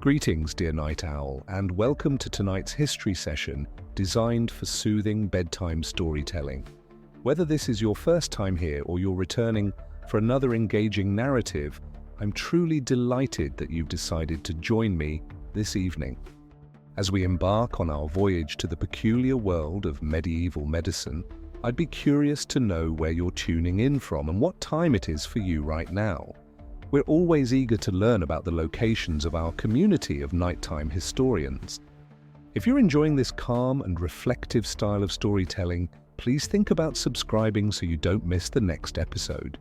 Greetings, dear night owl, and welcome to tonight's history session designed for soothing bedtime storytelling. Whether this is your first time here or you're returning for another engaging narrative, I'm truly delighted that you've decided to join me this evening. As we embark on our voyage to the peculiar world of medieval medicine, I'd be curious to know where you're tuning in from and what time it is for you right now. We're always eager to learn about the locations of our community of nighttime historians. If you're enjoying this calm and reflective style of storytelling, please think about subscribing so you don't miss the next episode.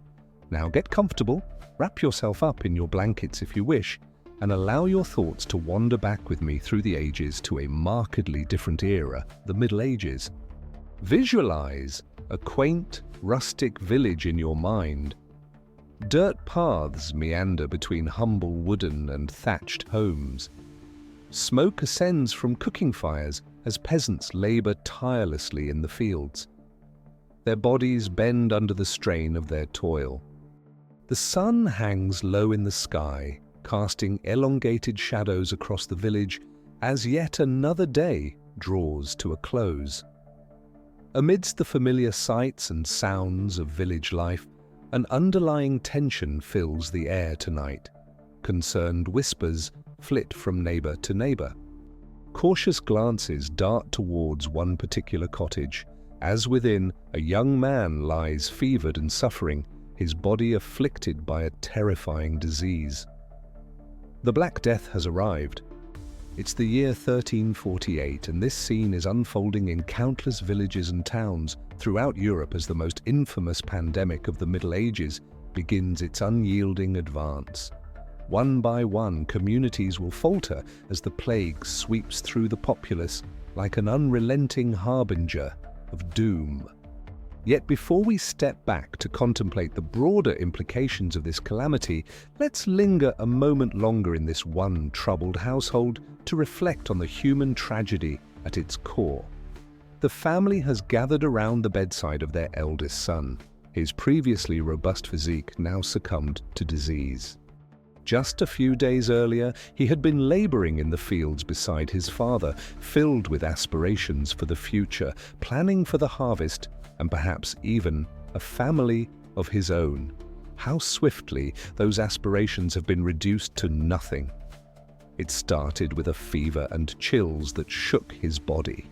Now get comfortable, wrap yourself up in your blankets if you wish, and allow your thoughts to wander back with me through the ages to a markedly different era, the Middle Ages. Visualize a quaint, rustic village in your mind. Dirt paths meander between humble wooden and thatched homes. Smoke ascends from cooking fires as peasants labor tirelessly in the fields. Their bodies bend under the strain of their toil. The sun hangs low in the sky, casting elongated shadows across the village as yet another day draws to a close. Amidst the familiar sights and sounds of village life, an underlying tension fills the air tonight. Concerned whispers flit from neighbor to neighbor. Cautious glances dart towards one particular cottage, as within a young man lies fevered and suffering, his body afflicted by a terrifying disease. The Black Death has arrived. It's the year 1348, and this scene is unfolding in countless villages and towns throughout Europe as the most infamous pandemic of the Middle Ages begins its unyielding advance. One by one, communities will falter as the plague sweeps through the populace like an unrelenting harbinger of doom. Yet before we step back to contemplate the broader implications of this calamity, let's linger a moment longer in this one troubled household to reflect on the human tragedy at its core. The family has gathered around the bedside of their eldest son. His previously robust physique now succumbed to disease. Just a few days earlier, he had been laboring in the fields beside his father, filled with aspirations for the future, planning for the harvest, and perhaps even a family of his own. How swiftly those aspirations have been reduced to nothing. It started with a fever and chills that shook his body.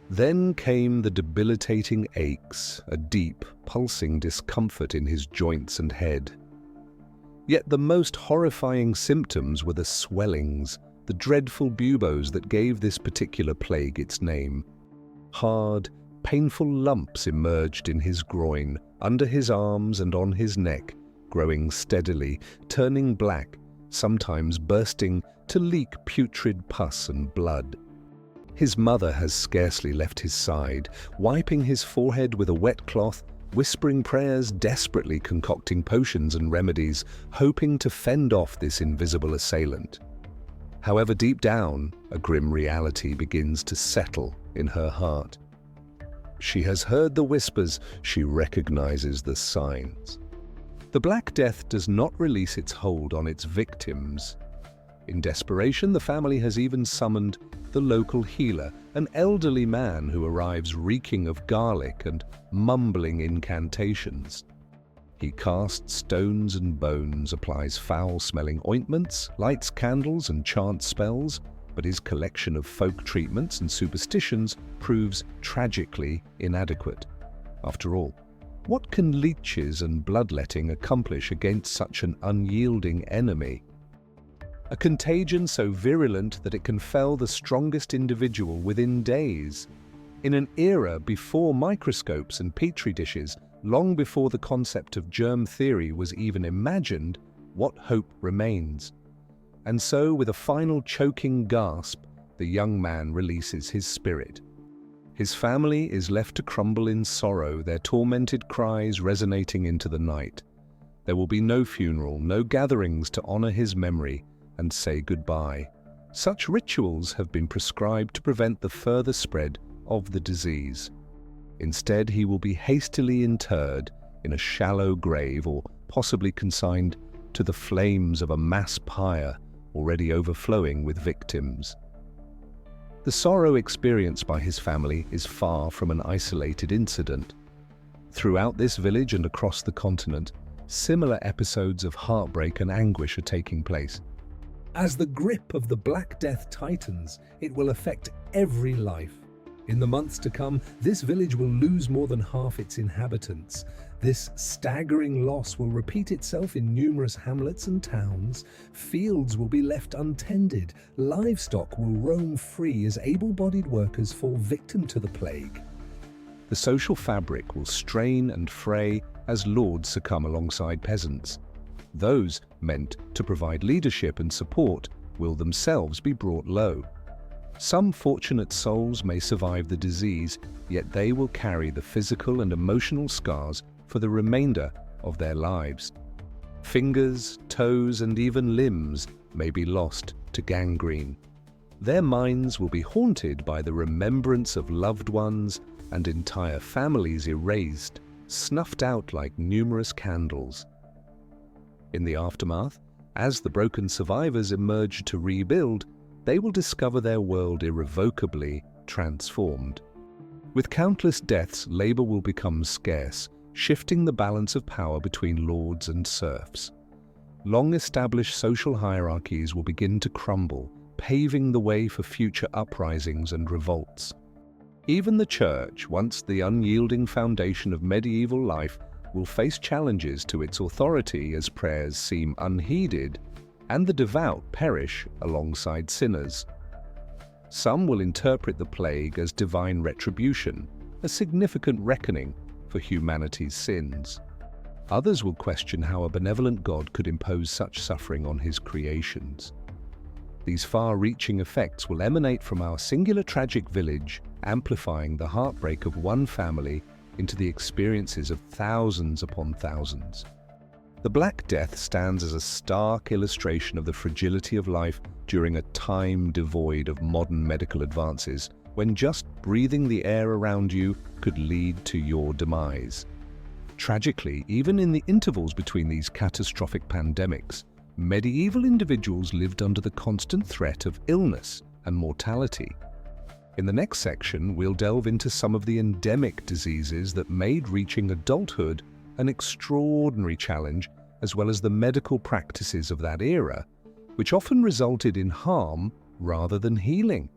Then came the debilitating aches, a deep, pulsing discomfort in his joints and head. Yet the most horrifying symptoms were the swellings, the dreadful buboes that gave this particular plague its name. Hard, painful lumps emerged in his groin, under his arms and on his neck, growing steadily, turning black, sometimes bursting to leak putrid pus and blood. His mother has scarcely left his side, wiping his forehead with a wet cloth, whispering prayers, desperately concocting potions and remedies, hoping to fend off this invisible assailant. However, deep down, a grim reality begins to settle in her heart. She has heard the whispers, she recognizes the signs. The Black Death does not release its hold on its victims. In desperation, the family has even summoned the local healer, an elderly man who arrives reeking of garlic and mumbling incantations. He casts stones and bones, applies foul-smelling ointments, lights candles and chants spells, but his collection of folk treatments and superstitions proves tragically inadequate. After all, what can leeches and bloodletting accomplish against such an unyielding enemy? A contagion so virulent that it can fell the strongest individual within days. In an era before microscopes and petri dishes, long before the concept of germ theory was even imagined, what hope remains? And so, with a final choking gasp, the young man releases his spirit. His family is left to crumble in sorrow, their tormented cries resonating into the night. There will be no funeral, no gatherings to honor his memory and say goodbye. Such rituals have been prescribed to prevent the further spread of the disease. Instead, he will be hastily interred in a shallow grave or possibly consigned to the flames of a mass pyre already overflowing with victims. The sorrow experienced by his family is far from an isolated incident. Throughout this village and across the continent, similar episodes of heartbreak and anguish are taking place. As the grip of the Black Death tightens, it will affect every life. In the months to come, this village will lose more than half its inhabitants. This staggering loss will repeat itself in numerous hamlets and towns. Fields will be left untended. Livestock will roam free as able-bodied workers fall victim to the plague. The social fabric will strain and fray as lords succumb alongside peasants. Those meant to provide leadership and support will themselves be brought low. Some fortunate souls may survive the disease, yet they will carry the physical and emotional scars for the remainder of their lives. Fingers, toes, and even limbs may be lost to gangrene. Their minds will be haunted by the remembrance of loved ones and entire families erased, snuffed out like numerous candles. In the aftermath, as the broken survivors emerge to rebuild, they will discover their world irrevocably transformed. With countless deaths, labor will become scarce, shifting the balance of power between lords and serfs. Long-established social hierarchies will begin to crumble, paving the way for future uprisings and revolts. Even the church, once the unyielding foundation of medieval life, will face challenges to its authority as prayers seem unheeded and the devout perish alongside sinners. Some will interpret the plague as divine retribution, a significant reckoning for humanity's sins. Others will question how a benevolent God could impose such suffering on his creations. These far-reaching effects will emanate from our singular tragic village, amplifying the heartbreak of one family into the experiences of thousands upon thousands. The Black Death stands as a stark illustration of the fragility of life during a time devoid of modern medical advances, when just breathing the air around you could lead to your demise. Tragically, even in the intervals between these catastrophic pandemics, medieval individuals lived under the constant threat of illness and mortality. In the next section, we'll delve into some of the endemic diseases that made reaching adulthood an extraordinary challenge, as well as the medical practices of that era, which often resulted in harm rather than healing.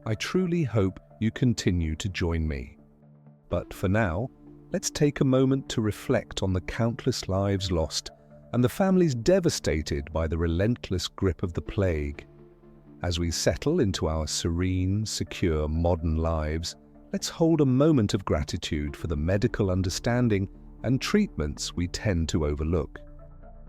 I truly hope you continue to join me. But for now, let's take a moment to reflect on the countless lives lost and the families devastated by the relentless grip of the plague. As we settle into our serene, secure, modern lives, let's hold a moment of gratitude for the medical understanding and treatments we tend to overlook.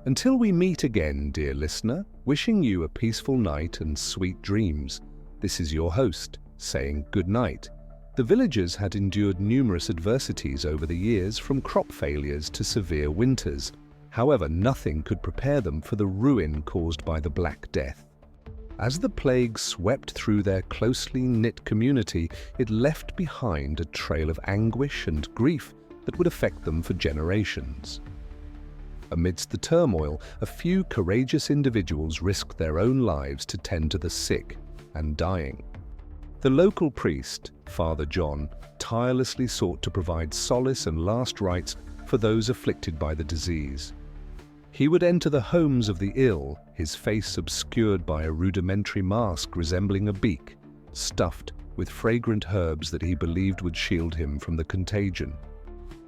Until we meet again, dear listener, wishing you a peaceful night and sweet dreams, this is your host, saying good night. The villagers had endured numerous adversities over the years, from crop failures to severe winters. However, nothing could prepare them for the ruin caused by the Black Death. As the plague swept through their closely knit community, it left behind a trail of anguish and grief that would affect them for generations. Amidst the turmoil, a few courageous individuals risked their own lives to tend to the sick and dying. The local priest, Father John, tirelessly sought to provide solace and last rites for those afflicted by the disease. He would enter the homes of the ill, his face obscured by a rudimentary mask resembling a beak, stuffed with fragrant herbs that he believed would shield him from the contagion.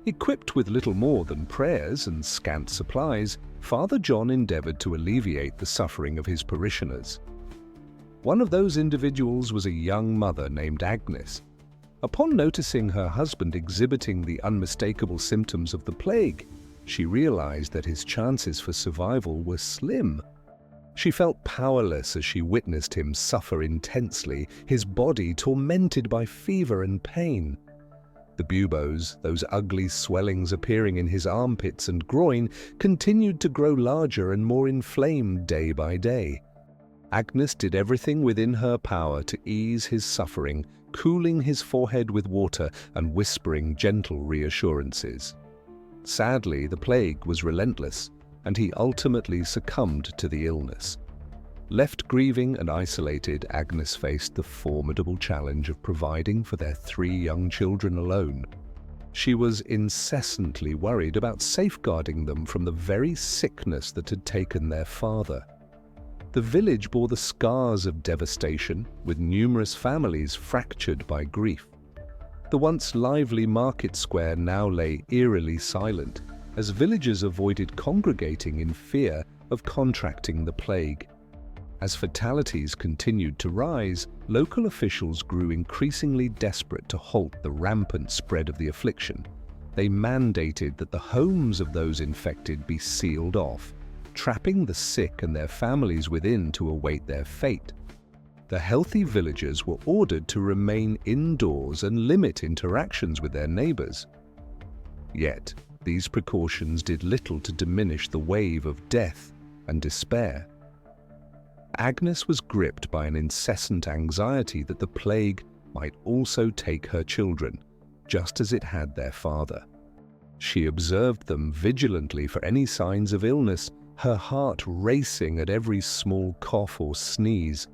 Equipped with little more than prayers and scant supplies, Father John endeavored to alleviate the suffering of his parishioners. One of those individuals was a young mother named Agnes. Upon noticing her husband exhibiting the unmistakable symptoms of the plague, she realized that his chances for survival were slim. She felt powerless as she witnessed him suffer intensely, his body tormented by fever and pain. The buboes, those ugly swellings appearing in his armpits and groin, continued to grow larger and more inflamed day by day. Agnes did everything within her power to ease his suffering, cooling his forehead with water and whispering gentle reassurances. Sadly, the plague was relentless, and he ultimately succumbed to the illness. Left grieving and isolated, Agnes faced the formidable challenge of providing for their 3 young children alone. She was incessantly worried about safeguarding them from the very sickness that had taken their father. The village bore the scars of devastation, with numerous families fractured by grief. The once lively market square now lay eerily silent, as villagers avoided congregating in fear of contracting the plague. As fatalities continued to rise, local officials grew increasingly desperate to halt the rampant spread of the affliction. They mandated that the homes of those infected be sealed off, trapping the sick and their families within to await their fate. The healthy villagers were ordered to remain indoors and limit interactions with their neighbors. Yet, these precautions did little to diminish the wave of death and despair. Agnes was gripped by an incessant anxiety that the plague might also take her children, just as it had their father. She observed them vigilantly for any signs of illness, her heart racing at every small cough or sneeze.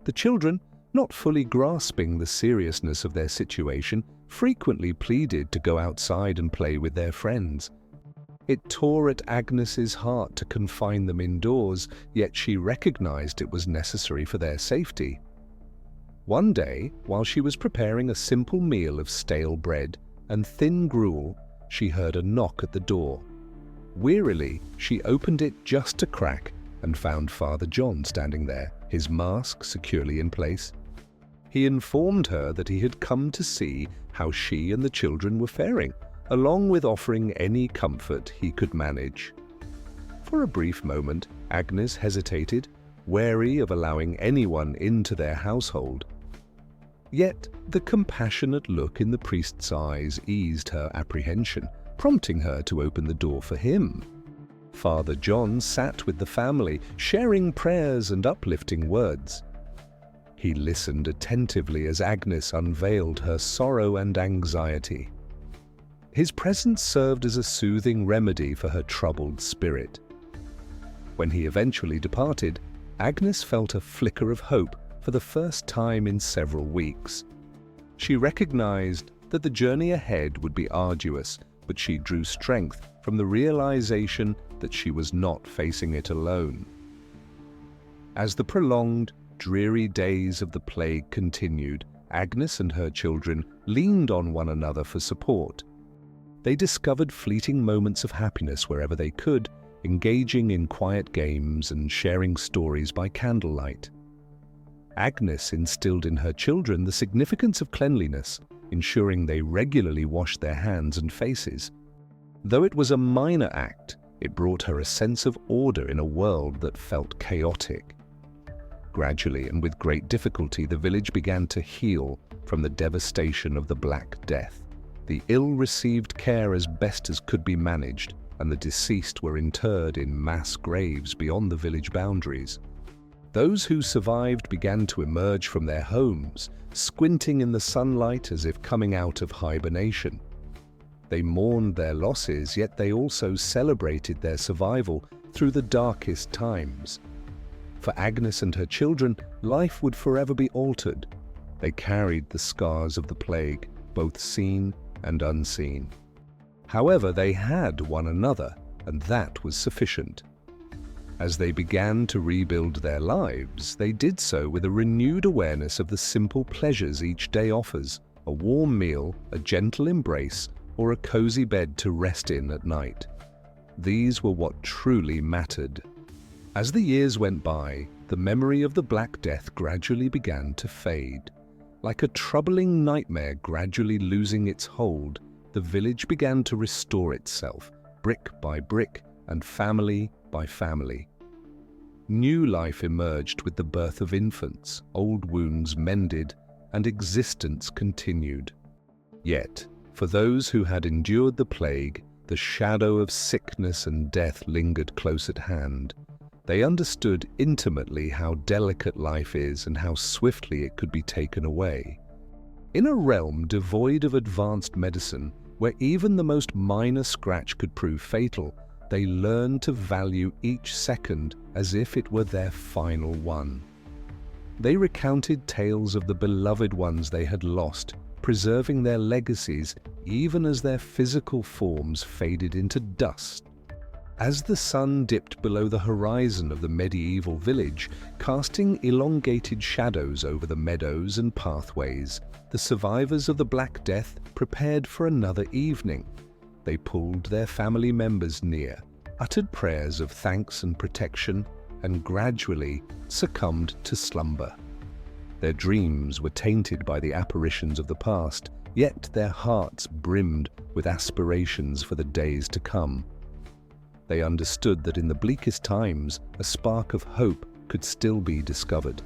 The children, not fully grasping the seriousness of their situation, frequently pleaded to go outside and play with their friends. It tore at Agnes's heart to confine them indoors, yet she recognized it was necessary for their safety. One day, while she was preparing a simple meal of stale bread and thin gruel, she heard a knock at the door. Wearily, she opened it just a crack and found Father John standing there, his mask securely in place. He informed her that he had come to see how she and the children were faring, along with offering any comfort he could manage. For a brief moment, Agnes hesitated, wary of allowing anyone into their household. Yet the compassionate look in the priest's eyes eased her apprehension, prompting her to open the door for him. Father John sat with the family, sharing prayers and uplifting words. He listened attentively as Agnes unveiled her sorrow and anxiety. His presence served as a soothing remedy for her troubled spirit. When he eventually departed, Agnes felt a flicker of hope for the first time in several weeks. She recognized that the journey ahead would be arduous, but she drew strength from the realization that she was not facing it alone. As the prolonged, dreary days of the plague continued, Agnes and her children leaned on one another for support. They discovered fleeting moments of happiness wherever they could, engaging in quiet games and sharing stories by candlelight. Agnes instilled in her children the significance of cleanliness, ensuring they regularly washed their hands and faces. Though it was a minor act, it brought her a sense of order in a world that felt chaotic. Gradually and with great difficulty, the village began to heal from the devastation of the Black Death. The ill received care as best as could be managed, and the deceased were interred in mass graves beyond the village boundaries. Those who survived began to emerge from their homes, squinting in the sunlight as if coming out of hibernation. They mourned their losses, yet they also celebrated their survival through the darkest times. For Agnes and her children, life would forever be altered. They carried the scars of the plague, both seen and unseen. However, they had one another, and that was sufficient. As they began to rebuild their lives, they did so with a renewed awareness of the simple pleasures each day offers: a warm meal, a gentle embrace, or a cozy bed to rest in at night. These were what truly mattered. As the years went by, the memory of the Black Death gradually began to fade. Like a troubling nightmare gradually losing its hold, the village began to restore itself, brick by brick and family by family. New life emerged with the birth of infants, old wounds mended, and existence continued. Yet, for those who had endured the plague, the shadow of sickness and death lingered close at hand. They understood intimately how delicate life is and how swiftly it could be taken away. In a realm devoid of advanced medicine, where even the most minor scratch could prove fatal, they learned to value each second as if it were their final one. They recounted tales of the beloved ones they had lost, preserving their legacies even as their physical forms faded into dust. As the sun dipped below the horizon of the medieval village, casting elongated shadows over the meadows and pathways, the survivors of the Black Death prepared for another evening. They pulled their family members near, uttered prayers of thanks and protection, and gradually succumbed to slumber. Their dreams were tainted by the apparitions of the past, yet their hearts brimmed with aspirations for the days to come. They understood that in the bleakest times, a spark of hope could still be discovered.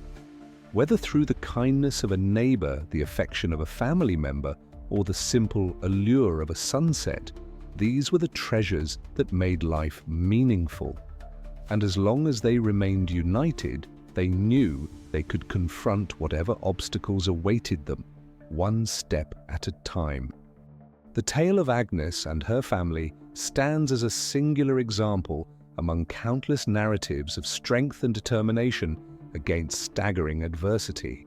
Whether through the kindness of a neighbor, the affection of a family member, or the simple allure of a sunset, these were the treasures that made life meaningful. And as long as they remained united, they knew they could confront whatever obstacles awaited them, one step at a time. The tale of Agnes and her family stands as a singular example among countless narratives of strength and determination against staggering adversity.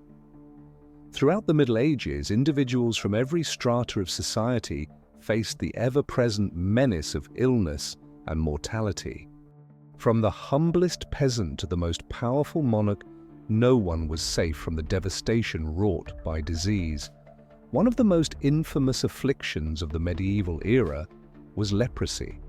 Throughout the Middle Ages, individuals from every strata of society faced the ever-present menace of illness and mortality. From the humblest peasant to the most powerful monarch, no one was safe from the devastation wrought by disease. One of the most infamous afflictions of the medieval era was leprosy.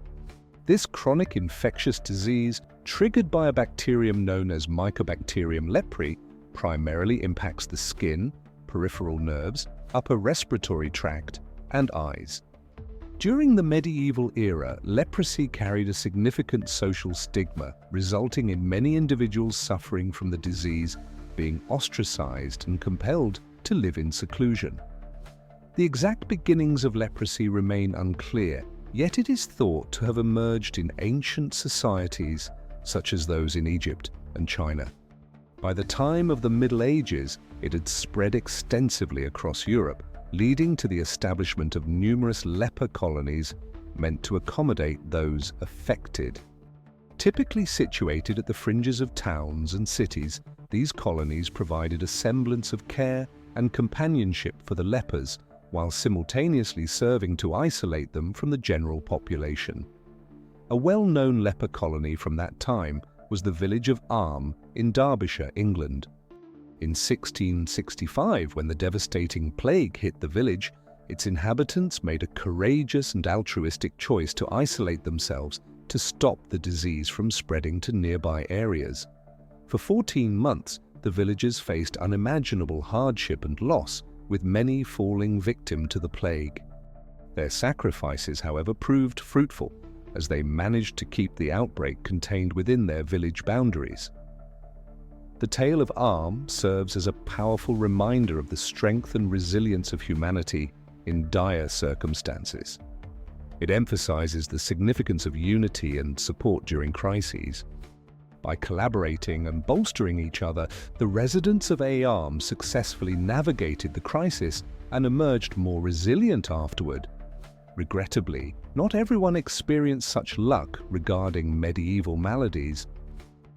This chronic infectious disease, triggered by a bacterium known as Mycobacterium leprae, primarily impacts the skin, peripheral nerves, upper respiratory tract, and eyes. During the medieval era, leprosy carried a significant social stigma, resulting in many individuals suffering from the disease being ostracized and compelled to live in seclusion. The exact beginnings of leprosy remain unclear, yet it is thought to have emerged in ancient societies such as those in Egypt and China. By the time of the Middle Ages, it had spread extensively across Europe, leading to the establishment of numerous leper colonies meant to accommodate those affected. Typically situated at the fringes of towns and cities, these colonies provided a semblance of care and companionship for the lepers, while simultaneously serving to isolate them from the general population. A well-known leper colony from that time was the village of Arm in Derbyshire, England. In 1665, when the devastating plague hit the village, its inhabitants made a courageous and altruistic choice to isolate themselves to stop the disease from spreading to nearby areas. For 14 months, the villagers faced unimaginable hardship and loss, with many falling victim to the plague. Their sacrifices, however, proved fruitful, as they managed to keep the outbreak contained within their village boundaries. The tale of Arm serves as a powerful reminder of the strength and resilience of humanity in dire circumstances. It emphasizes the significance of unity and support during crises. By collaborating and bolstering each other, the residents of Arm successfully navigated the crisis and emerged more resilient afterward. Regrettably, not everyone experienced such luck regarding medieval maladies.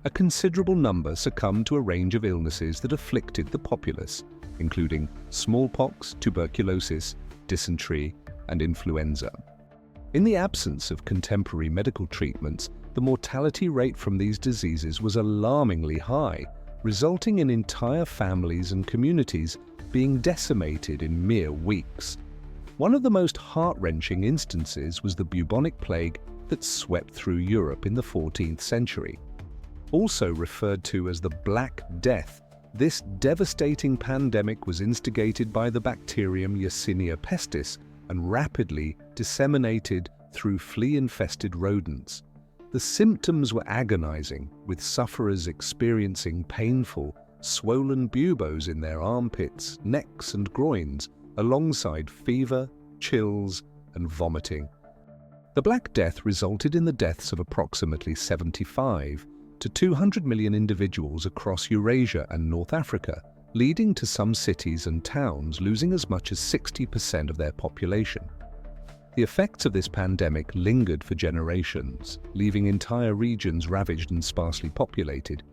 A considerable number succumbed to a range of illnesses that afflicted the populace, including smallpox, tuberculosis, dysentery, and influenza. In the absence of contemporary medical treatments, the mortality rate from these diseases was alarmingly high, resulting in entire families and communities being decimated in mere weeks. One of the most heart-wrenching instances was the bubonic plague that swept through Europe in the 14th century. Also referred to as the Black Death, this devastating pandemic was instigated by the bacterium Yersinia pestis and rapidly disseminated through flea-infested rodents. The symptoms were agonizing, with sufferers experiencing painful, swollen buboes in their armpits, necks, and groins, alongside fever, chills, and vomiting. The Black Death resulted in the deaths of approximately 75 to 200 million individuals across Eurasia and North Africa, leading to some cities and towns losing as much as 60% of their population. The effects of this pandemic lingered for generations, leaving entire regions ravaged and sparsely populated.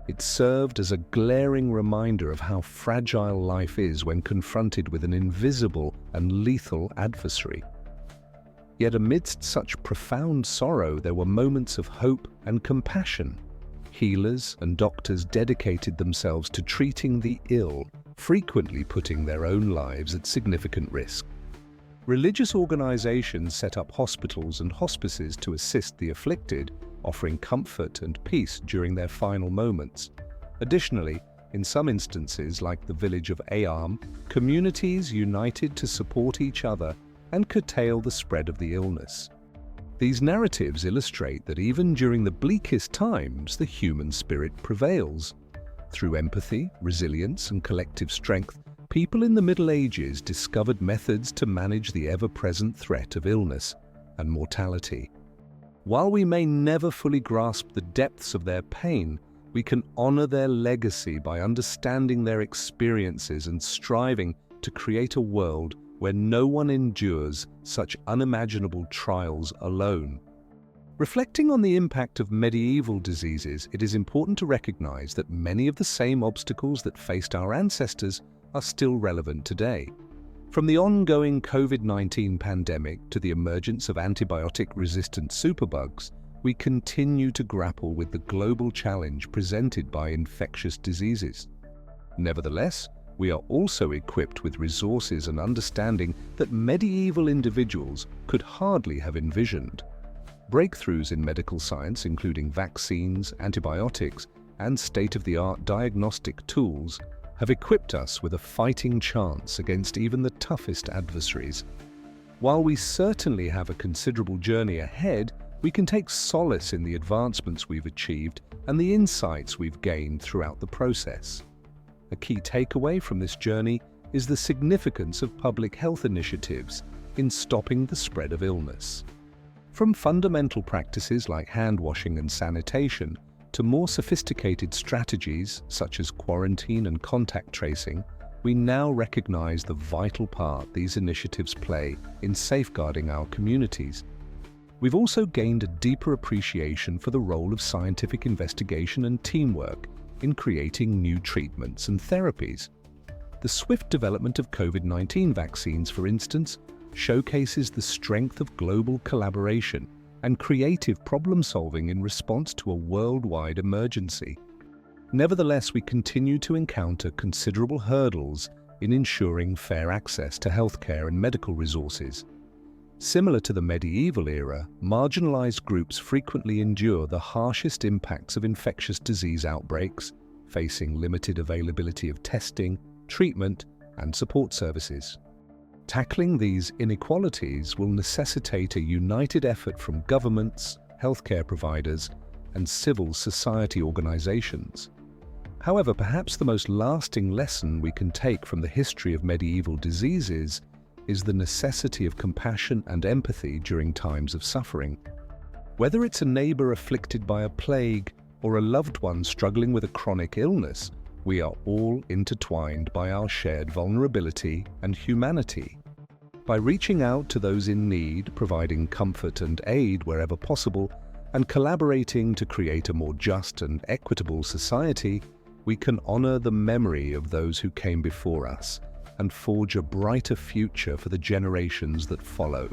It served as a glaring reminder of how fragile life is when confronted with an invisible and lethal adversary. Yet amidst such profound sorrow, there were moments of hope and compassion. Healers and doctors dedicated themselves to treating the ill, frequently putting their own lives at significant risk. Religious organizations set up hospitals and hospices to assist the afflicted, offering comfort and peace during their final moments. Additionally, in some instances, like the village of Ayam, communities united to support each other and curtail the spread of the illness. These narratives illustrate that even during the bleakest times, the human spirit prevails. Through empathy, resilience, and collective strength, people in the Middle Ages discovered methods to manage the ever-present threat of illness and mortality. While we may never fully grasp the depths of their pain, we can honor their legacy by understanding their experiences and striving to create a world where no one endures such unimaginable trials alone. Reflecting on the impact of medieval diseases, it is important to recognize that many of the same obstacles that faced our ancestors are still relevant today. From the ongoing COVID-19 pandemic to the emergence of antibiotic-resistant superbugs, we continue to grapple with the global challenge presented by infectious diseases. Nevertheless, we are also equipped with resources and understanding that medieval individuals could hardly have envisioned. Breakthroughs in medical science, including vaccines, antibiotics, and state-of-the-art diagnostic tools, have equipped us with a fighting chance against even the toughest adversaries. While we certainly have a considerable journey ahead, we can take solace in the advancements we've achieved and the insights we've gained throughout the process. A key takeaway from this journey is the significance of public health initiatives in stopping the spread of illness. From fundamental practices like hand washing and sanitation to more sophisticated strategies such as quarantine and contact tracing, we now recognize the vital part these initiatives play in safeguarding our communities. We've also gained a deeper appreciation for the role of scientific investigation and teamwork in creating new treatments and therapies. The swift development of COVID-19 vaccines, for instance, showcases the strength of global collaboration and creative problem-solving in response to a worldwide emergency. Nevertheless, we continue to encounter considerable hurdles in ensuring fair access to healthcare and medical resources. Similar to the medieval era, marginalized groups frequently endure the harshest impacts of infectious disease outbreaks, facing limited availability of testing, treatment, and support services. Tackling these inequalities will necessitate a united effort from governments, healthcare providers, and civil society organizations. However, perhaps the most lasting lesson we can take from the history of medieval diseases is the necessity of compassion and empathy during times of suffering. Whether it's a neighbor afflicted by a plague or a loved one struggling with a chronic illness, we are all intertwined by our shared vulnerability and humanity. By reaching out to those in need, providing comfort and aid wherever possible, and collaborating to create a more just and equitable society, we can honor the memory of those who came before us and forge a brighter future for the generations that follow.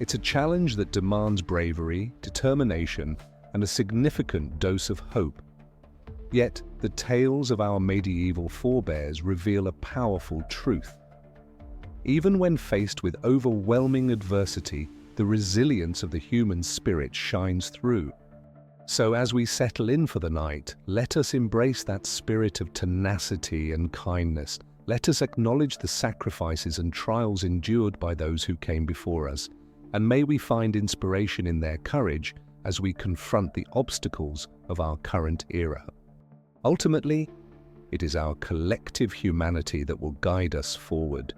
It's a challenge that demands bravery, determination, and a significant dose of hope. Yet, the tales of our medieval forebears reveal a powerful truth. Even when faced with overwhelming adversity, the resilience of the human spirit shines through. So as we settle in for the night, let us embrace that spirit of tenacity and kindness. Let us acknowledge the sacrifices and trials endured by those who came before us, and may we find inspiration in their courage as we confront the obstacles of our current era. Ultimately, it is our collective humanity that will guide us forward.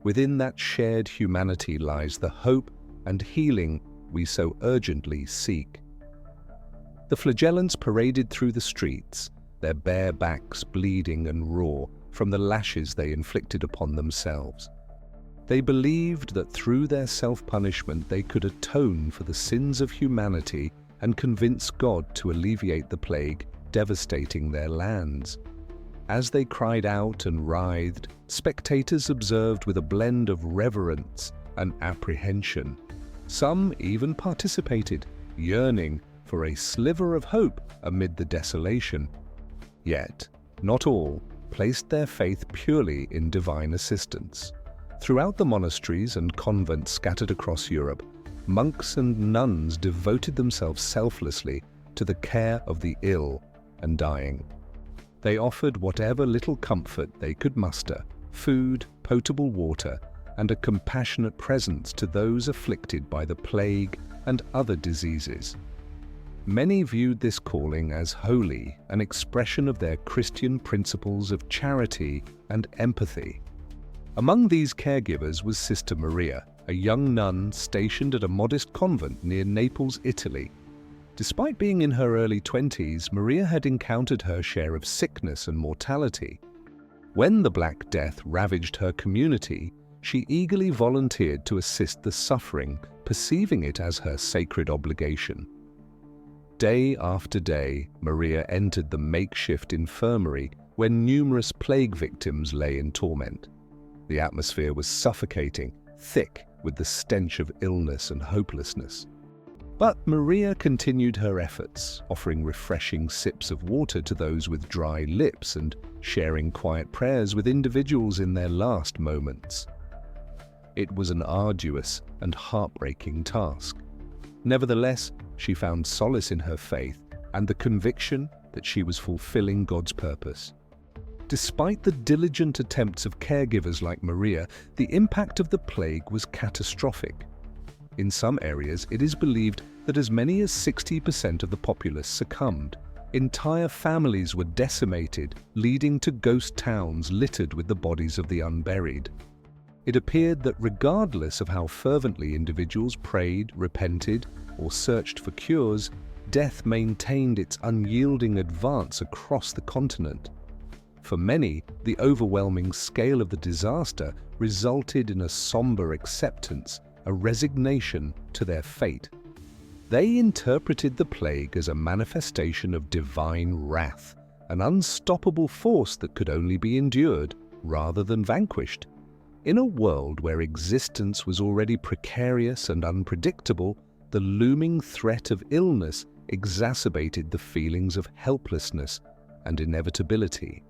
Within that shared humanity lies the hope and healing we so urgently seek. The flagellants paraded through the streets, their bare backs bleeding and raw from the lashes they inflicted upon themselves. They believed that through their self-punishment they could atone for the sins of humanity and convince God to alleviate the plague devastating their lands. As they cried out and writhed, spectators observed with a blend of reverence and apprehension. Some even participated, yearning for a sliver of hope amid the desolation. Yet, not all placed their faith purely in divine assistance. Throughout the monasteries and convents scattered across Europe, monks and nuns devoted themselves selflessly to the care of the ill and dying. They offered whatever little comfort they could muster, food, potable water, and a compassionate presence to those afflicted by the plague and other diseases. Many viewed this calling as holy, an expression of their Christian principles of charity and empathy. Among these caregivers was Sister Maria, a young nun stationed at a modest convent near Naples, Italy. Despite being in her early 20s, Maria had encountered her share of sickness and mortality. When the Black Death ravaged her community, she eagerly volunteered to assist the suffering, perceiving it as her sacred obligation. Day after day, Maria entered the makeshift infirmary where numerous plague victims lay in torment. The atmosphere was suffocating, thick with the stench of illness and hopelessness. But Maria continued her efforts, offering refreshing sips of water to those with dry lips and sharing quiet prayers with individuals in their last moments. It was an arduous and heartbreaking task. Nevertheless, she found solace in her faith and the conviction that she was fulfilling God's purpose. Despite the diligent attempts of caregivers like Maria, the impact of the plague was catastrophic. In some areas, it is believed that as many as 60% of the populace succumbed. Entire families were decimated, leading to ghost towns littered with the bodies of the unburied. It appeared that regardless of how fervently individuals prayed, repented, or searched for cures, death maintained its unyielding advance across the continent. For many, the overwhelming scale of the disaster resulted in a somber acceptance, a resignation to their fate. They interpreted the plague as a manifestation of divine wrath, an unstoppable force that could only be endured rather than vanquished. In a world where existence was already precarious and unpredictable, the looming threat of illness exacerbated the feelings of helplessness and inevitability.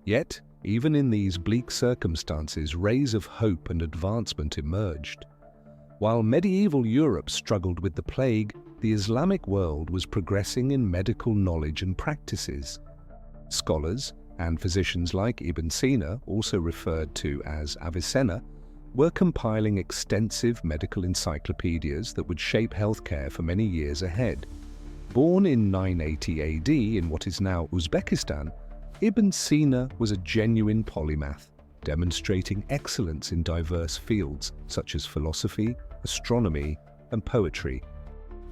Yet, even in these bleak circumstances, rays of hope and advancement emerged. While medieval Europe struggled with the plague, the Islamic world was progressing in medical knowledge and practices. Scholars and physicians like Ibn Sina, also referred to as Avicenna, were compiling extensive medical encyclopedias that would shape healthcare for many years ahead. Born in 980 AD in what is now Uzbekistan, Ibn Sina was a genuine polymath, demonstrating excellence in diverse fields such as philosophy, astronomy, and poetry.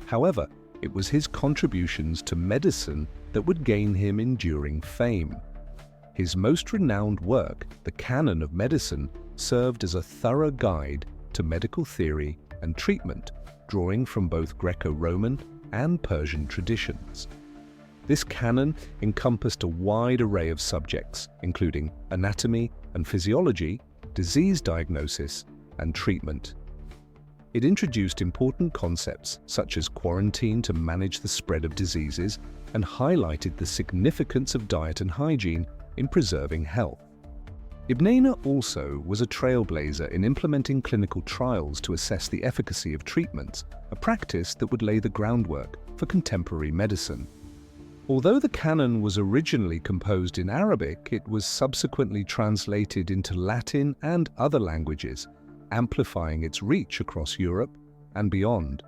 However, it was his contributions to medicine that would gain him enduring fame. His most renowned work, the Canon of Medicine, served as a thorough guide to medical theory and treatment, drawing from both Greco-Roman and Persian traditions. This canon encompassed a wide array of subjects, including anatomy and physiology, disease diagnosis, and treatment. It introduced important concepts such as quarantine to manage the spread of diseases and highlighted the significance of diet and hygiene in preserving health. Ibn Sina also was a trailblazer in implementing clinical trials to assess the efficacy of treatments, a practice that would lay the groundwork for contemporary medicine. Although the canon was originally composed in Arabic, it was subsequently translated into Latin and other languages, amplifying its reach across Europe and beyond.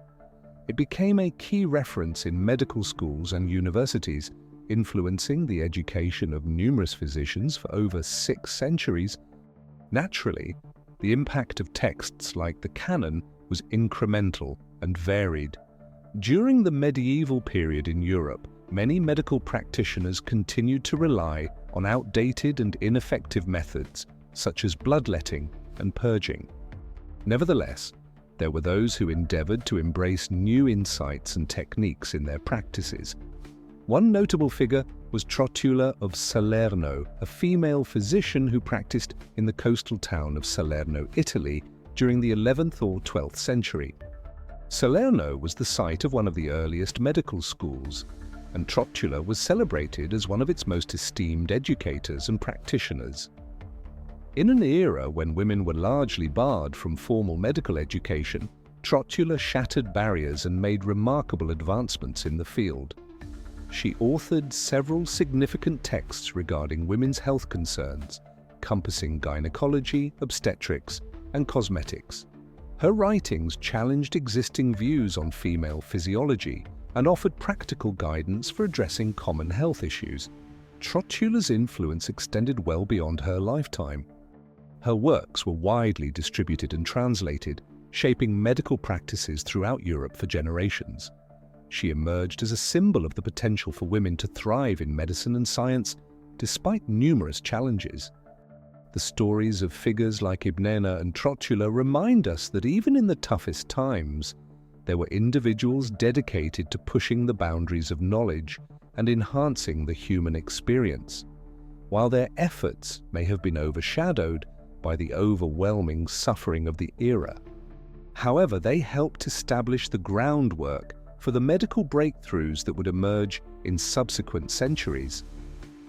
It became a key reference in medical schools and universities, influencing the education of numerous physicians for over 6 centuries. Naturally, the impact of texts like the canon was incremental and varied. During the medieval period in Europe, many medical practitioners continued to rely on outdated and ineffective methods such as bloodletting and purging. Nevertheless, there were those who endeavored to embrace new insights and techniques in their practices. One notable figure was Trotula of Salerno, a female physician who practiced in the coastal town of Salerno, Italy, during the 11th or 12th century. Salerno was the site of one of the earliest medical schools, and Trotula was celebrated as one of its most esteemed educators and practitioners. In an era when women were largely barred from formal medical education, Trotula shattered barriers and made remarkable advancements in the field. She authored several significant texts regarding women's health concerns, encompassing gynecology, obstetrics, and cosmetics. Her writings challenged existing views on female physiology and offered practical guidance for addressing common health issues. Trotula's influence extended well beyond her lifetime. Her works were widely distributed and translated, shaping medical practices throughout Europe for generations. She emerged as a symbol of the potential for women to thrive in medicine and science, despite numerous challenges. The stories of figures like Ibnena and Trotula remind us that even in the toughest times, there were individuals dedicated to pushing the boundaries of knowledge and enhancing the human experience. While their efforts may have been overshadowed by the overwhelming suffering of the era, however, they helped establish the groundwork for the medical breakthroughs that would emerge in subsequent centuries.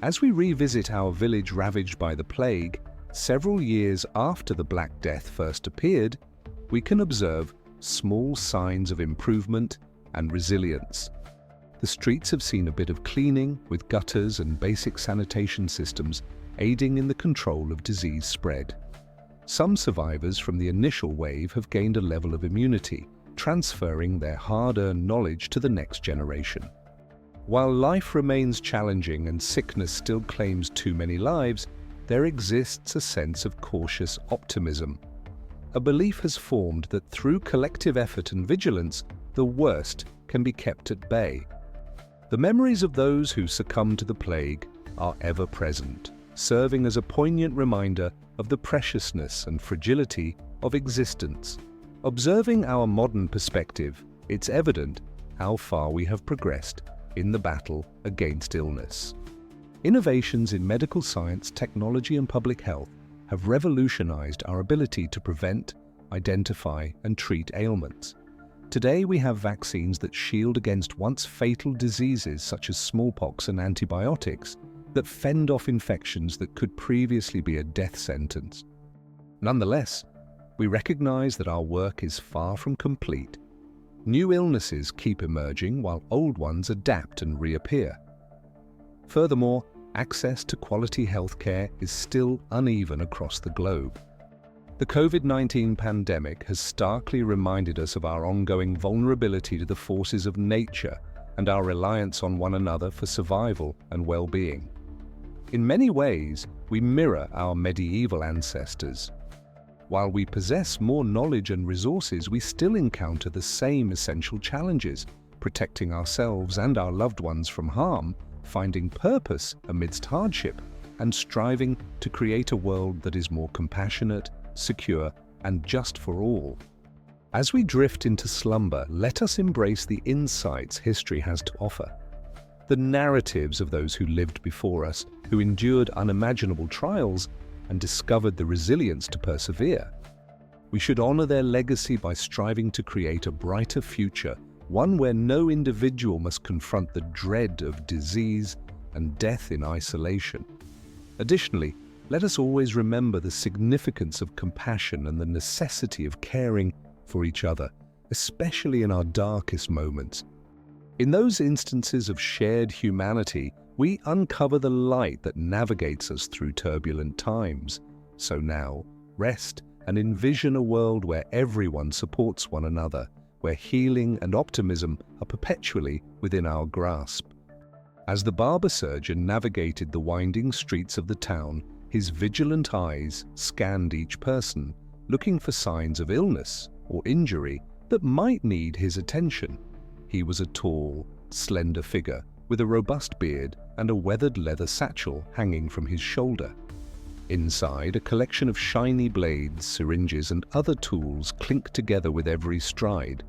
As we revisit our village ravaged by the plague, several years after the Black Death first appeared, we can observe small signs of improvement and resilience. The streets have seen a bit of cleaning, with gutters and basic sanitation systems aiding in the control of disease spread. Some survivors from the initial wave have gained a level of immunity, transferring their hard-earned knowledge to the next generation. While life remains challenging and sickness still claims too many lives, there exists a sense of cautious optimism. A belief has formed that through collective effort and vigilance, the worst can be kept at bay. The memories of those who succumbed to the plague are ever present, serving as a poignant reminder of the preciousness and fragility of existence. Observing our modern perspective, it's evident how far we have progressed in the battle against illness. Innovations in medical science, technology, and public health have revolutionized our ability to prevent, identify, and treat ailments. Today, we have vaccines that shield against once fatal diseases such as smallpox and antibiotics that fend off infections that could previously be a death sentence. Nonetheless, we recognize that our work is far from complete. New illnesses keep emerging while old ones adapt and reappear. Furthermore, access to quality healthcare is still uneven across the globe. The COVID-19 pandemic has starkly reminded us of our ongoing vulnerability to the forces of nature and our reliance on one another for survival and well-being. In many ways, we mirror our medieval ancestors. While we possess more knowledge and resources, we still encounter the same essential challenges: protecting ourselves and our loved ones from harm, finding purpose amidst hardship, and striving to create a world that is more compassionate, secure, and just for all. As we drift into slumber, let us embrace the insights history has to offer. The narratives of those who lived before us, who endured unimaginable trials and discovered the resilience to persevere. We should honor their legacy by striving to create a brighter future, one where no individual must confront the dread of disease and death in isolation. Additionally, let us always remember the significance of compassion and the necessity of caring for each other, especially in our darkest moments. In those instances of shared humanity, we uncover the light that navigates us through turbulent times. So now, rest and envision a world where everyone supports one another, where healing and optimism are perpetually within our grasp. As the barber surgeon navigated the winding streets of the town, his vigilant eyes scanned each person, looking for signs of illness or injury that might need his attention. He was a tall, slender figure with a robust beard and a weathered leather satchel hanging from his shoulder. Inside, a collection of shiny blades, syringes, and other tools clinked together with every stride.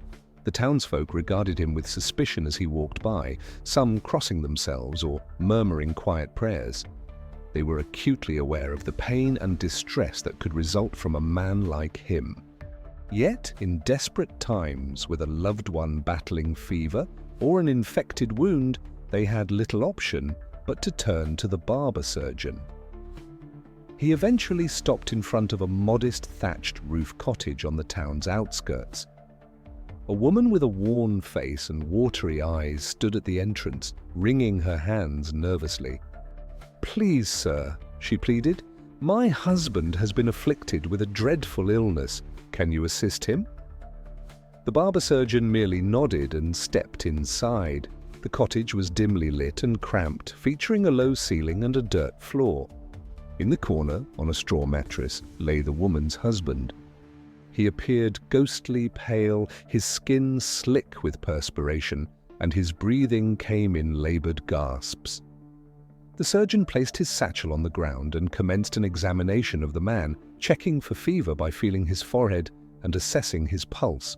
The townsfolk regarded him with suspicion as he walked by, some crossing themselves or murmuring quiet prayers. They were acutely aware of the pain and distress that could result from a man like him. Yet, in desperate times, with a loved one battling fever or an infected wound, they had little option but to turn to the barber surgeon. He eventually stopped in front of a modest thatched roof cottage on the town's outskirts. A woman with a worn face and watery eyes stood at the entrance, wringing her hands nervously. "Please, sir," she pleaded, "my husband has been afflicted with a dreadful illness. Can you assist him?" The barber surgeon merely nodded and stepped inside. The cottage was dimly lit and cramped, featuring a low ceiling and a dirt floor. In the corner, on a straw mattress, lay the woman's husband. He appeared ghostly pale, his skin slick with perspiration, and his breathing came in labored gasps. The surgeon placed his satchel on the ground and commenced an examination of the man, checking for fever by feeling his forehead and assessing his pulse.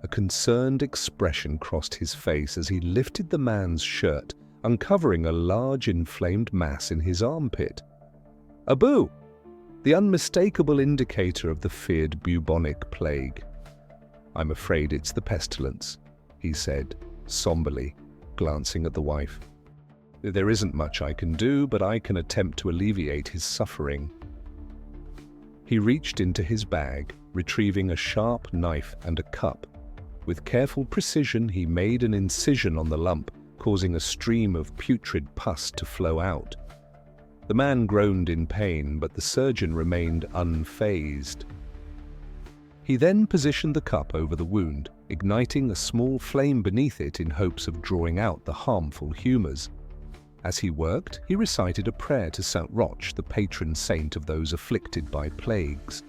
A concerned expression crossed his face as he lifted the man's shirt, uncovering a large inflamed mass in his armpit. "Abu!" The unmistakable indicator of the feared bubonic plague. "I'm afraid it's the pestilence," he said, somberly, glancing at the wife. "There isn't much I can do, but I can attempt to alleviate his suffering." He reached into his bag, retrieving a sharp knife and a cup. With careful precision, he made an incision on the lump, causing a stream of putrid pus to flow out. The man groaned in pain, but the surgeon remained unfazed. He then positioned the cup over the wound, igniting a small flame beneath it in hopes of drawing out the harmful humours. As he worked, he recited a prayer to Saint Roch, the patron saint of those afflicted by plagues.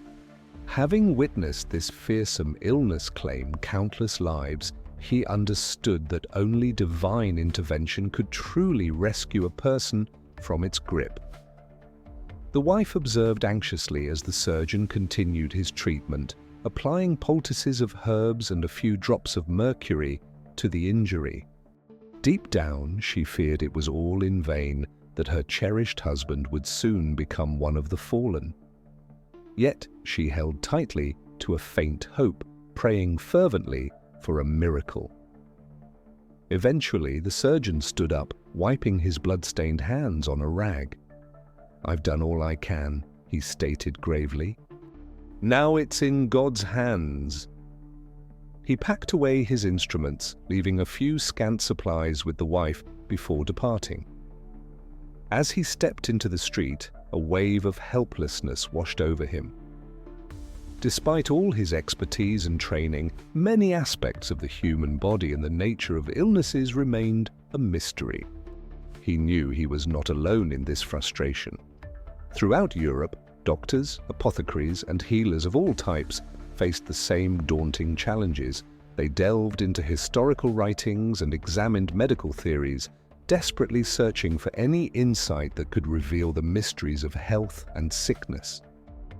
Having witnessed this fearsome illness claim countless lives, he understood that only divine intervention could truly rescue a person from its grip. The wife observed anxiously as the surgeon continued his treatment, applying poultices of herbs and a few drops of mercury to the injury. Deep down, she feared it was all in vain, that her cherished husband would soon become one of the fallen. Yet she held tightly to a faint hope, praying fervently for a miracle. Eventually, the surgeon stood up, wiping his blood-stained hands on a rag. "I've done all I can," he stated gravely. "Now it's in God's hands." He packed away his instruments, leaving a few scant supplies with the wife before departing. As he stepped into the street, a wave of helplessness washed over him. Despite all his expertise and training, many aspects of the human body and the nature of illnesses remained a mystery. He knew he was not alone in this frustration. Throughout Europe, doctors, apothecaries, and healers of all types faced the same daunting challenges. They delved into historical writings and examined medical theories, desperately searching for any insight that could reveal the mysteries of health and sickness.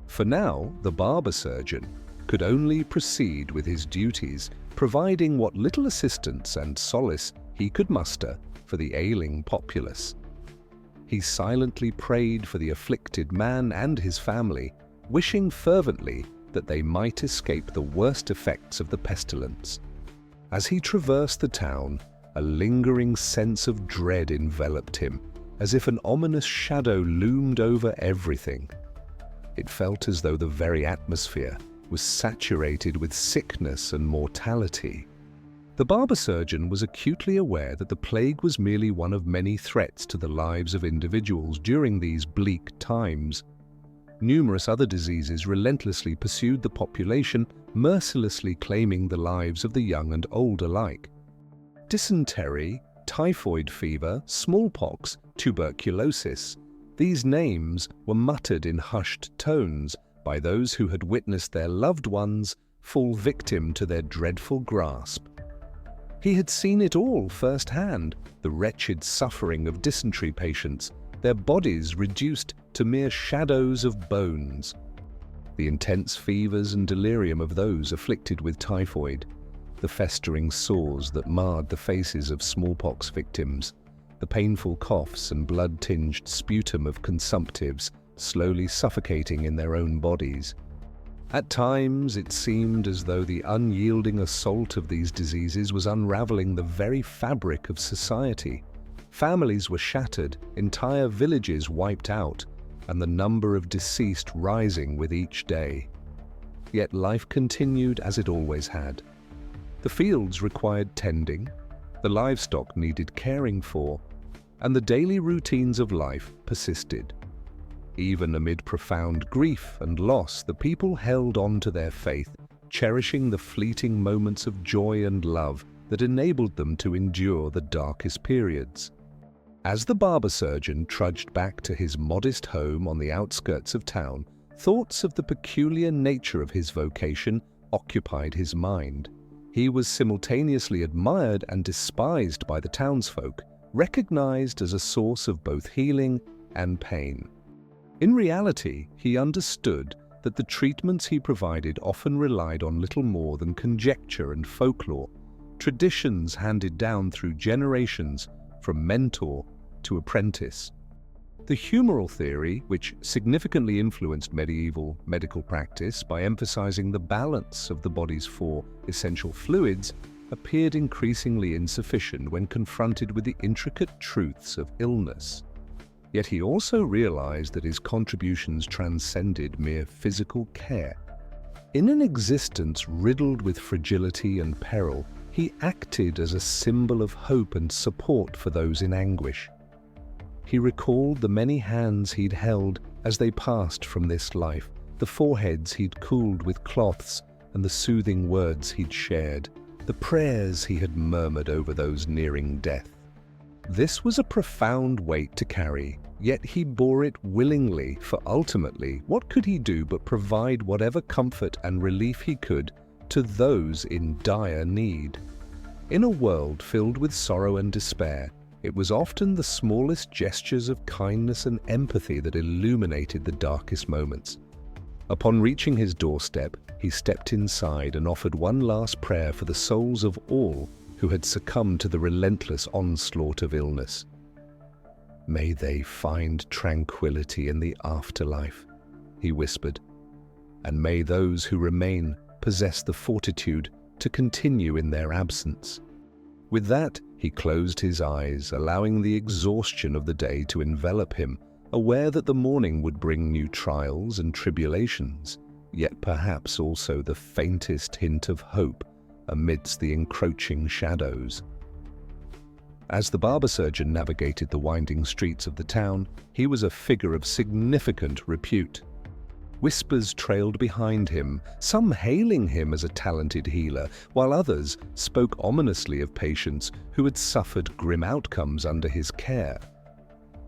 For now, the barber surgeon could only proceed with his duties, providing what little assistance and solace he could muster for the ailing populace. He silently prayed for the afflicted man and his family, wishing fervently that they might escape the worst effects of the pestilence. As he traversed the town, a lingering sense of dread enveloped him, as if an ominous shadow loomed over everything. It felt as though the very atmosphere was saturated with sickness and mortality. The barber surgeon was acutely aware that the plague was merely one of many threats to the lives of individuals during these bleak times. Numerous other diseases relentlessly pursued the population, mercilessly claiming the lives of the young and old alike. Dysentery, typhoid fever, smallpox, tuberculosis. These names were muttered in hushed tones by those who had witnessed their loved ones fall victim to their dreadful grasp. He had seen it all firsthand, the wretched suffering of dysentery patients, their bodies reduced to mere shadows of bones. The intense fevers and delirium of those afflicted with typhoid, the festering sores that marred the faces of smallpox victims, the painful coughs and blood-tinged sputum of consumptives slowly suffocating in their own bodies. At times, it seemed as though the unyielding assault of these diseases was unraveling the very fabric of society. Families were shattered, entire villages wiped out, and the number of deceased rising with each day. Yet life continued as it always had. The fields required tending, the livestock needed caring for, and the daily routines of life persisted. Even amid profound grief and loss, the people held on to their faith, cherishing the fleeting moments of joy and love that enabled them to endure the darkest periods. As the barber surgeon trudged back to his modest home on the outskirts of town, thoughts of the peculiar nature of his vocation occupied his mind. He was simultaneously admired and despised by the townsfolk, recognized as a source of both healing and pain. In reality, he understood that the treatments he provided often relied on little more than conjecture and folklore, traditions handed down through generations from mentor to apprentice. The humoral theory, which significantly influenced medieval medical practice by emphasizing the balance of the body's four essential fluids, appeared increasingly insufficient when confronted with the intricate truths of illness. Yet he also realized that his contributions transcended mere physical care. In an existence riddled with fragility and peril, he acted as a symbol of hope and support for those in anguish. He recalled the many hands he'd held as they passed from this life, the foreheads he'd cooled with cloths, and the soothing words he'd shared, the prayers he had murmured over those nearing death. This was a profound weight to carry, yet he bore it willingly, for ultimately, what could he do but provide whatever comfort and relief he could to those in dire need? In a world filled with sorrow and despair, it was often the smallest gestures of kindness and empathy that illuminated the darkest moments. Upon reaching his doorstep, he stepped inside and offered one last prayer for the souls of all who had succumbed to the relentless onslaught of illness. "May they find tranquility in the afterlife," he whispered, "and may those who remain possess the fortitude to continue in their absence." With that, he closed his eyes, allowing the exhaustion of the day to envelop him, aware that the morning would bring new trials and tribulations, yet perhaps also the faintest hint of hope amidst the encroaching shadows. As the barber surgeon navigated the winding streets of the town, he was a figure of significant repute. Whispers trailed behind him, some hailing him as a talented healer, while others spoke ominously of patients who had suffered grim outcomes under his care.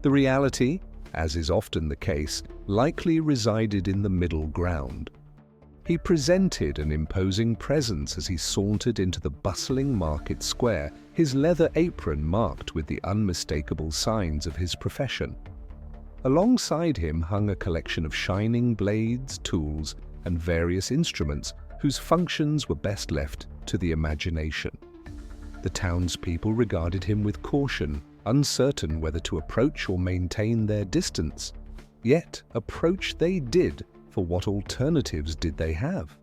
The reality, as is often the case, likely resided in the middle ground. He presented an imposing presence as he sauntered into the bustling market square, his leather apron marked with the unmistakable signs of his profession. Alongside him hung a collection of shining blades, tools, and various instruments whose functions were best left to the imagination. The townspeople regarded him with caution, uncertain whether to approach or maintain their distance. Yet approach they did, for what alternatives did they have?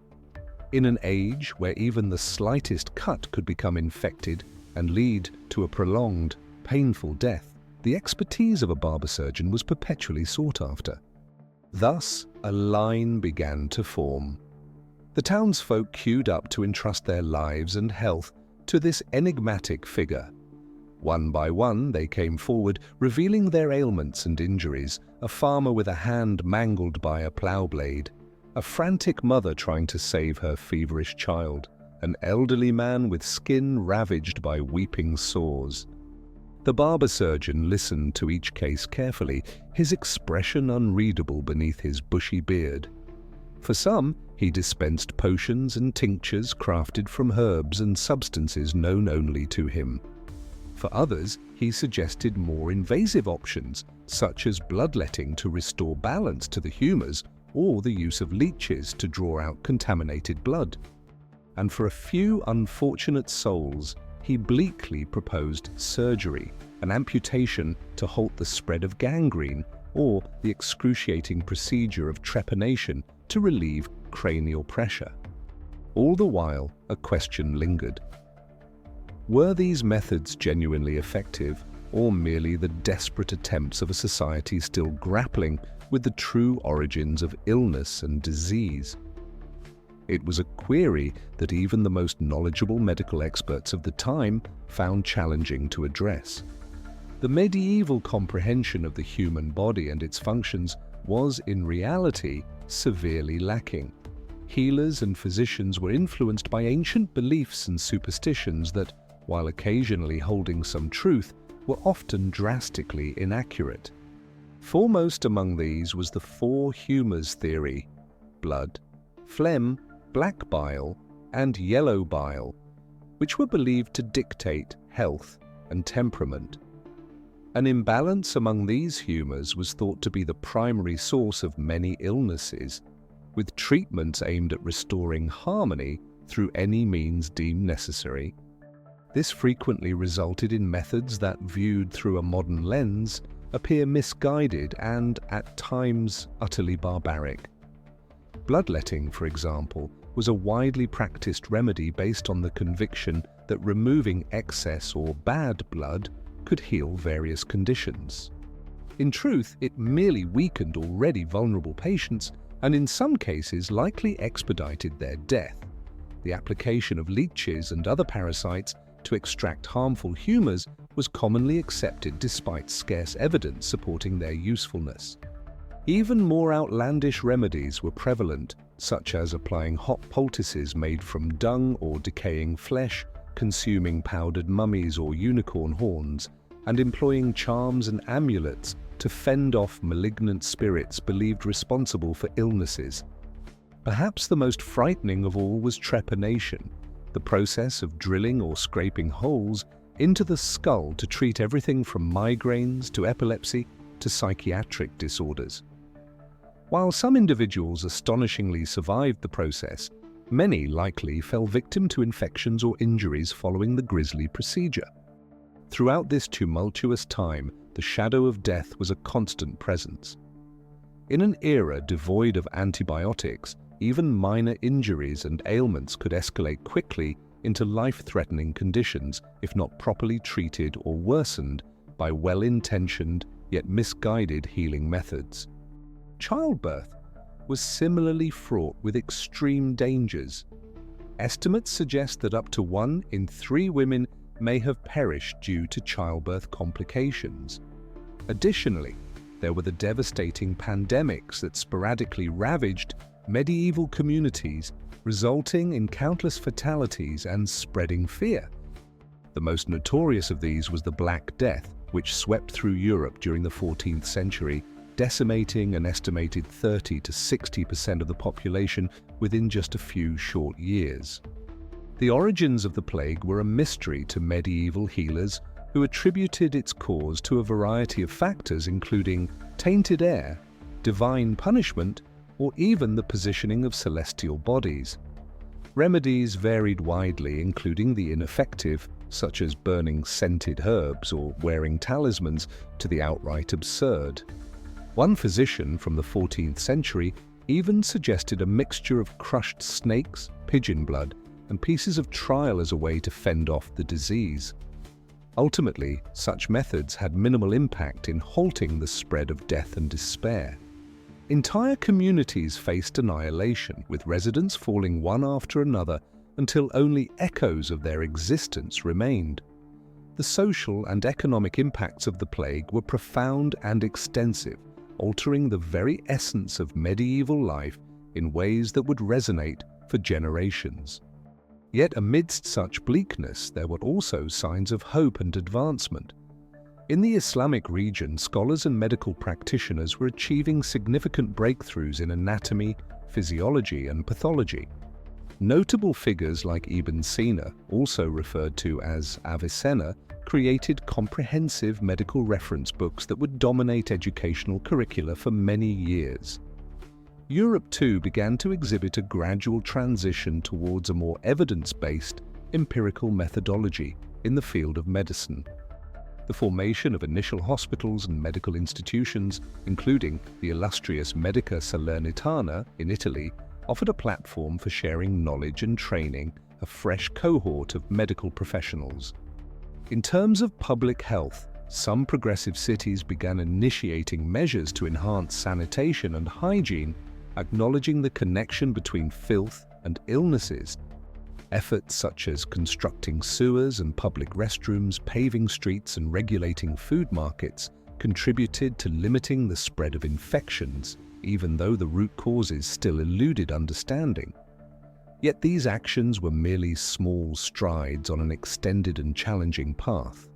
In an age where even the slightest cut could become infected and lead to a prolonged, painful death, the expertise of a barber surgeon was perpetually sought after. Thus, a line began to form. The townsfolk queued up to entrust their lives and health to this enigmatic figure. One by one, they came forward, revealing their ailments and injuries: a farmer with a hand mangled by a plough blade, a frantic mother trying to save her feverish child, an elderly man with skin ravaged by weeping sores. The barber surgeon listened to each case carefully, his expression unreadable beneath his bushy beard. For some, he dispensed potions and tinctures crafted from herbs and substances known only to him. For others, he suggested more invasive options, such as bloodletting to restore balance to the humours or the use of leeches to draw out contaminated blood. And for a few unfortunate souls, he bleakly proposed surgery, an amputation to halt the spread of gangrene, or the excruciating procedure of trepanation to relieve cranial pressure. All the while, a question lingered. Were these methods genuinely effective, or merely the desperate attempts of a society still grappling with the true origins of illness and disease? It was a query that even the most knowledgeable medical experts of the time found challenging to address. The medieval comprehension of the human body and its functions was, in reality, severely lacking. Healers and physicians were influenced by ancient beliefs and superstitions that, while occasionally holding some truth, were often drastically inaccurate. Foremost among these was the four humours theory: blood, phlegm, black bile, and yellow bile, which were believed to dictate health and temperament. An imbalance among these humours was thought to be the primary source of many illnesses, with treatments aimed at restoring harmony through any means deemed necessary. This frequently resulted in methods that, viewed through a modern lens, appear misguided and, at times, utterly barbaric. Bloodletting, for example, was a widely practiced remedy based on the conviction that removing excess or bad blood could heal various conditions. In truth, it merely weakened already vulnerable patients and in some cases likely expedited their death. The application of leeches and other parasites to extract harmful humours was commonly accepted despite scarce evidence supporting their usefulness. Even more outlandish remedies were prevalent, such as applying hot poultices made from dung or decaying flesh, consuming powdered mummies or unicorn horns, and employing charms and amulets to fend off malignant spirits believed responsible for illnesses. Perhaps the most frightening of all was trepanation, the process of drilling or scraping holes into the skull to treat everything from migraines to epilepsy to psychiatric disorders. While some individuals astonishingly survived the process, many likely fell victim to infections or injuries following the grisly procedure. Throughout this tumultuous time, the shadow of death was a constant presence. In an era devoid of antibiotics, even minor injuries and ailments could escalate quickly into life-threatening conditions if not properly treated or worsened by well-intentioned yet misguided healing methods. Childbirth was similarly fraught with extreme dangers. Estimates suggest that up to 1 in 3 women may have perished due to childbirth complications. Additionally, there were the devastating pandemics that sporadically ravaged medieval communities, resulting in countless fatalities and spreading fear. The most notorious of these was the Black Death, which swept through Europe during the 14th century, decimating an estimated 30 to 60% of the population within just a few short years. The origins of the plague were a mystery to medieval healers who attributed its cause to a variety of factors including tainted air, divine punishment, or even the positioning of celestial bodies. Remedies varied widely, including the ineffective, such as burning scented herbs or wearing talismans, to the outright absurd. One physician from the 14th century even suggested a mixture of crushed snakes, pigeon blood, and pieces of trile as a way to fend off the disease. Ultimately, such methods had minimal impact in halting the spread of death and despair. Entire communities faced annihilation, with residents falling one after another until only echoes of their existence remained. The social and economic impacts of the plague were profound and extensive, altering the very essence of medieval life in ways that would resonate for generations. Yet amidst such bleakness, there were also signs of hope and advancement. In the Islamic region, scholars and medical practitioners were achieving significant breakthroughs in anatomy, physiology, and pathology. Notable figures like Ibn Sina, also referred to as Avicenna, created comprehensive medical reference books that would dominate educational curricula for many years. Europe too began to exhibit a gradual transition towards a more evidence-based, empirical methodology in the field of medicine. The formation of initial hospitals and medical institutions, including the illustrious Medica Salernitana in Italy, offered a platform for sharing knowledge and training a fresh cohort of medical professionals. In terms of public health, some progressive cities began initiating measures to enhance sanitation and hygiene, acknowledging the connection between filth and illnesses. Efforts such as constructing sewers and public restrooms, paving streets, and regulating food markets contributed to limiting the spread of infections, even though the root causes still eluded understanding. Yet these actions were merely small strides on an extended and challenging path.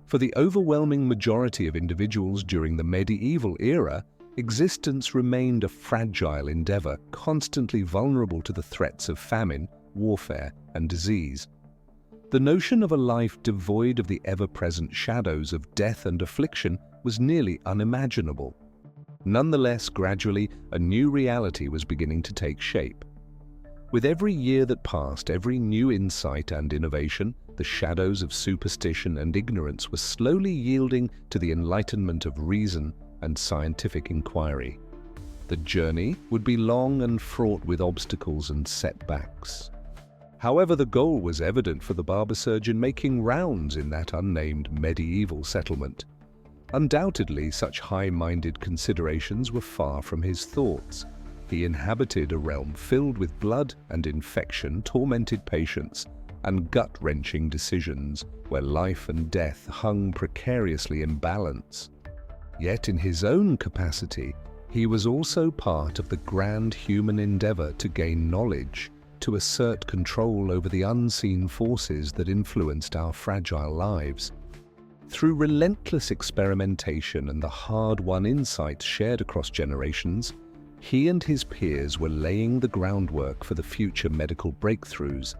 For the overwhelming majority of individuals during the medieval era, existence remained a fragile endeavor, constantly vulnerable to the threats of famine, warfare, and disease. The notion of a life devoid of the ever-present shadows of death and affliction was nearly unimaginable. Nonetheless, gradually, a new reality was beginning to take shape. With every year that passed, every new insight and innovation, the shadows of superstition and ignorance were slowly yielding to the enlightenment of reason and scientific inquiry. The journey would be long and fraught with obstacles and setbacks. However, the goal was evident for the barber surgeon making rounds in that unnamed medieval settlement. Undoubtedly, such high-minded considerations were far from his thoughts. He inhabited a realm filled with blood and infection-tormented patients and gut-wrenching decisions where life and death hung precariously in balance. Yet in his own capacity, he was also part of the grand human endeavor to gain knowledge, to assert control over the unseen forces that influenced our fragile lives. Through relentless experimentation and the hard-won insights shared across generations, he and his peers were laying the groundwork for the future medical breakthroughs.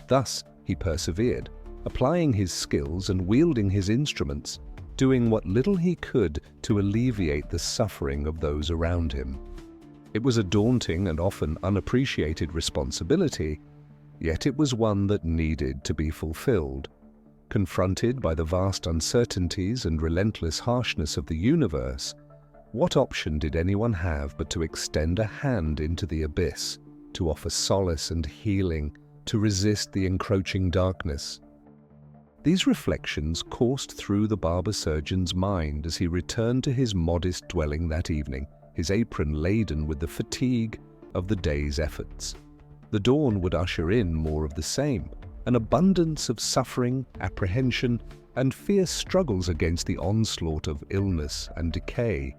Thus, he persevered, applying his skills and wielding his instruments, doing what little he could to alleviate the suffering of those around him. It was a daunting and often unappreciated responsibility, yet it was one that needed to be fulfilled. Confronted by the vast uncertainties and relentless harshness of the universe, what option did anyone have but to extend a hand into the abyss, to offer solace and healing, to resist the encroaching darkness? These reflections coursed through the barber surgeon's mind as he returned to his modest dwelling that evening, his apron laden with the fatigue of the day's efforts. The dawn would usher in more of the same, an abundance of suffering, apprehension, and fierce struggles against the onslaught of illness and decay.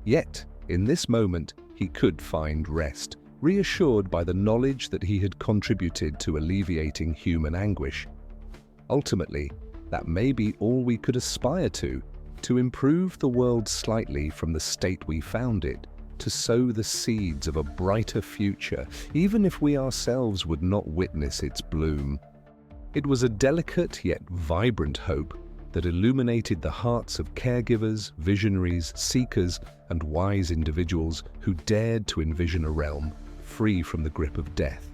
Yet, in this moment, he could find rest, reassured by the knowledge that he had contributed to alleviating human anguish. Ultimately, that may be all we could aspire to improve the world slightly from the state we found it, to sow the seeds of a brighter future, even if we ourselves would not witness its bloom. It was a delicate yet vibrant hope that illuminated the hearts of caregivers, visionaries, seekers, and wise individuals who dared to envision a realm free from the grip of death.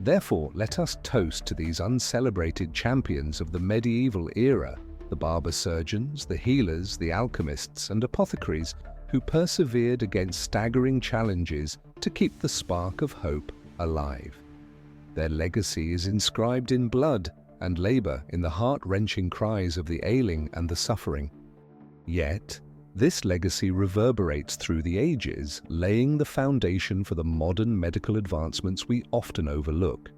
Therefore, let us toast to these uncelebrated champions of the medieval era, the barber surgeons, the healers, the alchemists, and apothecaries who persevered against staggering challenges to keep the spark of hope alive. Their legacy is inscribed in blood and labor in the heart-wrenching cries of the ailing and the suffering. Yet, this legacy reverberates through the ages, laying the foundation for the modern medical advancements we often overlook.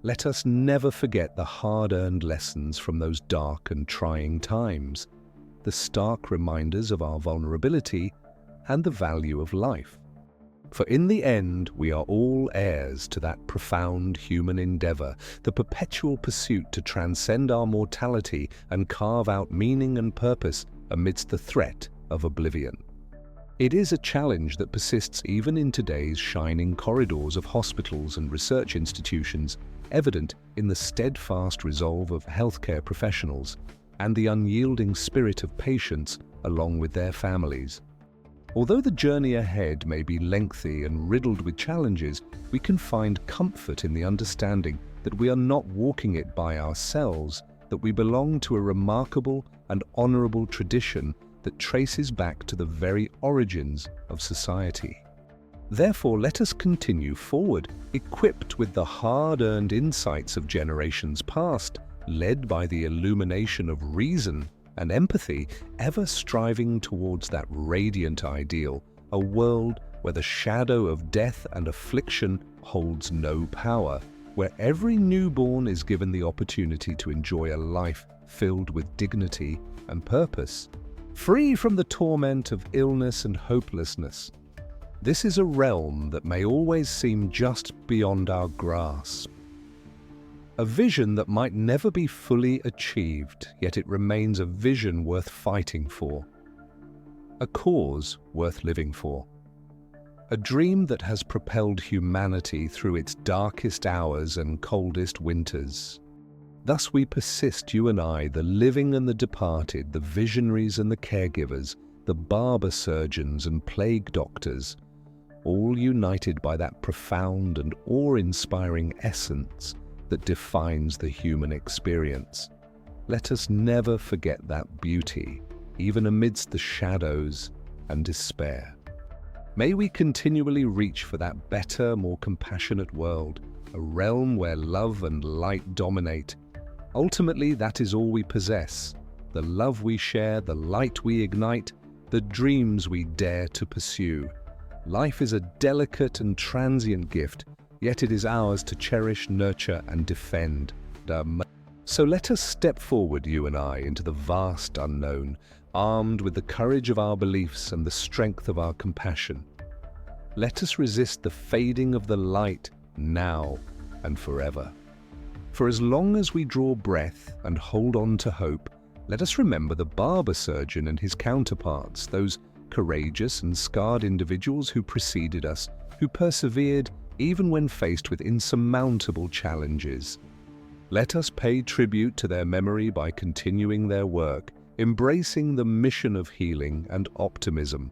Let us never forget the hard-earned lessons from those dark and trying times, the stark reminders of our vulnerability and the value of life. For in the end, we are all heirs to that profound human endeavor, the perpetual pursuit to transcend our mortality and carve out meaning and purpose amidst the threat of oblivion. It is a challenge that persists even in today's shining corridors of hospitals and research institutions, evident in the steadfast resolve of healthcare professionals and the unyielding spirit of patients along with their families. Although the journey ahead may be lengthy and riddled with challenges, we can find comfort in the understanding that we are not walking it by ourselves, that we belong to a remarkable and honorable tradition that traces back to the very origins of society. Therefore, let us continue forward, equipped with the hard-earned insights of generations past, led by the illumination of reason and empathy, ever striving towards that radiant ideal, a world where the shadow of death and affliction holds no power, where every newborn is given the opportunity to enjoy a life filled with dignity and purpose, free from the torment of illness and hopelessness. This is a realm that may always seem just beyond our grasp. A vision that might never be fully achieved, yet it remains a vision worth fighting for. A cause worth living for. A dream that has propelled humanity through its darkest hours and coldest winters. Thus we persist, you and I, the living and the departed, the visionaries and the caregivers, the barber surgeons and plague doctors, all united by that profound and awe-inspiring essence that defines the human experience. Let us never forget that beauty, even amidst the shadows and despair. May we continually reach for that better, more compassionate world, a realm where love and light dominate. Ultimately, that is all we possess, the love we share, the light we ignite, the dreams we dare to pursue. Life is a delicate and transient gift, yet it is ours to cherish, nurture, and defend. So let us step forward, you and I, into the vast unknown, armed with the courage of our beliefs and the strength of our compassion. Let us resist the fading of the light now and forever. For as long as we draw breath and hold on to hope, let us remember the barber surgeon and his counterparts, those courageous and scarred individuals who preceded us, who persevered even when faced with insurmountable challenges. Let us pay tribute to their memory by continuing their work, embracing the mission of healing and optimism,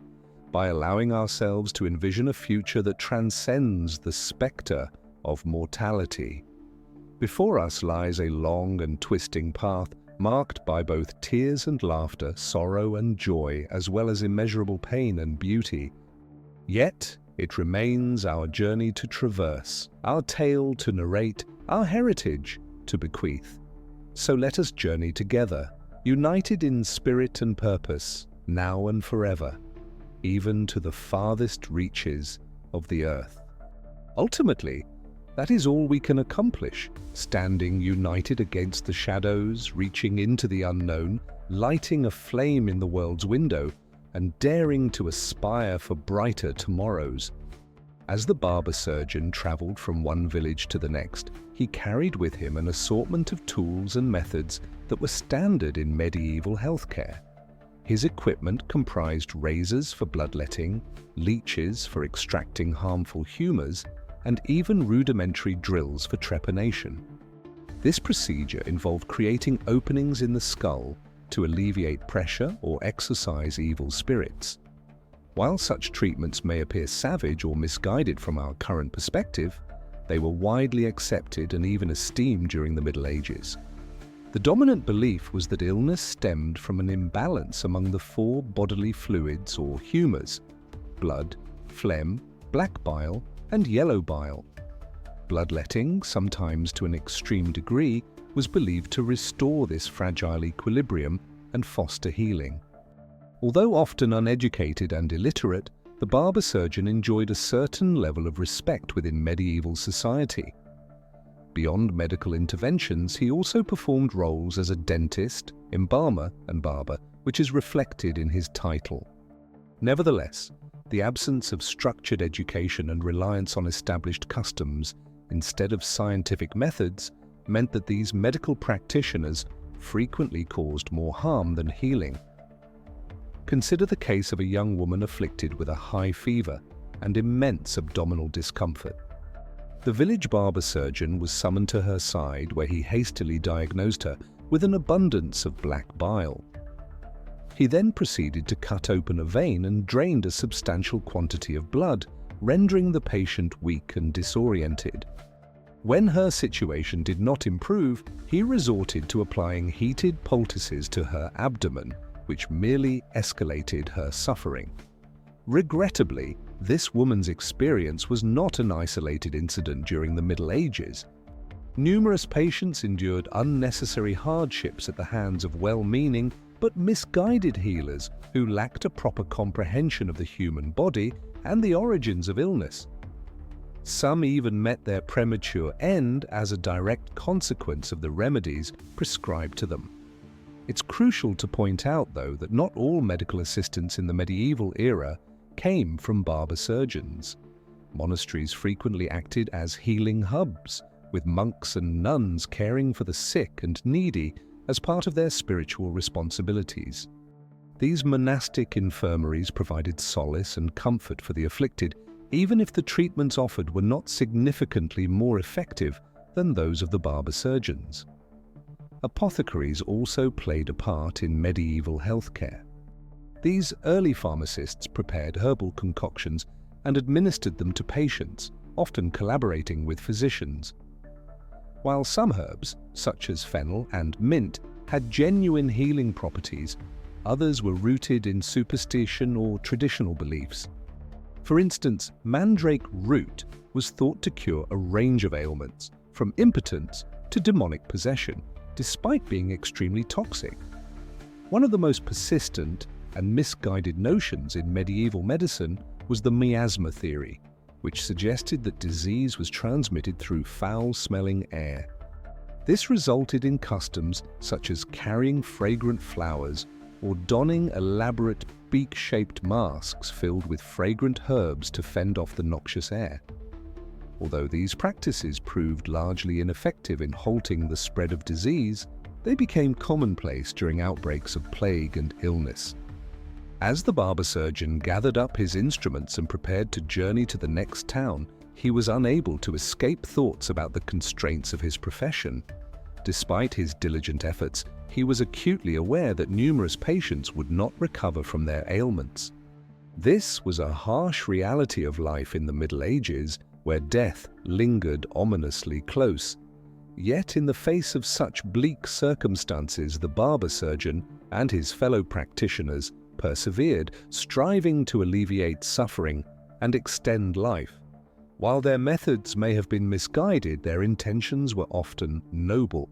by allowing ourselves to envision a future that transcends the spectre of mortality. Before us lies a long and twisting path, marked by both tears and laughter, sorrow and joy, as well as immeasurable pain and beauty. Yet, it remains our journey to traverse, our tale to narrate, our heritage to bequeath. So let us journey together, united in spirit and purpose, now and forever, even to the farthest reaches of the earth. Ultimately, that is all we can accomplish, standing united against the shadows, reaching into the unknown, lighting a flame in the world's window, and daring to aspire for brighter tomorrows. As the barber surgeon traveled from one village to the next, he carried with him an assortment of tools and methods that were standard in medieval healthcare. His equipment comprised razors for bloodletting, leeches for extracting harmful humors, and even rudimentary drills for trepanation. This procedure involved creating openings in the skull to alleviate pressure or exorcise evil spirits. While such treatments may appear savage or misguided from our current perspective, they were widely accepted and even esteemed during the Middle Ages. The dominant belief was that illness stemmed from an imbalance among the four bodily fluids or humors: blood, phlegm, black bile, and yellow bile. Bloodletting, sometimes to an extreme degree, was believed to restore this fragile equilibrium and foster healing. Although often uneducated and illiterate, the barber surgeon enjoyed a certain level of respect within medieval society. Beyond medical interventions, he also performed roles as a dentist, embalmer, and barber, which is reflected in his title. Nevertheless, the absence of structured education and reliance on established customs instead of scientific methods meant that these medical practitioners frequently caused more harm than healing. Consider the case of a young woman afflicted with a high fever and immense abdominal discomfort. The village barber surgeon was summoned to her side, where he hastily diagnosed her with an abundance of black bile. He then proceeded to cut open a vein and drained a substantial quantity of blood, rendering the patient weak and disoriented. When her situation did not improve, he resorted to applying heated poultices to her abdomen, which merely escalated her suffering. Regrettably, this woman's experience was not an isolated incident during the Middle Ages. Numerous patients endured unnecessary hardships at the hands of well-meaning but misguided healers who lacked a proper comprehension of the human body and the origins of illness. Some even met their premature end as a direct consequence of the remedies prescribed to them. It's crucial to point out, though, that not all medical assistance in the medieval era came from barber surgeons. Monasteries frequently acted as healing hubs, with monks and nuns caring for the sick and needy as part of their spiritual responsibilities. These monastic infirmaries provided solace and comfort for the afflicted, even if the treatments offered were not significantly more effective than those of the barber surgeons. Apothecaries also played a part in medieval healthcare. These early pharmacists prepared herbal concoctions and administered them to patients, often collaborating with physicians. While some herbs, such as fennel and mint, had genuine healing properties, others were rooted in superstition or traditional beliefs. For instance, mandrake root was thought to cure a range of ailments, from impotence to demonic possession, despite being extremely toxic. One of the most persistent and misguided notions in medieval medicine was the miasma theory, which suggested that disease was transmitted through foul-smelling air. This resulted in customs such as carrying fragrant flowers or donning elaborate beak-shaped masks filled with fragrant herbs to fend off the noxious air. Although these practices proved largely ineffective in halting the spread of disease, they became commonplace during outbreaks of plague and illness. As the barber surgeon gathered up his instruments and prepared to journey to the next town, he was unable to escape thoughts about the constraints of his profession. Despite his diligent efforts, he was acutely aware that numerous patients would not recover from their ailments. This was a harsh reality of life in the Middle Ages, where death lingered ominously close. Yet in the face of such bleak circumstances, the barber surgeon and his fellow practitioners persevered, striving to alleviate suffering and extend life. While their methods may have been misguided, their intentions were often noble.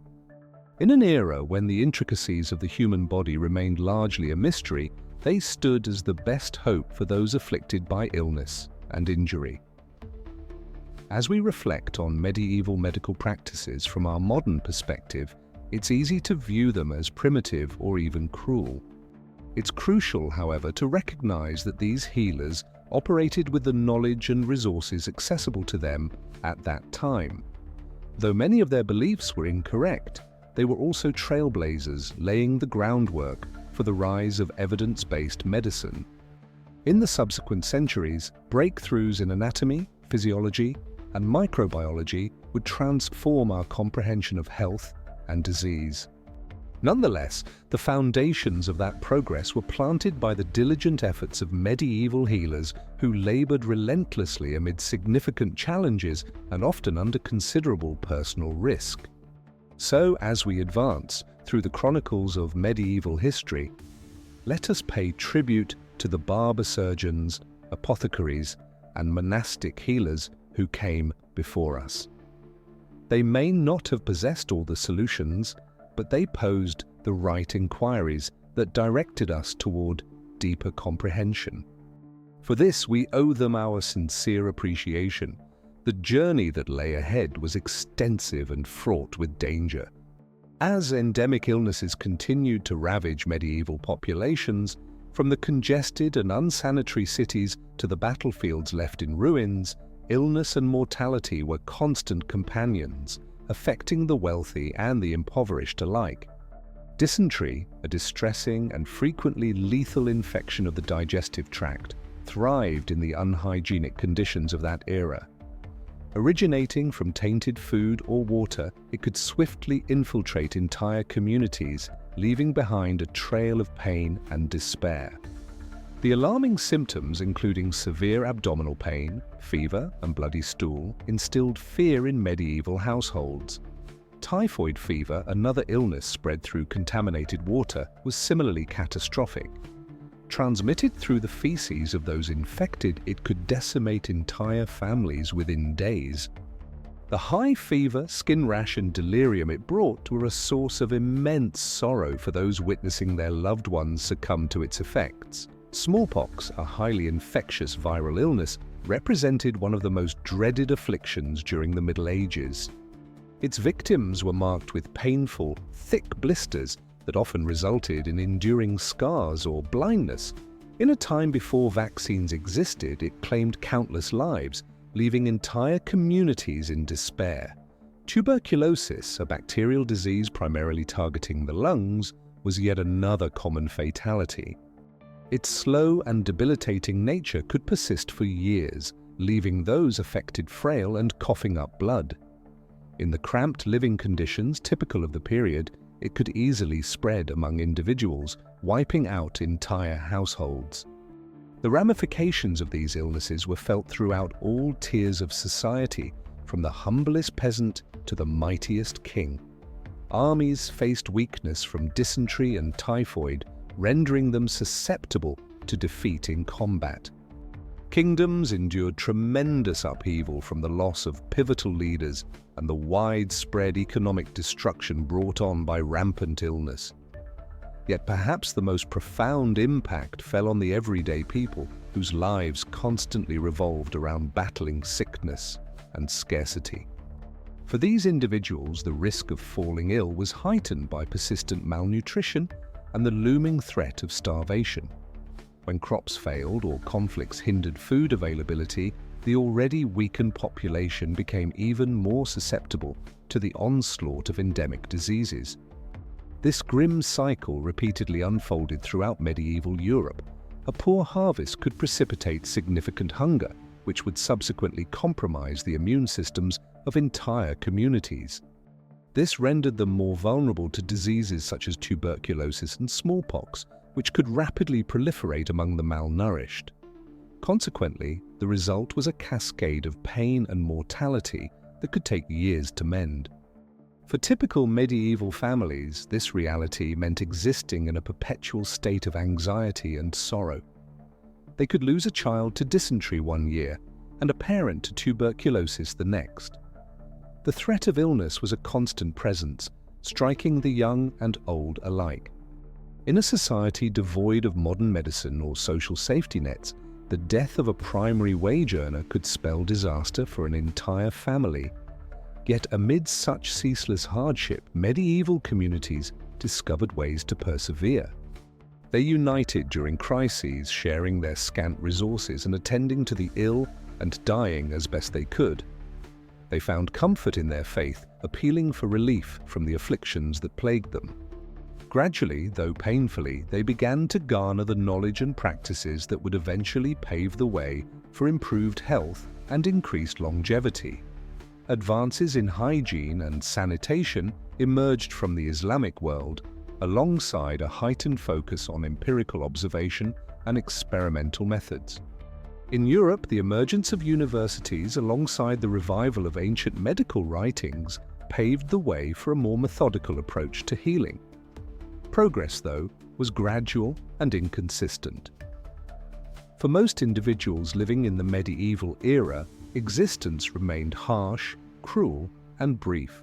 In an era when the intricacies of the human body remained largely a mystery, they stood as the best hope for those afflicted by illness and injury. As we reflect on medieval medical practices from our modern perspective, it's easy to view them as primitive or even cruel. It's crucial, however, to recognize that these healers operated with the knowledge and resources accessible to them at that time. Though many of their beliefs were incorrect, they were also trailblazers, laying the groundwork for the rise of evidence-based medicine. In the subsequent centuries, breakthroughs in anatomy, physiology, and microbiology would transform our comprehension of health and disease. Nonetheless, the foundations of that progress were planted by the diligent efforts of medieval healers who labored relentlessly amid significant challenges and often under considerable personal risk. So, as we advance through the chronicles of medieval history, let us pay tribute to the barber surgeons, apothecaries, and monastic healers who came before us. They may not have possessed all the solutions, but they posed the right inquiries that directed us toward deeper comprehension. For this, we owe them our sincere appreciation. The journey that lay ahead was extensive and fraught with danger. As endemic illnesses continued to ravage medieval populations, from the congested and unsanitary cities to the battlefields left in ruins, illness and mortality were constant companions, affecting the wealthy and the impoverished alike. Dysentery, a distressing and frequently lethal infection of the digestive tract, thrived in the unhygienic conditions of that era. Originating from tainted food or water, it could swiftly infiltrate entire communities, leaving behind a trail of pain and despair. The alarming symptoms, including severe abdominal pain, fever, and bloody stool, instilled fear in medieval households. Typhoid fever, another illness spread through contaminated water, was similarly catastrophic. Transmitted through the feces of those infected, it could decimate entire families within days. The high fever, skin rash, and delirium it brought were a source of immense sorrow for those witnessing their loved ones succumb to its effects. Smallpox, a highly infectious viral illness, represented one of the most dreaded afflictions during the Middle Ages. Its victims were marked with painful, thick blisters that often resulted in enduring scars or blindness. In a time before vaccines existed, it claimed countless lives, leaving entire communities in despair. Tuberculosis, a bacterial disease primarily targeting the lungs, was yet another common fatality. Its slow and debilitating nature could persist for years, leaving those affected frail and coughing up blood. In the cramped living conditions typical of the period, it could easily spread among individuals, wiping out entire households. The ramifications of these illnesses were felt throughout all tiers of society, from the humblest peasant to the mightiest king. Armies faced weakness from dysentery and typhoid, rendering them susceptible to defeat in combat. Kingdoms endured tremendous upheaval from the loss of pivotal leaders and the widespread economic destruction brought on by rampant illness. Yet perhaps the most profound impact fell on the everyday people whose lives constantly revolved around battling sickness and scarcity. For these individuals, the risk of falling ill was heightened by persistent malnutrition and the looming threat of starvation. When crops failed or conflicts hindered food availability, the already weakened population became even more susceptible to the onslaught of endemic diseases. This grim cycle repeatedly unfolded throughout medieval Europe. A poor harvest could precipitate significant hunger, which would subsequently compromise the immune systems of entire communities. This rendered them more vulnerable to diseases such as tuberculosis and smallpox, which could rapidly proliferate among the malnourished. Consequently, the result was a cascade of pain and mortality that could take years to mend. For typical medieval families, this reality meant existing in a perpetual state of anxiety and sorrow. They could lose a child to dysentery one year and a parent to tuberculosis the next. The threat of illness was a constant presence, striking the young and old alike. In a society devoid of modern medicine or social safety nets, the death of a primary wage earner could spell disaster for an entire family. Yet amid such ceaseless hardship, medieval communities discovered ways to persevere. They united during crises, sharing their scant resources and attending to the ill and dying as best they could. They found comfort in their faith, appealing for relief from the afflictions that plagued them. Gradually, though painfully, they began to garner the knowledge and practices that would eventually pave the way for improved health and increased longevity. Advances in hygiene and sanitation emerged from the Islamic world, alongside a heightened focus on empirical observation and experimental methods. In Europe, the emergence of universities alongside the revival of ancient medical writings paved the way for a more methodical approach to healing. Progress, though, was gradual and inconsistent. For most individuals living in the medieval era, existence remained harsh, cruel, and brief.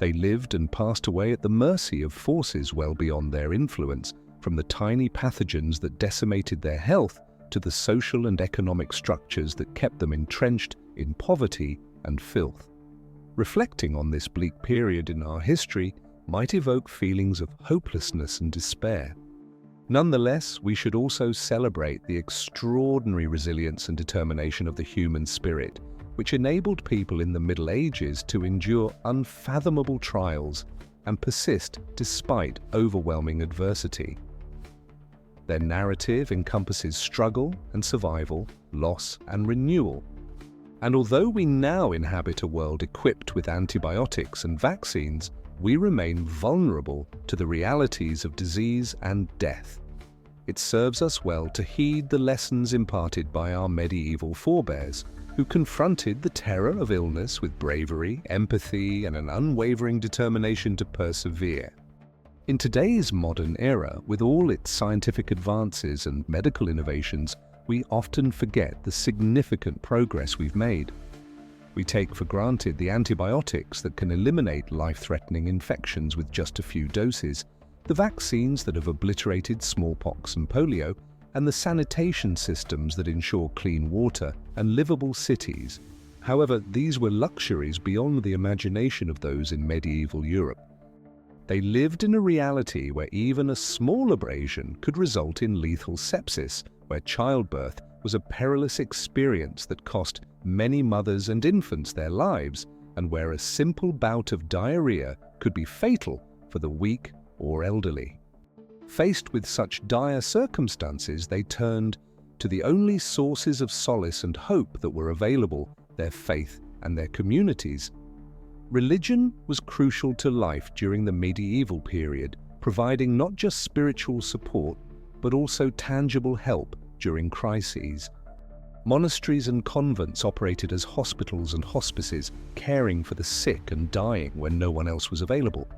They lived and passed away at the mercy of forces well beyond their influence, from the tiny pathogens that decimated their health to the social and economic structures that kept them entrenched in poverty and filth. Reflecting on this bleak period in our history might evoke feelings of hopelessness and despair. Nonetheless, we should also celebrate the extraordinary resilience and determination of the human spirit, which enabled people in the Middle Ages to endure unfathomable trials and persist despite overwhelming adversity. Their narrative encompasses struggle and survival, loss and renewal. And although we now inhabit a world equipped with antibiotics and vaccines, we remain vulnerable to the realities of disease and death. It serves us well to heed the lessons imparted by our medieval forebears, who confronted the terror of illness with bravery, empathy, and an unwavering determination to persevere. In today's modern era, with all its scientific advances and medical innovations, we often forget the significant progress we've made. We take for granted the antibiotics that can eliminate life-threatening infections with just a few doses, the vaccines that have obliterated smallpox and polio, and the sanitation systems that ensure clean water and livable cities. However, these were luxuries beyond the imagination of those in medieval Europe. They lived in a reality where even a small abrasion could result in lethal sepsis, where childbirth was a perilous experience that cost many mothers and infants their lives, and where a simple bout of diarrhea could be fatal for the weak or elderly. Faced with such dire circumstances, they turned to the only sources of solace and hope that were available, their faith and their communities. Religion was crucial to life during the medieval period, providing not just spiritual support, but also tangible help during crises. Monasteries and convents operated as hospitals and hospices, caring for the sick and dying when no one else was available.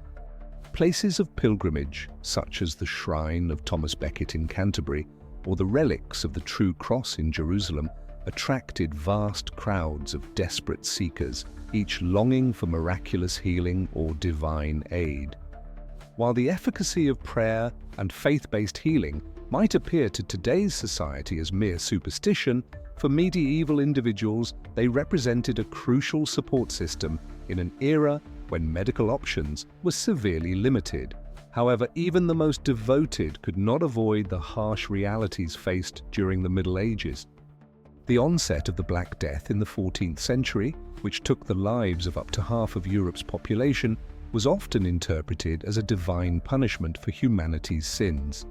Places of pilgrimage, such as the shrine of Thomas Becket in Canterbury or the relics of the True Cross in Jerusalem, attracted vast crowds of desperate seekers, each longing for miraculous healing or divine aid. While the efficacy of prayer and faith-based healing might appear to today's society as mere superstition, for medieval individuals they represented a crucial support system in an era when medical options were severely limited. However, even the most devoted could not avoid the harsh realities faced during the Middle Ages. The onset of the Black Death in the 14th century, which took the lives of up to half of Europe's population, was often interpreted as a divine punishment for humanity's sins.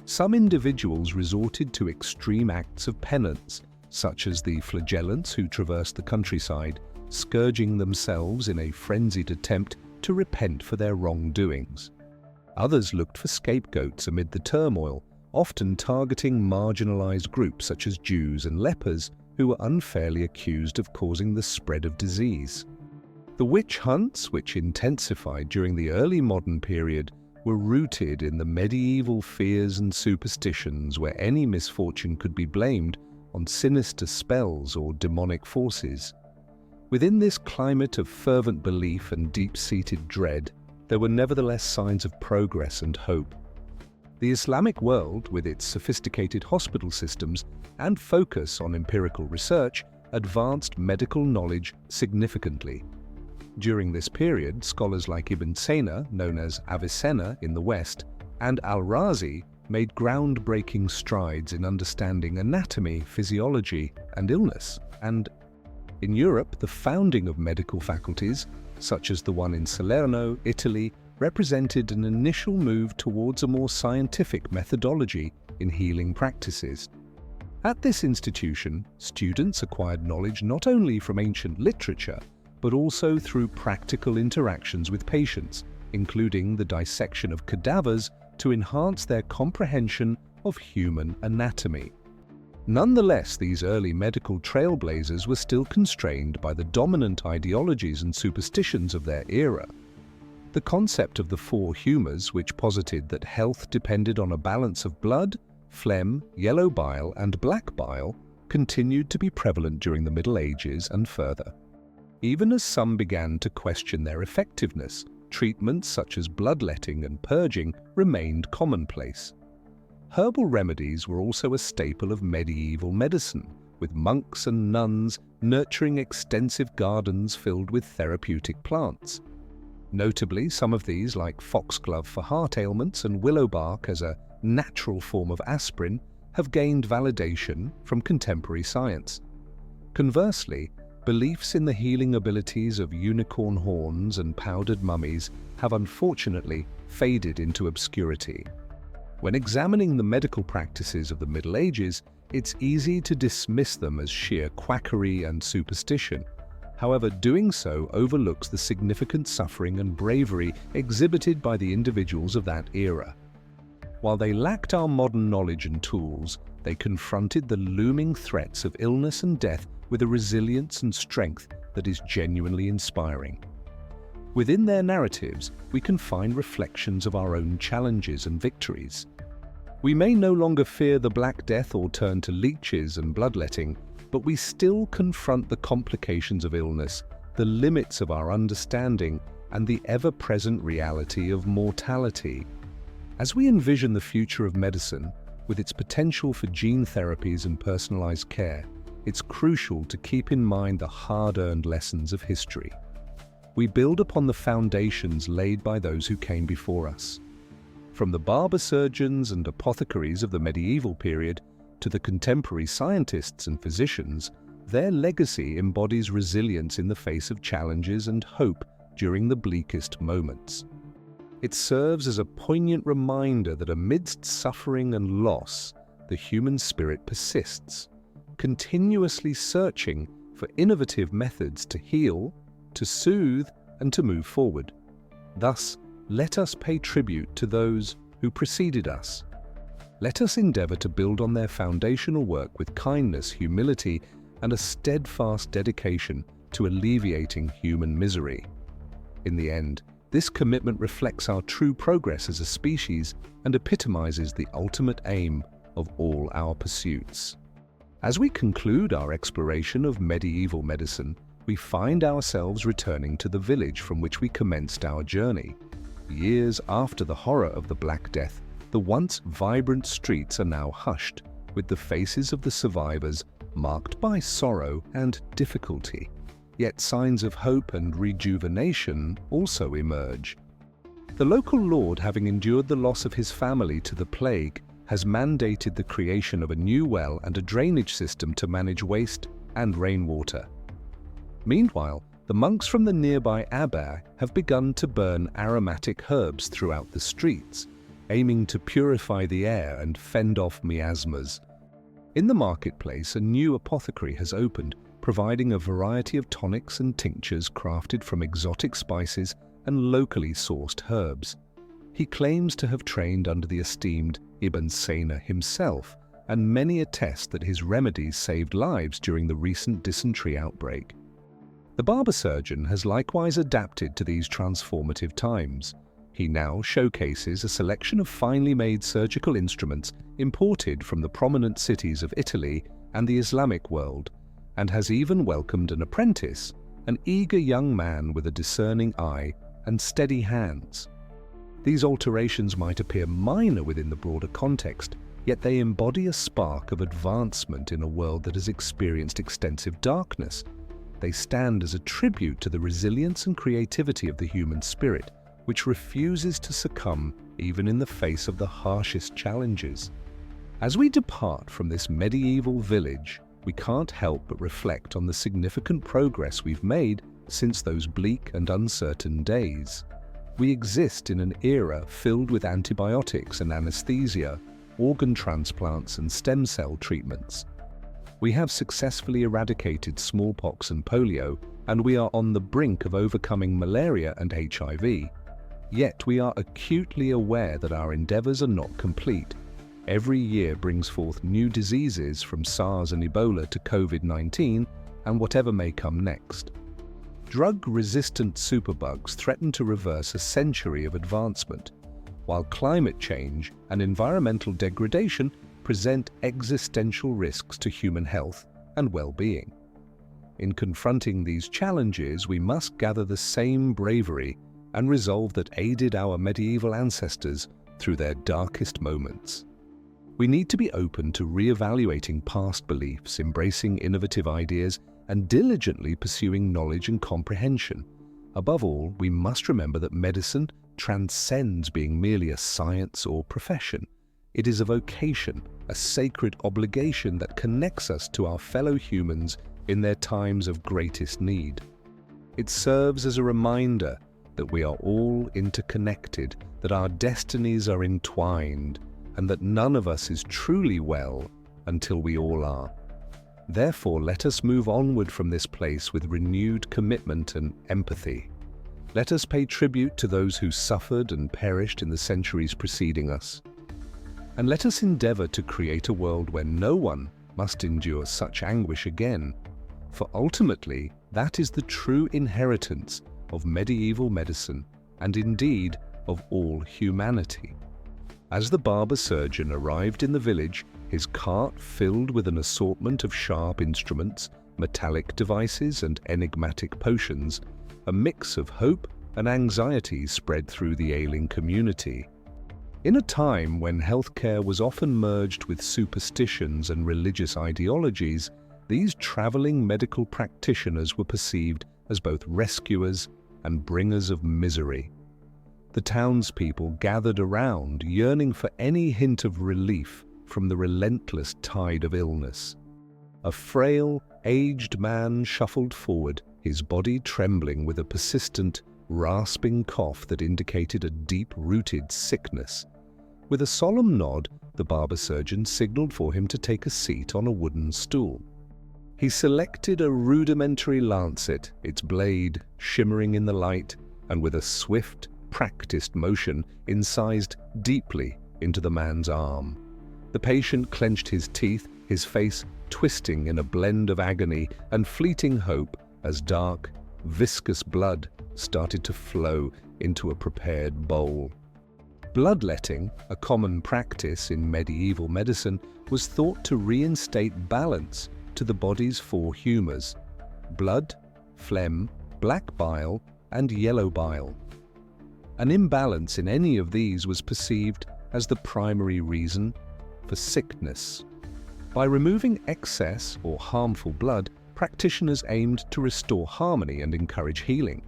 Some individuals resorted to extreme acts of penance, such as the flagellants who traversed the countryside, scourging themselves in a frenzied attempt to repent for their wrongdoings. Others looked for scapegoats amid the turmoil, often targeting marginalized groups such as Jews and lepers who were unfairly accused of causing the spread of disease. The witch hunts, which intensified during the early modern period, were rooted in the medieval fears and superstitions where any misfortune could be blamed on sinister spells or demonic forces. Within this climate of fervent belief and deep-seated dread, there were nevertheless signs of progress and hope. The Islamic world, with its sophisticated hospital systems and focus on empirical research, advanced medical knowledge significantly. During this period, scholars like Ibn Sina, known as Avicenna in the West, and Al-Razi made groundbreaking strides in understanding anatomy, physiology, and illness. And in Europe, the founding of medical faculties, such as the one in Salerno, Italy, represented an initial move towards a more scientific methodology in healing practices. At this institution, students acquired knowledge not only from ancient literature, but also through practical interactions with patients, including the dissection of cadavers to enhance their comprehension of human anatomy. Nonetheless, these early medical trailblazers were still constrained by the dominant ideologies and superstitions of their era. The concept of the four humours, which posited that health depended on a balance of blood, phlegm, yellow bile, and black bile, continued to be prevalent during the Middle Ages and further. Even as some began to question their effectiveness, treatments such as bloodletting and purging remained commonplace. Herbal remedies were also a staple of medieval medicine, with monks and nuns nurturing extensive gardens filled with therapeutic plants. Notably, some of these, like foxglove for heart ailments and willow bark as a natural form of aspirin, have gained validation from contemporary science. Conversely, beliefs in the healing abilities of unicorn horns and powdered mummies have unfortunately faded into obscurity. When examining the medical practices of the Middle Ages, It's easy to dismiss them as sheer quackery and superstition. However, doing so overlooks the significant suffering and bravery exhibited by the individuals of that era. While they lacked our modern knowledge and tools, they confronted the looming threats of illness and death with a resilience and strength that is genuinely inspiring. Within their narratives, we can find reflections of our own challenges and victories. We may no longer fear the Black Death or turn to leeches and bloodletting, but we still confront the complications of illness, the limits of our understanding, and the ever-present reality of mortality. As we envision the future of medicine, with its potential for gene therapies and personalized care, it's crucial to keep in mind the hard-earned lessons of history. We build upon the foundations laid by those who came before us. From the barber surgeons and apothecaries of the medieval period to the contemporary scientists and physicians, their legacy embodies resilience in the face of challenges and hope during the bleakest moments. It serves as a poignant reminder that amidst suffering and loss, the human spirit persists, continuously searching for innovative methods to heal, to soothe, and to move forward. Thus, let us pay tribute to those who preceded us. Let us endeavor to build on their foundational work with kindness, humility, and a steadfast dedication to alleviating human misery. In the end, this commitment reflects our true progress as a species and epitomizes the ultimate aim of all our pursuits. As we conclude our exploration of medieval medicine, we find ourselves returning to the village from which we commenced our journey. Years after the horror of the Black Death, the once vibrant streets are now hushed, with the faces of the survivors marked by sorrow and difficulty. Yet signs of hope and rejuvenation also emerge. The local lord, having endured the loss of his family to the plague, has mandated the creation of a new well and a drainage system to manage waste and rainwater. Meanwhile, the monks from the nearby abbey have begun to burn aromatic herbs throughout the streets, aiming to purify the air and fend off miasmas. In the marketplace, a new apothecary has opened, providing a variety of tonics and tinctures crafted from exotic spices and locally sourced herbs. He claims to have trained under the esteemed Ibn Sina himself, and many attest that his remedies saved lives during the recent dysentery outbreak. The barber surgeon has likewise adapted to these transformative times. He now showcases a selection of finely made surgical instruments imported from the prominent cities of Italy and the Islamic world, and has even welcomed an apprentice, an eager young man with a discerning eye and steady hands. These alterations might appear minor within the broader context, yet they embody a spark of advancement in a world that has experienced extensive darkness. They stand as a tribute to the resilience and creativity of the human spirit, which refuses to succumb even in the face of the harshest challenges. As we depart from this medieval village, we can't help but reflect on the significant progress we've made since those bleak and uncertain days. We exist in an era filled with antibiotics and anesthesia, organ transplants and stem cell treatments. We have successfully eradicated smallpox and polio, and we are on the brink of overcoming malaria and HIV. Yet we are acutely aware that our endeavors are not complete. Every year brings forth new diseases, from SARS and Ebola to COVID-19 and whatever may come next. Drug-resistant superbugs threaten to reverse a century of advancement, while climate change and environmental degradation present existential risks to human health and well-being. In confronting these challenges, we must gather the same bravery and resolve that aided our medieval ancestors through their darkest moments. We need to be open to re-evaluating past beliefs, embracing innovative ideas, and diligently pursuing knowledge and comprehension. Above all, we must remember that medicine transcends being merely a science or profession. It is a vocation, a sacred obligation that connects us to our fellow humans in their times of greatest need. It serves as a reminder that we are all interconnected, that our destinies are entwined, and that none of us is truly well until we all are. Therefore, let us move onward from this place with renewed commitment and empathy. Let us pay tribute to those who suffered and perished in the centuries preceding us. And let us endeavor to create a world where no one must endure such anguish again, for ultimately that is the true inheritance of medieval medicine and indeed of all humanity. As the barber surgeon arrived in the village, his cart filled with an assortment of sharp instruments, metallic devices and enigmatic potions, a mix of hope and anxiety spread through the ailing community. In a time when healthcare was often merged with superstitions and religious ideologies, these traveling medical practitioners were perceived as both rescuers and bringers of misery. The townspeople gathered around, yearning for any hint of relief from the relentless tide of illness. A frail, aged man shuffled forward, his body trembling with a persistent, rasping cough that indicated a deep-rooted sickness. With a solemn nod, the barber surgeon signaled for him to take a seat on a wooden stool. He selected a rudimentary lancet, its blade shimmering in the light, and with a swift, practiced motion, incised deeply into the man's arm. The patient clenched his teeth, his face twisting in a blend of agony and fleeting hope as dark, viscous blood started to flow into a prepared bowl. Bloodletting, a common practice in medieval medicine, was thought to reinstate balance to the body's four humors: blood, phlegm, black bile, and yellow bile. An imbalance in any of these was perceived as the primary reason for sickness. By removing excess or harmful blood, practitioners aimed to restore harmony and encourage healing.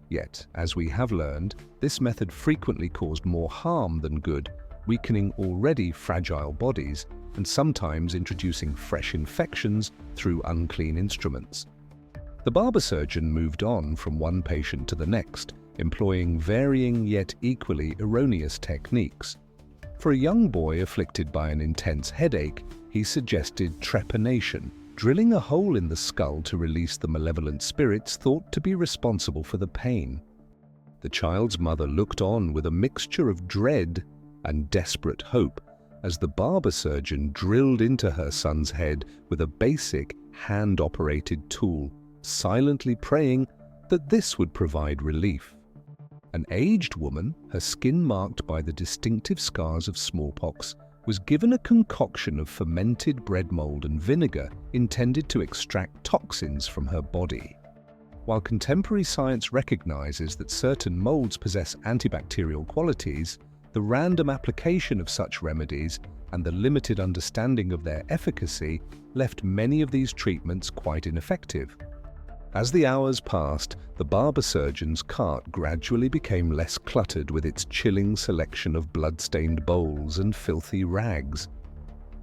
Yet, as we have learned, this method frequently caused more harm than good, weakening already fragile bodies and sometimes introducing fresh infections through unclean instruments. The barber surgeon moved on from one patient to the next, employing varying yet equally erroneous techniques. For a young boy afflicted by an intense headache, he suggested trepanation, drilling a hole in the skull to release the malevolent spirits thought to be responsible for the pain. The child's mother looked on with a mixture of dread and desperate hope as the barber surgeon drilled into her son's head with a basic hand-operated tool, silently praying that this would provide relief. An aged woman, her skin marked by the distinctive scars of smallpox, was given a concoction of fermented bread mold and vinegar intended to extract toxins from her body. While contemporary science recognizes that certain molds possess antibacterial qualities, the random application of such remedies and the limited understanding of their efficacy left many of these treatments quite ineffective. As the hours passed, the barber surgeon's cart gradually became less cluttered with its chilling selection of blood-stained bowls and filthy rags.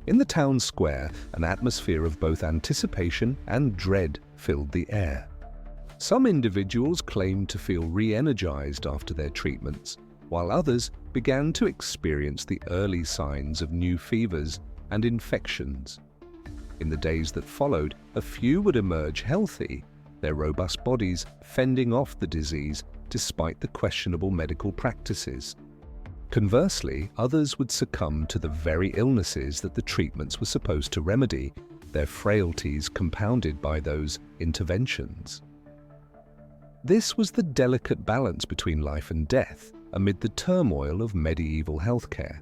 In the town square, an atmosphere of both anticipation and dread filled the air. Some individuals claimed to feel re-energized after their treatments, while others began to experience the early signs of new fevers and infections. In the days that followed, a few would emerge healthy, their robust bodies fending off the disease despite the questionable medical practices. Conversely, others would succumb to the very illnesses that the treatments were supposed to remedy, their frailties compounded by those interventions. This was the delicate balance between life and death amid the turmoil of medieval healthcare.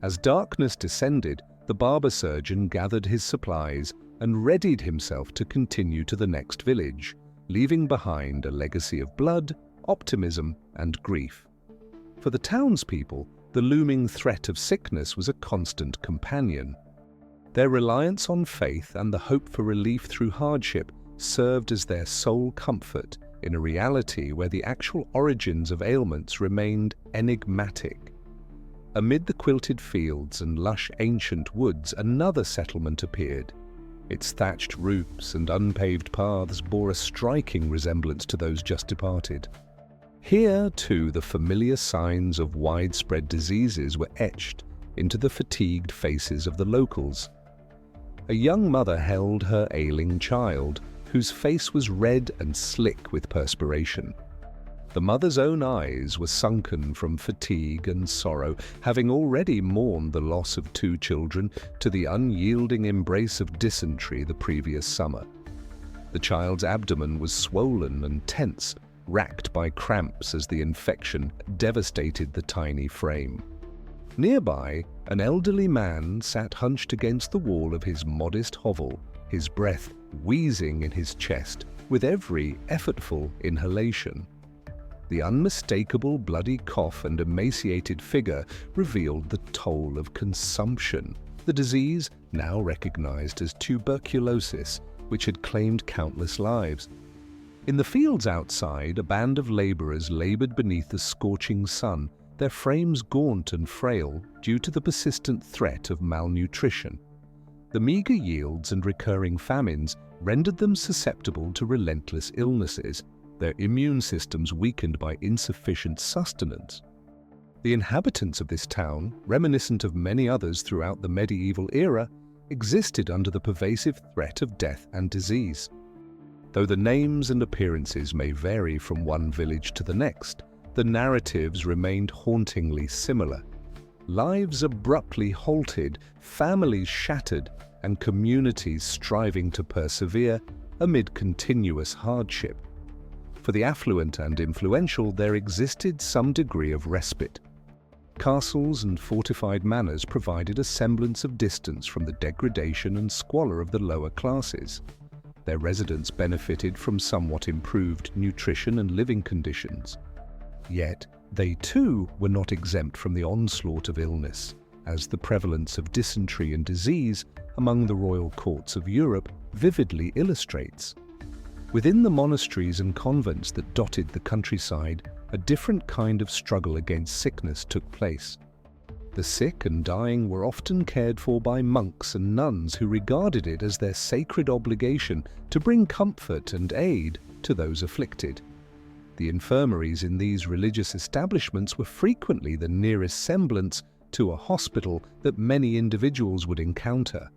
As darkness descended, the barber surgeon gathered his supplies and readied himself to continue to the next village, leaving behind a legacy of blood, optimism, and grief. For the townspeople, the looming threat of sickness was a constant companion. Their reliance on faith and the hope for relief through hardship served as their sole comfort in a reality where the actual origins of ailments remained enigmatic. Amid the quilted fields and lush ancient woods, another settlement appeared. Its thatched roofs and unpaved paths bore a striking resemblance to those just departed. Here, too, the familiar signs of widespread diseases were etched into the fatigued faces of the locals. a young mother held her ailing child, whose face was red and slick with perspiration. The mother's own eyes were sunken from fatigue and sorrow, having already mourned the loss of 2 children to the unyielding embrace of dysentery the previous summer. The child's abdomen was swollen and tense, racked by cramps as the infection devastated the tiny frame. Nearby, an elderly man sat hunched against the wall of his modest hovel, his breath wheezing in his chest with every effortful inhalation. The unmistakable bloody cough and emaciated figure revealed the toll of consumption, the disease now recognized as tuberculosis, which had claimed countless lives. In the fields outside, a band of laborers labored beneath the scorching sun, their frames gaunt and frail due to the persistent threat of malnutrition. The meager yields and recurring famines rendered them susceptible to relentless illnesses, their immune systems weakened by insufficient sustenance. The inhabitants of this town, reminiscent of many others throughout the medieval era, existed under the pervasive threat of death and disease. Though the names and appearances may vary from one village to the next, the narratives remained hauntingly similar. Lives abruptly halted, families shattered, and communities striving to persevere amid continuous hardship. For the affluent and influential, there existed some degree of respite. Castles and fortified manors provided a semblance of distance from the degradation and squalor of the lower classes. Their residents benefited from somewhat improved nutrition and living conditions. Yet, they too were not exempt from the onslaught of illness, as the prevalence of dysentery and disease among the royal courts of Europe vividly illustrates. Within the monasteries and convents that dotted the countryside, a different kind of struggle against sickness took place. The sick and dying were often cared for by monks and nuns who regarded it as their sacred obligation to bring comfort and aid to those afflicted. The infirmaries in these religious establishments were frequently the nearest semblance to a hospital that many individuals would encounter.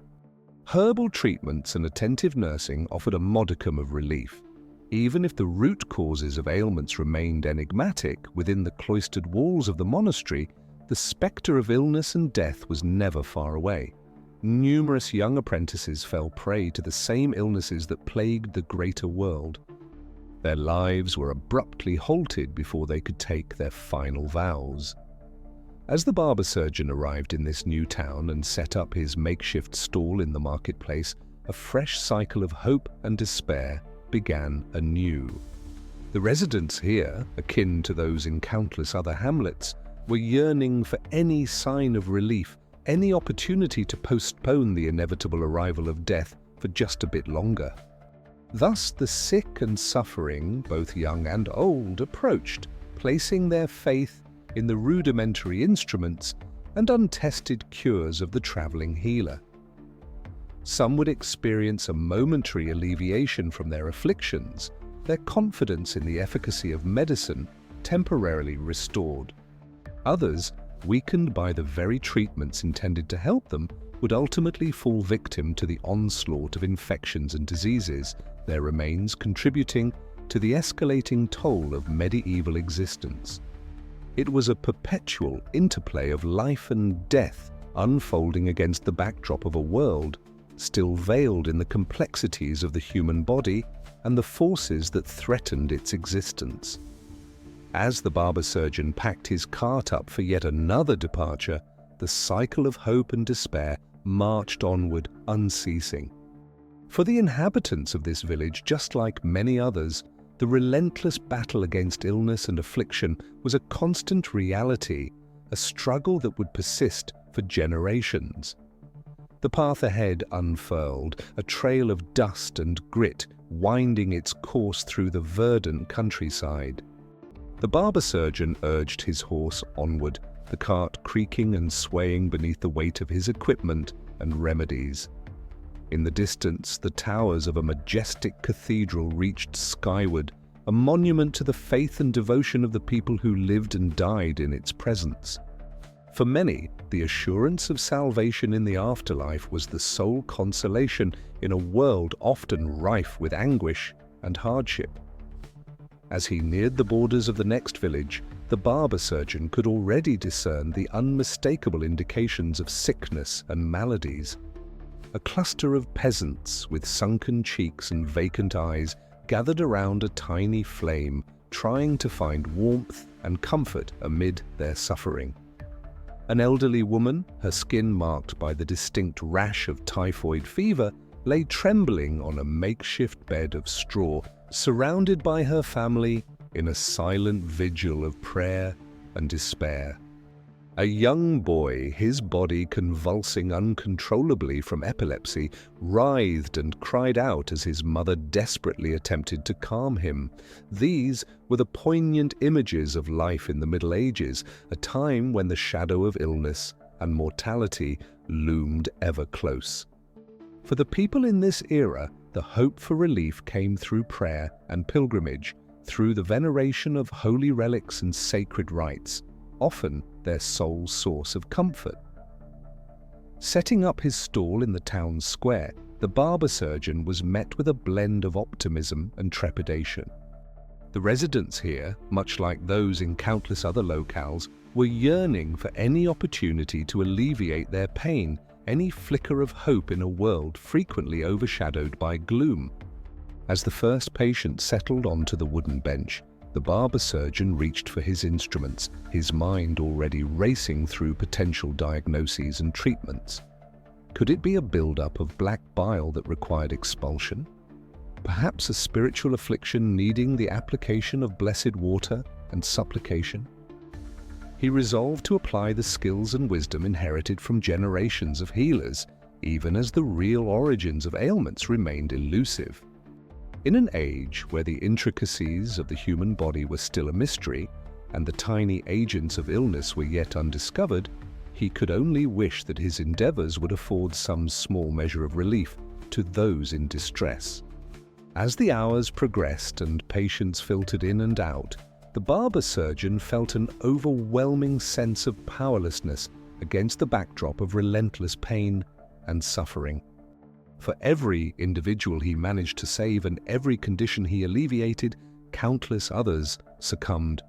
Herbal treatments and attentive nursing offered a modicum of relief. Even if the root causes of ailments remained enigmatic within the cloistered walls of the monastery, the spectre of illness and death was never far away. Numerous young apprentices fell prey to the same illnesses that plagued the greater world. Their lives were abruptly halted before they could take their final vows. As the barber surgeon arrived in this new town and set up his makeshift stall in the marketplace, a fresh cycle of hope and despair began anew. The residents here, akin to those in countless other hamlets, were yearning for any sign of relief, any opportunity to postpone the inevitable arrival of death for just a bit longer. Thus the sick and suffering, both young and old, approached, placing their faith in the rudimentary instruments and untested cures of the traveling healer. Some would experience a momentary alleviation from their afflictions, their confidence in the efficacy of medicine temporarily restored. Others, weakened by the very treatments intended to help them, would ultimately fall victim to the onslaught of infections and diseases, their remains contributing to the escalating toll of medieval existence. It was a perpetual interplay of life and death unfolding against the backdrop of a world still veiled in the complexities of the human body and the forces that threatened its existence. As the barber surgeon packed his cart up for yet another departure, the cycle of hope and despair marched onward unceasing. For the inhabitants of this village, just like many others, the relentless battle against illness and affliction was a constant reality, a struggle that would persist for generations. The path ahead unfurled, a trail of dust and grit winding its course through the verdant countryside. The barber surgeon urged his horse onward, the cart creaking and swaying beneath the weight of his equipment and remedies. In the distance, the towers of a majestic cathedral reached skyward, a monument to the faith and devotion of the people who lived and died in its presence. For many, the assurance of salvation in the afterlife was the sole consolation in a world often rife with anguish and hardship. As he neared the borders of the next village, the barber surgeon could already discern the unmistakable indications of sickness and maladies. A cluster of peasants with sunken cheeks and vacant eyes gathered around a tiny flame, trying to find warmth and comfort amid their suffering. An elderly woman, her skin marked by the distinct rash of typhoid fever, lay trembling on a makeshift bed of straw, surrounded by her family in a silent vigil of prayer and despair. A young boy, his body convulsing uncontrollably from epilepsy, writhed and cried out as his mother desperately attempted to calm him. These were the poignant images of life in the Middle Ages, a time when the shadow of illness and mortality loomed ever close. For the people in this era, the hope for relief came through prayer and pilgrimage, through the veneration of holy relics and sacred rites, often their sole source of comfort. Setting up his stall in the town square, the barber surgeon was met with a blend of optimism and trepidation. The residents here, much like those in countless other locales, were yearning for any opportunity to alleviate their pain, any flicker of hope in a world frequently overshadowed by gloom. As the first patient settled onto the wooden bench, the barber surgeon reached for his instruments, his mind already racing through potential diagnoses and treatments. Could it be a buildup of black bile that required expulsion? Perhaps a spiritual affliction needing the application of blessed water and supplication? He resolved to apply the skills and wisdom inherited from generations of healers, even as the real origins of ailments remained elusive. In an age where the intricacies of the human body were still a mystery, and the tiny agents of illness were yet undiscovered, he could only wish that his endeavors would afford some small measure of relief to those in distress. As the hours progressed and patients filtered in and out, the barber surgeon felt an overwhelming sense of powerlessness against the backdrop of relentless pain and suffering. For every individual he managed to save and every condition he alleviated, countless others succumbed,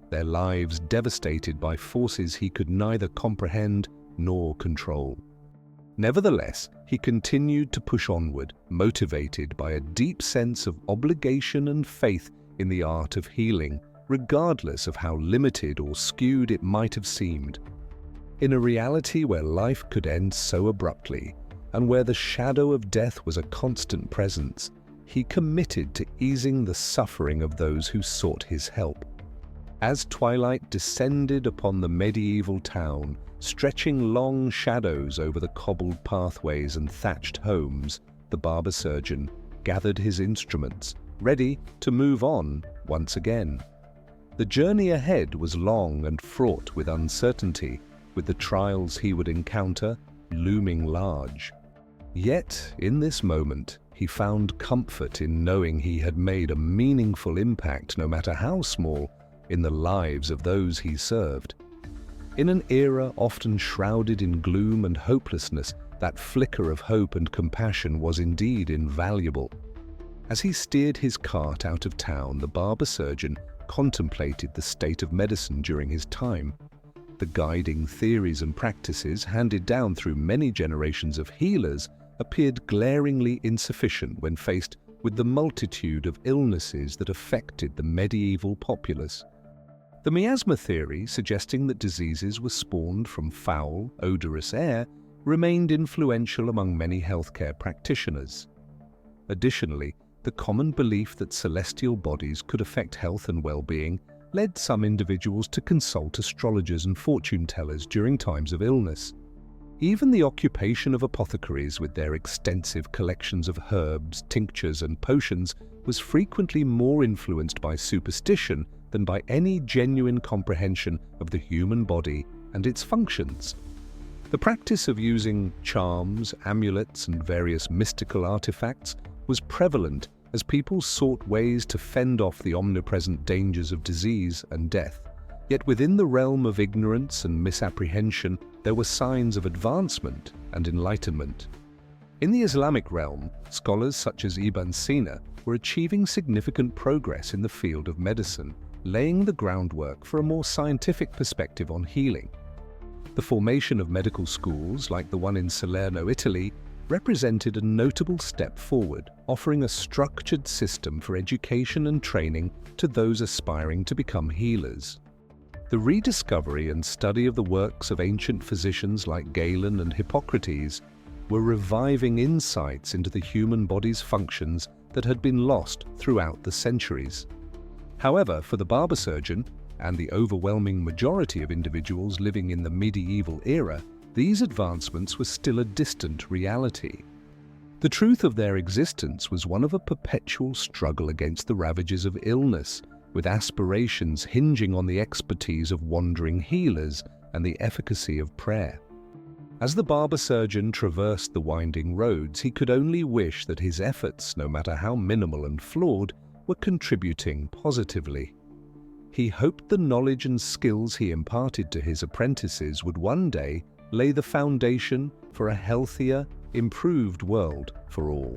their lives devastated by forces he could neither comprehend nor control. Nevertheless, he continued to push onward, motivated by a deep sense of obligation and faith in the art of healing, regardless of how limited or skewed it might have seemed. In a reality where life could end so abruptly, and where the shadow of death was a constant presence, he committed to easing the suffering of those who sought his help. As twilight descended upon the medieval town, stretching long shadows over the cobbled pathways and thatched homes, the barber surgeon gathered his instruments, ready to move on once again. The journey ahead was long and fraught with uncertainty, with the trials he would encounter looming large. Yet, in this moment, he found comfort in knowing he had made a meaningful impact, no matter how small, in the lives of those he served. In an era often shrouded in gloom and hopelessness, that flicker of hope and compassion was indeed invaluable. As he steered his cart out of town, the barber surgeon contemplated the state of medicine during his time. The guiding theories and practices handed down through many generations of healers appeared glaringly insufficient when faced with the multitude of illnesses that affected the medieval populace. The miasma theory, suggesting that diseases were spawned from foul, odorous air, remained influential among many healthcare practitioners. Additionally, the common belief that celestial bodies could affect health and well-being led some individuals to consult astrologers and fortune tellers during times of illness. Even the occupation of apothecaries with their extensive collections of herbs, tinctures, and potions was frequently more influenced by superstition than by any genuine comprehension of the human body and its functions. The practice of using charms, amulets, and various mystical artifacts was prevalent as people sought ways to fend off the omnipresent dangers of disease and death. Yet within the realm of ignorance and misapprehension, there were signs of advancement and enlightenment. In the Islamic realm, scholars such as Ibn Sina were achieving significant progress in the field of medicine, laying the groundwork for a more scientific perspective on healing. The formation of medical schools, like the one in Salerno, Italy, represented a notable step forward, offering a structured system for education and training to those aspiring to become healers. The rediscovery and study of the works of ancient physicians like Galen and Hippocrates were reviving insights into the human body's functions that had been lost throughout the centuries. However, for the barber surgeon, and the overwhelming majority of individuals living in the medieval era, these advancements were still a distant reality. The truth of their existence was one of a perpetual struggle against the ravages of illness, with aspirations hinging on the expertise of wandering healers and the efficacy of prayer. As the barber surgeon traversed the winding roads, he could only wish that his efforts, no matter how minimal and flawed, were contributing positively. He hoped the knowledge and skills he imparted to his apprentices would one day lay the foundation for a healthier, improved world for all.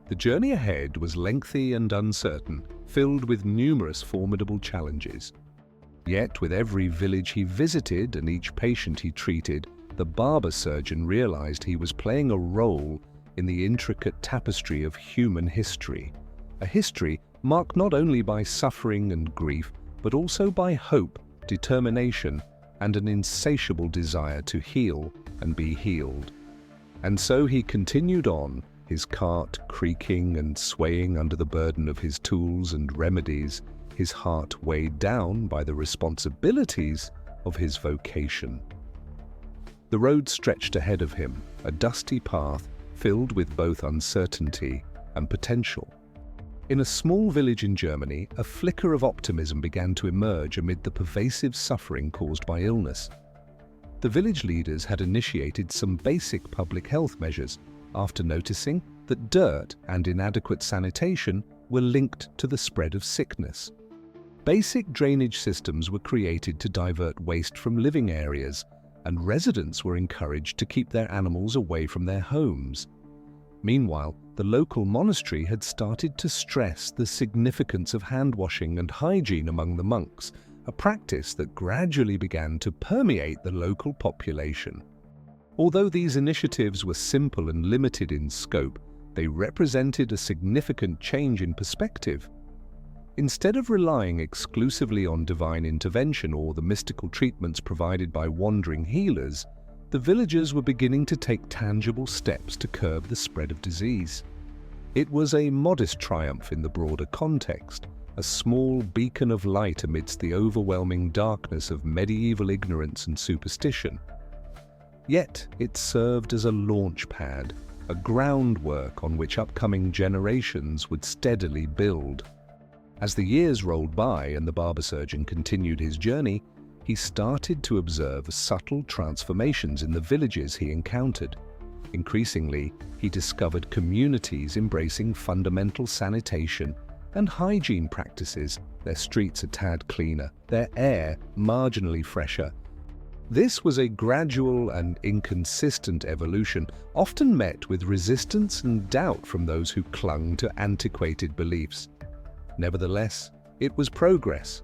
The journey ahead was lengthy and uncertain, filled with numerous formidable challenges. Yet, with every village he visited and each patient he treated, the barber surgeon realized he was playing a role in the intricate tapestry of human history, a history marked not only by suffering and grief, but also by hope, determination, and an insatiable desire to heal and be healed. And so he continued on, his cart creaking and swaying under the burden of his tools and remedies, his heart weighed down by the responsibilities of his vocation. The road stretched ahead of him, a dusty path filled with both uncertainty and potential. In a small village in Germany, a flicker of optimism began to emerge amid the pervasive suffering caused by illness. The village leaders had initiated some basic public health measures after noticing that dirt and inadequate sanitation were linked to the spread of sickness. Basic drainage systems were created to divert waste from living areas, and residents were encouraged to keep their animals away from their homes. Meanwhile, the local monastery had started to stress the significance of hand-washing and hygiene among the monks, a practice that gradually began to permeate the local population. Although these initiatives were simple and limited in scope, they represented a significant change in perspective. Instead of relying exclusively on divine intervention or the mystical treatments provided by wandering healers, the villagers were beginning to take tangible steps to curb the spread of disease. It was a modest triumph in the broader context, a small beacon of light amidst the overwhelming darkness of medieval ignorance and superstition. Yet it served as a launch pad, a groundwork on which upcoming generations would steadily build. As the years rolled by and the barber surgeon continued his journey, he started to observe subtle transformations in the villages he encountered. Increasingly, he discovered communities embracing fundamental sanitation and hygiene practices, their streets a tad cleaner, their air marginally fresher. This was a gradual and inconsistent evolution, often met with resistance and doubt from those who clung to antiquated beliefs. Nevertheless, it was progress,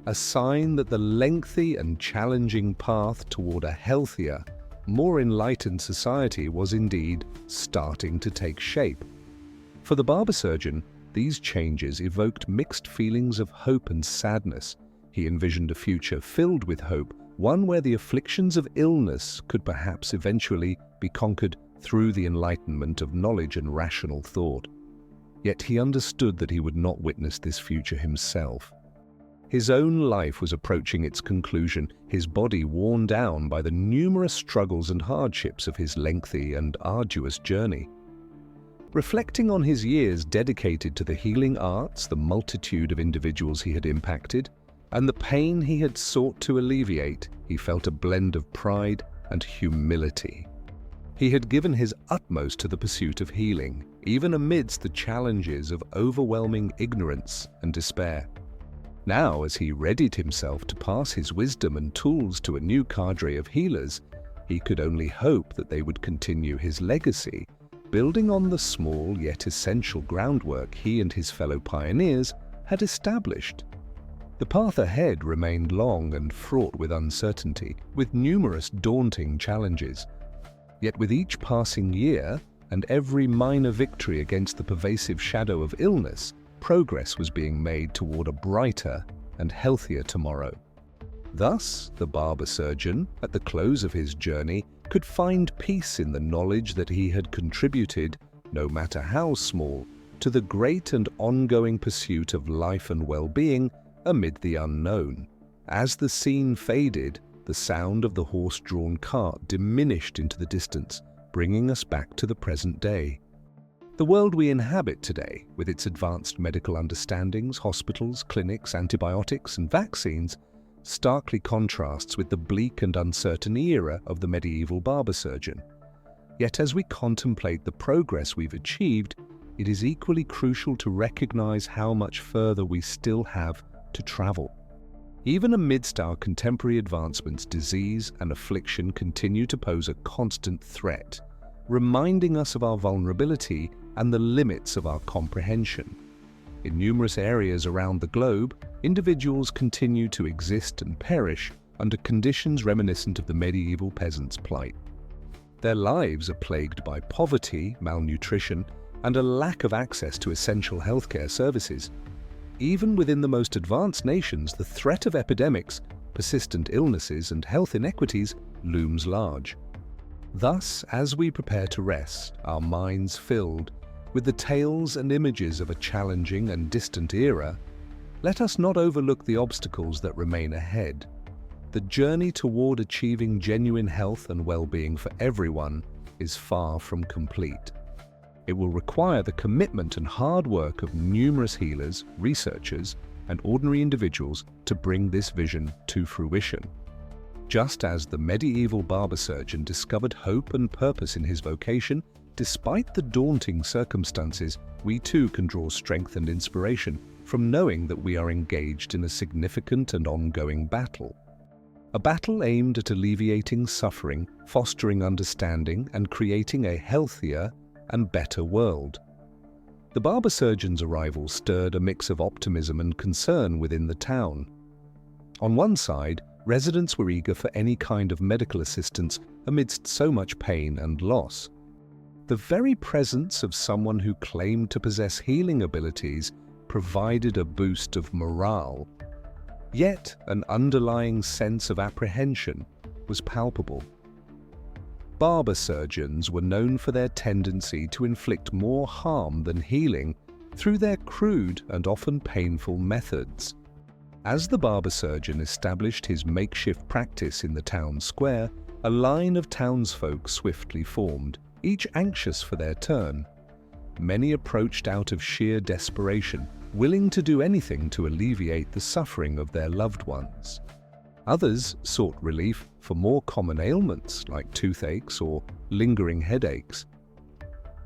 a sign that the lengthy and challenging path toward a healthier, more enlightened society was indeed starting to take shape. For the barber surgeon, these changes evoked mixed feelings of hope and sadness. He envisioned a future filled with hope, one where the afflictions of illness could perhaps eventually be conquered through the enlightenment of knowledge and rational thought. Yet he understood that he would not witness this future himself. His own life was approaching its conclusion, his body worn down by the numerous struggles and hardships of his lengthy and arduous journey. Reflecting on his years dedicated to the healing arts, the multitude of individuals he had impacted, and the pain he had sought to alleviate, he felt a blend of pride and humility. He had given his utmost to the pursuit of healing, even amidst the challenges of overwhelming ignorance and despair. Now, as he readied himself to pass his wisdom and tools to a new cadre of healers, he could only hope that they would continue his legacy, building on the small yet essential groundwork he and his fellow pioneers had established. The path ahead remained long and fraught with uncertainty, with numerous daunting challenges. Yet with each passing year, and every minor victory against the pervasive shadow of illness, progress was being made toward a brighter and healthier tomorrow. Thus, the barber surgeon, at the close of his journey, could find peace in the knowledge that he had contributed, no matter how small, to the great and ongoing pursuit of life and well-being amid the unknown. As the scene faded, the sound of the horse-drawn cart diminished into the distance, bringing us back to the present day. The world we inhabit today, with its advanced medical understandings, hospitals, clinics, antibiotics, and vaccines, starkly contrasts with the bleak and uncertain era of the medieval barber surgeon. Yet as we contemplate the progress we've achieved, it is equally crucial to recognize how much further we still have to travel. Even amidst our contemporary advancements, disease and affliction continue to pose a constant threat, reminding us of our vulnerability and the limits of our comprehension. In numerous areas around the globe, individuals continue to exist and perish under conditions reminiscent of the medieval peasant's plight. Their lives are plagued by poverty, malnutrition, and a lack of access to essential healthcare services. Even within the most advanced nations, the threat of epidemics, persistent illnesses, and health inequities looms large. Thus, as we prepare to rest, our minds filled with the tales and images of a challenging and distant era, let us not overlook the obstacles that remain ahead. The journey toward achieving genuine health and well-being for everyone is far from complete. It will require the commitment and hard work of numerous healers, researchers, and ordinary individuals to bring this vision to fruition. Just as the medieval barber surgeon discovered hope and purpose in his vocation, despite the daunting circumstances, we too can draw strength and inspiration from knowing that we are engaged in a significant and ongoing battle. A battle aimed at alleviating suffering, fostering understanding, and creating a healthier and better world. The barber surgeon's arrival stirred a mix of optimism and concern within the town. On one side, residents were eager for any kind of medical assistance amidst so much pain and loss. The very presence of someone who claimed to possess healing abilities provided a boost of morale. Yet, an underlying sense of apprehension was palpable. Barber surgeons were known for their tendency to inflict more harm than healing through their crude and often painful methods. As the barber surgeon established his makeshift practice in the town square, a line of townsfolk swiftly formed, each anxious for their turn. Many approached out of sheer desperation, willing to do anything to alleviate the suffering of their loved ones. Others sought relief for more common ailments like toothaches or lingering headaches.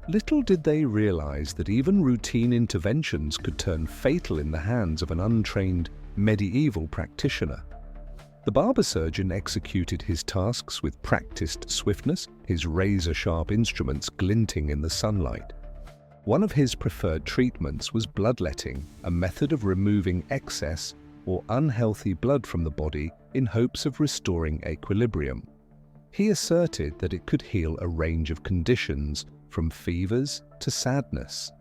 Little did they realize that even routine interventions could turn fatal in the hands of an untrained medieval practitioner. The barber surgeon executed his tasks with practiced swiftness, his razor-sharp instruments glinting in the sunlight. One of his preferred treatments was bloodletting, a method of removing excess or unhealthy blood from the body in hopes of restoring equilibrium. He asserted that it could heal a range of conditions, from fevers to sadness.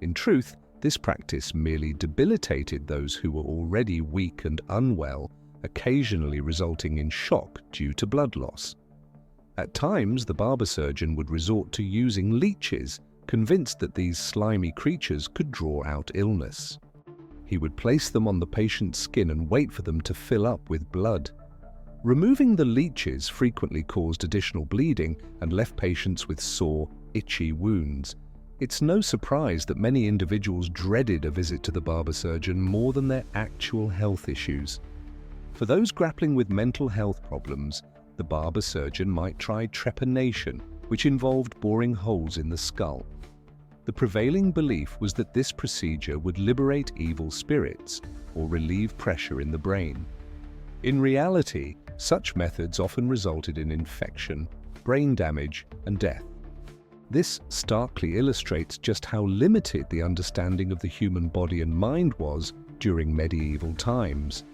In truth, this practice merely debilitated those who were already weak and unwell, occasionally resulting in shock due to blood loss. At times, the barber surgeon would resort to using leeches, convinced that these slimy creatures could draw out illness. He would place them on the patient's skin and wait for them to fill up with blood. Removing the leeches frequently caused additional bleeding and left patients with sore, itchy wounds. It's no surprise that many individuals dreaded a visit to the barber surgeon more than their actual health issues. For those grappling with mental health problems, the barber surgeon might try trepanation, which involved boring holes in the skull. The prevailing belief was that this procedure would liberate evil spirits or relieve pressure in the brain. In reality, such methods often resulted in infection, brain damage, and death. This starkly illustrates just how limited the understanding of the human body and mind was during medieval times.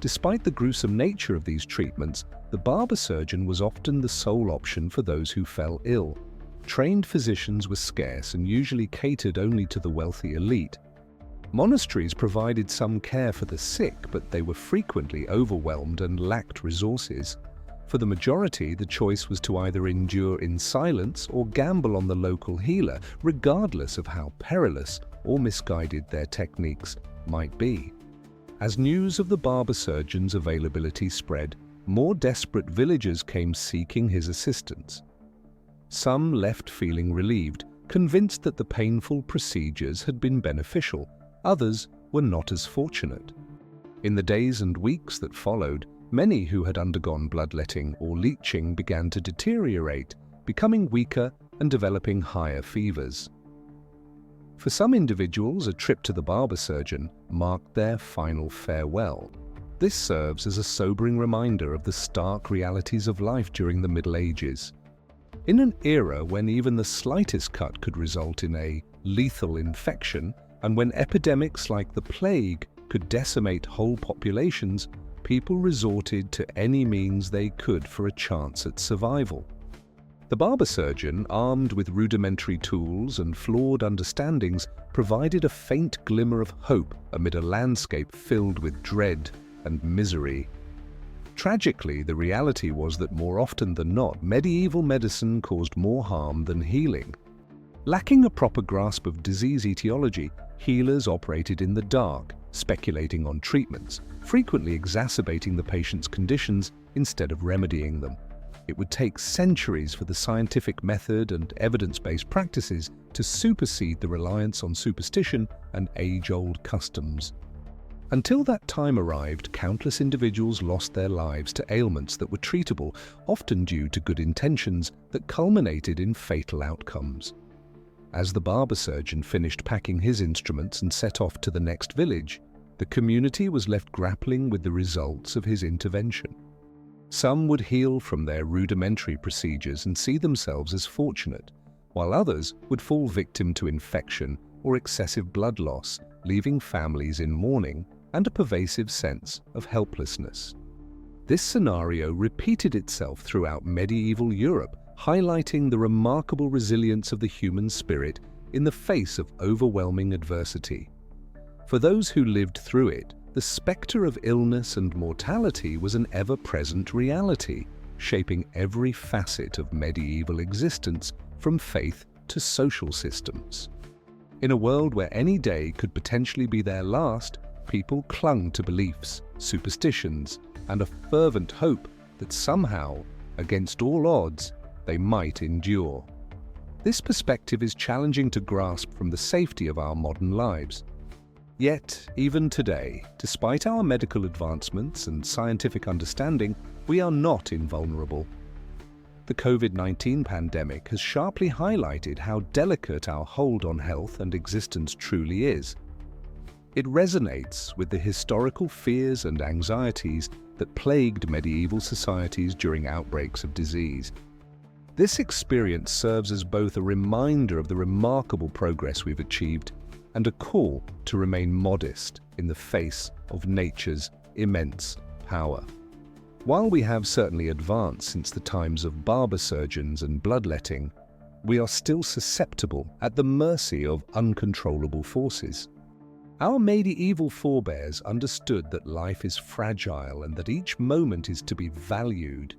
Despite the gruesome nature of these treatments, the barber surgeon was often the sole option for those who fell ill. Trained physicians were scarce and usually catered only to the wealthy elite. Monasteries provided some care for the sick, but they were frequently overwhelmed and lacked resources. For the majority, the choice was to either endure in silence or gamble on the local healer, regardless of how perilous or misguided their techniques might be. As news of the barber surgeon's availability spread, more desperate villagers came seeking his assistance. Some left feeling relieved, convinced that the painful procedures had been beneficial. Others were not as fortunate. In the days and weeks that followed, many who had undergone bloodletting or leeching began to deteriorate, becoming weaker and developing higher fevers. For some individuals, a trip to the barber surgeon marked their final farewell. This serves as a sobering reminder of the stark realities of life during the Middle Ages. In an era when even the slightest cut could result in a lethal infection, and when epidemics like the plague could decimate whole populations, people resorted to any means they could for a chance at survival. The barber surgeon, armed with rudimentary tools and flawed understandings, provided a faint glimmer of hope amid a landscape filled with dread and misery. Tragically, the reality was that more often than not, medieval medicine caused more harm than healing. Lacking a proper grasp of disease etiology, healers operated in the dark, speculating on treatments, frequently exacerbating the patient's conditions instead of remedying them. It would take centuries for the scientific method and evidence-based practices to supersede the reliance on superstition and age-old customs. Until that time arrived, countless individuals lost their lives to ailments that were treatable, often due to good intentions that culminated in fatal outcomes. As the barber surgeon finished packing his instruments and set off to the next village, the community was left grappling with the results of his intervention. Some would heal from their rudimentary procedures and see themselves as fortunate, while others would fall victim to infection or excessive blood loss, leaving families in mourning and a pervasive sense of helplessness. This scenario repeated itself throughout medieval Europe, highlighting the remarkable resilience of the human spirit in the face of overwhelming adversity. For those who lived through it, the specter of illness and mortality was an ever-present reality, shaping every facet of medieval existence, from faith to social systems. In a world where any day could potentially be their last, people clung to beliefs, superstitions, and a fervent hope that somehow, against all odds, they might endure. This perspective is challenging to grasp from the safety of our modern lives. Yet, even today, despite our medical advancements and scientific understanding, we are not invulnerable. The COVID-19 pandemic has sharply highlighted how delicate our hold on health and existence truly is. It resonates with the historical fears and anxieties that plagued medieval societies during outbreaks of disease. This experience serves as both a reminder of the remarkable progress we've achieved and a call to remain modest in the face of nature's immense power. While we have certainly advanced since the times of barber surgeons and bloodletting, we are still susceptible at the mercy of uncontrollable forces. Our medieval forebears understood that life is fragile and that each moment is to be valued.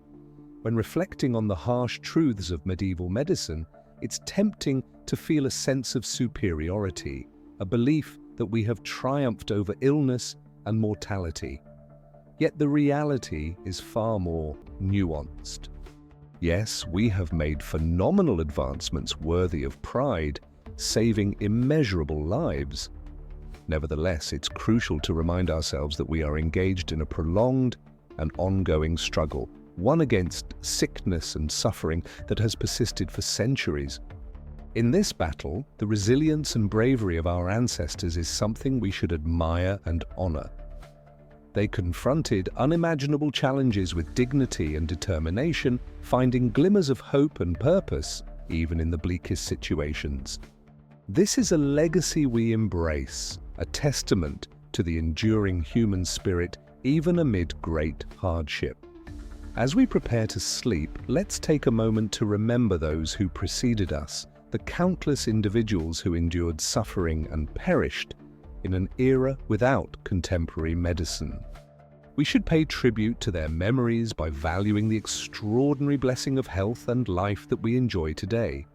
When reflecting on the harsh truths of medieval medicine, it's tempting to feel a sense of superiority, a belief that we have triumphed over illness and mortality. Yet the reality is far more nuanced. Yes, we have made phenomenal advancements worthy of pride, saving immeasurable lives. Nevertheless, it's crucial to remind ourselves that we are engaged in a prolonged and ongoing struggle, one against sickness and suffering that has persisted for centuries. In this battle, the resilience and bravery of our ancestors is something we should admire and honor. They confronted unimaginable challenges with dignity and determination, finding glimmers of hope and purpose, even in the bleakest situations. This is a legacy we embrace, a testament to the enduring human spirit, even amid great hardship. As we prepare to sleep, let's take a moment to remember those who preceded us, the countless individuals who endured suffering and perished in an era without contemporary medicine. We should pay tribute to their memories by valuing the extraordinary blessing of health and life that we enjoy today.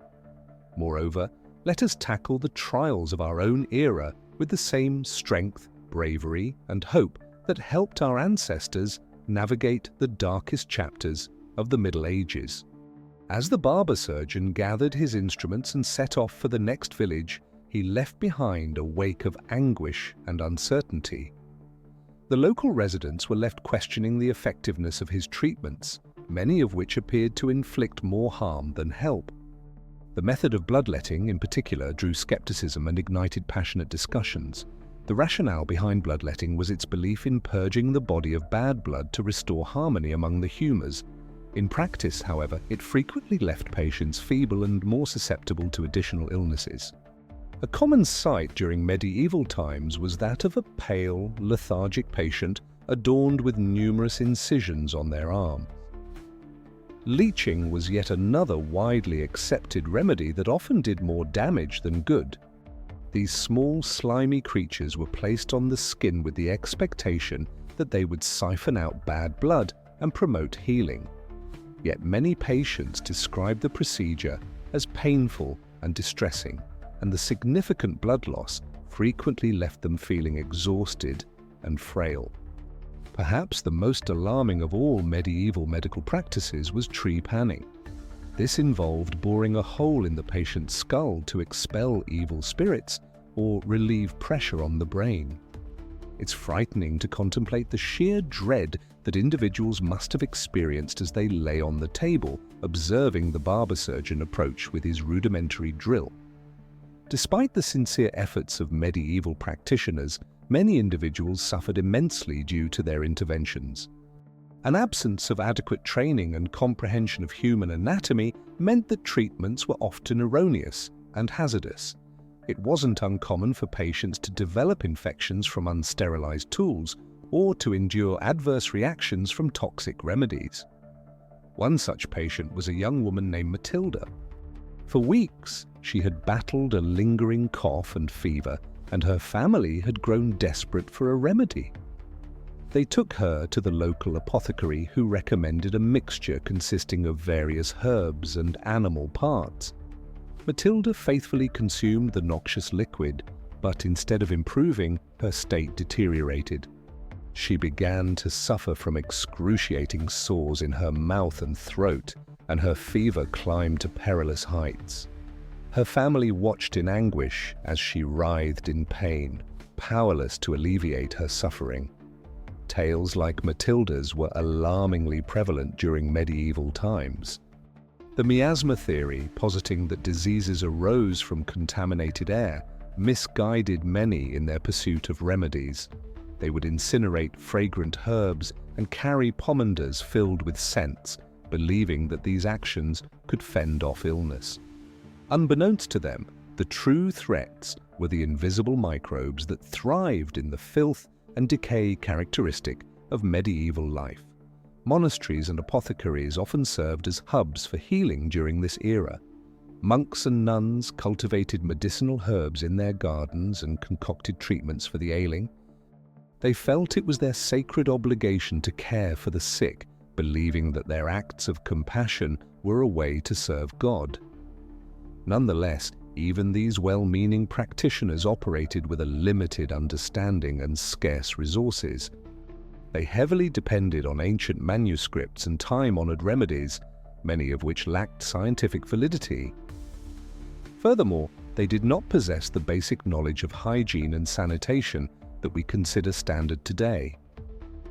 Moreover, let us tackle the trials of our own era with the same strength, bravery, and hope that helped our ancestors navigate the darkest chapters of the Middle Ages. As the barber surgeon gathered his instruments and set off for the next village, he left behind a wake of anguish and uncertainty. The local residents were left questioning the effectiveness of his treatments, many of which appeared to inflict more harm than help. The method of bloodletting, in particular, drew skepticism and ignited passionate discussions. The rationale behind bloodletting was its belief in purging the body of bad blood to restore harmony among the humors. In practice, however, it frequently left patients feeble and more susceptible to additional illnesses. A common sight during medieval times was that of a pale, lethargic patient adorned with numerous incisions on their arms. Leeching was yet another widely accepted remedy that often did more damage than good. These small, slimy creatures were placed on the skin with the expectation that they would siphon out bad blood and promote healing. Yet many patients described the procedure as painful and distressing, and the significant blood loss frequently left them feeling exhausted and frail. Perhaps the most alarming of all medieval medical practices was trepanning. This involved boring a hole in the patient's skull to expel evil spirits or relieve pressure on the brain. It's frightening to contemplate the sheer dread that individuals must have experienced as they lay on the table, observing the barber surgeon approach with his rudimentary drill. Despite the sincere efforts of medieval practitioners, many individuals suffered immensely due to their interventions. An absence of adequate training and comprehension of human anatomy meant that treatments were often erroneous and hazardous. It wasn't uncommon for patients to develop infections from unsterilized tools or to endure adverse reactions from toxic remedies. One such patient was a young woman named Matilda. For weeks, she had battled a lingering cough and fever, and her family had grown desperate for a remedy. They took her to the local apothecary, who recommended a mixture consisting of various herbs and animal parts. Matilda faithfully consumed the noxious liquid, but instead of improving, her state deteriorated. She began to suffer from excruciating sores in her mouth and throat, and her fever climbed to perilous heights. Her family watched in anguish as she writhed in pain, powerless to alleviate her suffering. Tales like Matilda's were alarmingly prevalent during medieval times. The miasma theory, positing that diseases arose from contaminated air, misguided many in their pursuit of remedies. They would incinerate fragrant herbs and carry pomanders filled with scents, believing that these actions could fend off illness. Unbeknownst to them, the true threats were the invisible microbes that thrived in the filth and decay characteristic of medieval life. Monasteries and apothecaries often served as hubs for healing during this era. Monks and nuns cultivated medicinal herbs in their gardens and concocted treatments for the ailing. They felt it was their sacred obligation to care for the sick, believing that their acts of compassion were a way to serve God. Nonetheless, even these well-meaning practitioners operated with a limited understanding and scarce resources. They heavily depended on ancient manuscripts and time-honored remedies, many of which lacked scientific validity. Furthermore, they did not possess the basic knowledge of hygiene and sanitation that we consider standard today.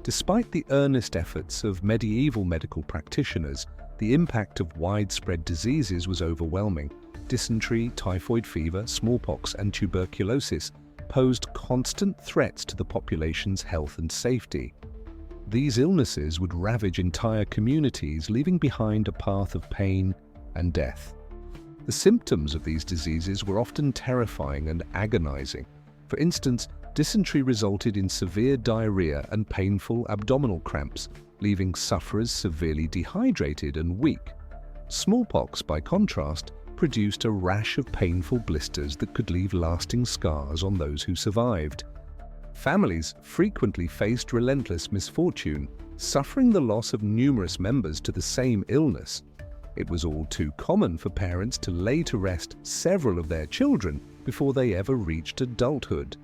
Despite the earnest efforts of medieval medical practitioners, the impact of widespread diseases was overwhelming. dysentery, typhoid fever, smallpox, and tuberculosis posed constant threats to the population's health and safety. These illnesses would ravage entire communities, leaving behind a path of pain and death. The symptoms of these diseases were often terrifying and agonizing. For instance, dysentery resulted in severe diarrhea and painful abdominal cramps, leaving sufferers severely dehydrated and weak. Smallpox, by contrast, produced a rash of painful blisters that could leave lasting scars on those who survived. Families frequently faced relentless misfortune, suffering the loss of numerous members to the same illness. It was all too common for parents to lay to rest several of their children before they ever reached adulthood.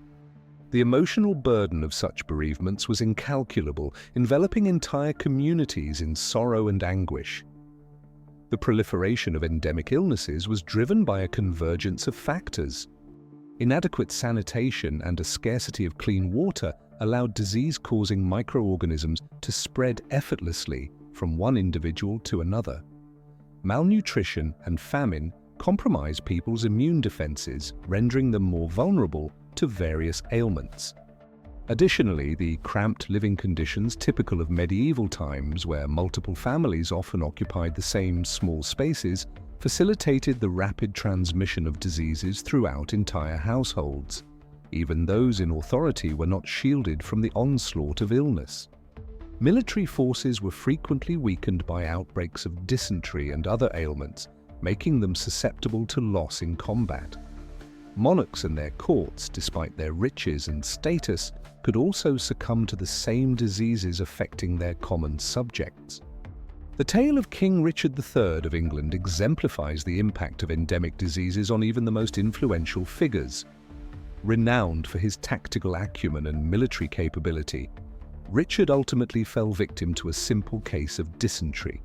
The emotional burden of such bereavements was incalculable, enveloping entire communities in sorrow and anguish. The proliferation of endemic illnesses was driven by a convergence of factors. Inadequate sanitation and a scarcity of clean water allowed disease-causing microorganisms to spread effortlessly from one individual to another. Malnutrition and famine compromise people's immune defenses, rendering them more vulnerable to various ailments. Additionally, the cramped living conditions typical of medieval times, where multiple families often occupied the same small spaces, facilitated the rapid transmission of diseases throughout entire households. Even those in authority were not shielded from the onslaught of illness. Military forces were frequently weakened by outbreaks of dysentery and other ailments, making them susceptible to loss in combat. Monarchs and their courts, despite their riches and status, could also succumb to the same diseases affecting their common subjects. The tale of King Richard III of England exemplifies the impact of endemic diseases on even the most influential figures. Renowned for his tactical acumen and military capability, Richard ultimately fell victim to a simple case of dysentery.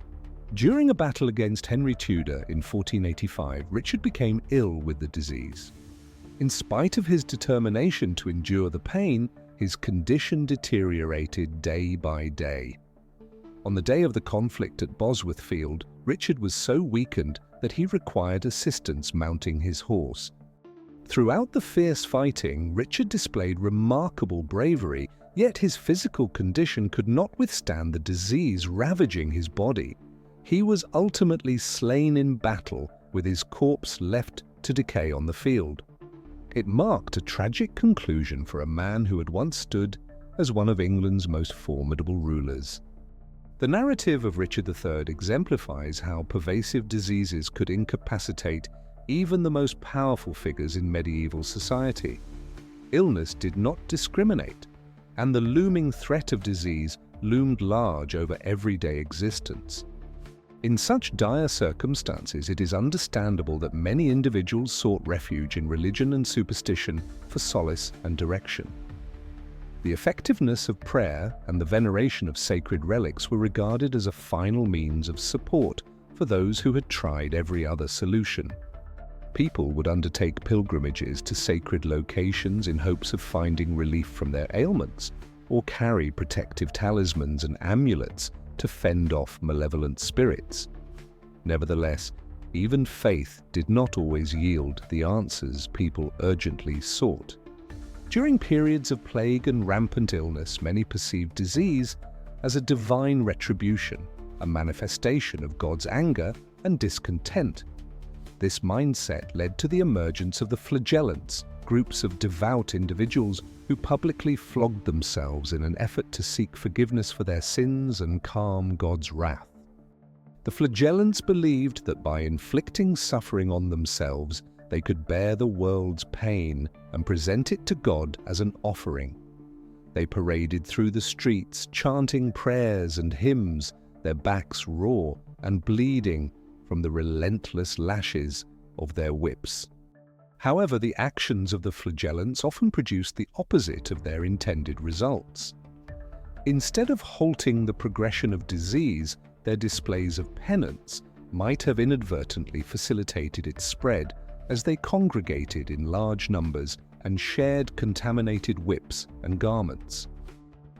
During a battle against Henry Tudor in 1485, Richard became ill with the disease. In spite of his determination to endure the pain, his condition deteriorated day by day. On the day of the conflict at Bosworth Field, Richard was so weakened that he required assistance mounting his horse. Throughout the fierce fighting, Richard displayed remarkable bravery, yet his physical condition could not withstand the disease ravaging his body. He was ultimately slain in battle, with his corpse left to decay on the field. It marked a tragic conclusion for a man who had once stood as one of England's most formidable rulers. The narrative of Richard III exemplifies how pervasive diseases could incapacitate even the most powerful figures in medieval society. Illness did not discriminate, and the looming threat of disease loomed large over everyday existence. In such dire circumstances, it is understandable that many individuals sought refuge in religion and superstition for solace and direction. The effectiveness of prayer and the veneration of sacred relics were regarded as a final means of support for those who had tried every other solution. People would undertake pilgrimages to sacred locations in hopes of finding relief from their ailments, or carry protective talismans and amulets to fend off malevolent spirits. Nevertheless, even faith did not always yield the answers people urgently sought. During periods of plague and rampant illness, many perceived disease as a divine retribution, a manifestation of God's anger and discontent. This mindset led to the emergence of the flagellants, groups of devout individuals who publicly flogged themselves in an effort to seek forgiveness for their sins and calm God's wrath. The flagellants believed that by inflicting suffering on themselves, they could bear the world's pain and present it to God as an offering. They paraded through the streets, chanting prayers and hymns, their backs raw and bleeding from the relentless lashes of their whips. However, the actions of the flagellants often produced the opposite of their intended results. Instead of halting the progression of disease, their displays of penance might have inadvertently facilitated its spread as they congregated in large numbers and shared contaminated whips and garments.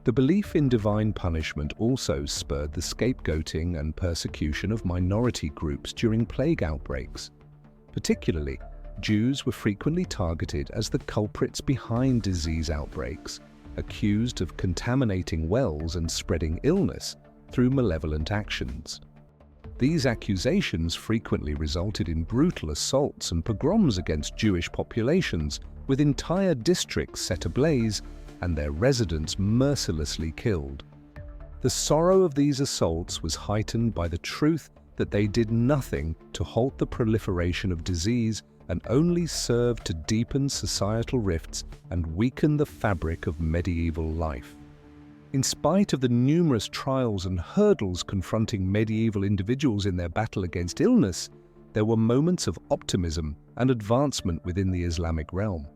The belief in divine punishment also spurred the scapegoating and persecution of minority groups during plague outbreaks. Particularly, Jews were frequently targeted as the culprits behind disease outbreaks, accused of contaminating wells and spreading illness through malevolent actions. These accusations frequently resulted in brutal assaults and pogroms against Jewish populations, with entire districts set ablaze and their residents mercilessly killed. The sorrow of these assaults was heightened by the truth that they did nothing to halt the proliferation of disease and only served to deepen societal rifts and weaken the fabric of medieval life. In spite of the numerous trials and hurdles confronting medieval individuals in their battle against illness, there were moments of optimism and advancement within the Islamic realm.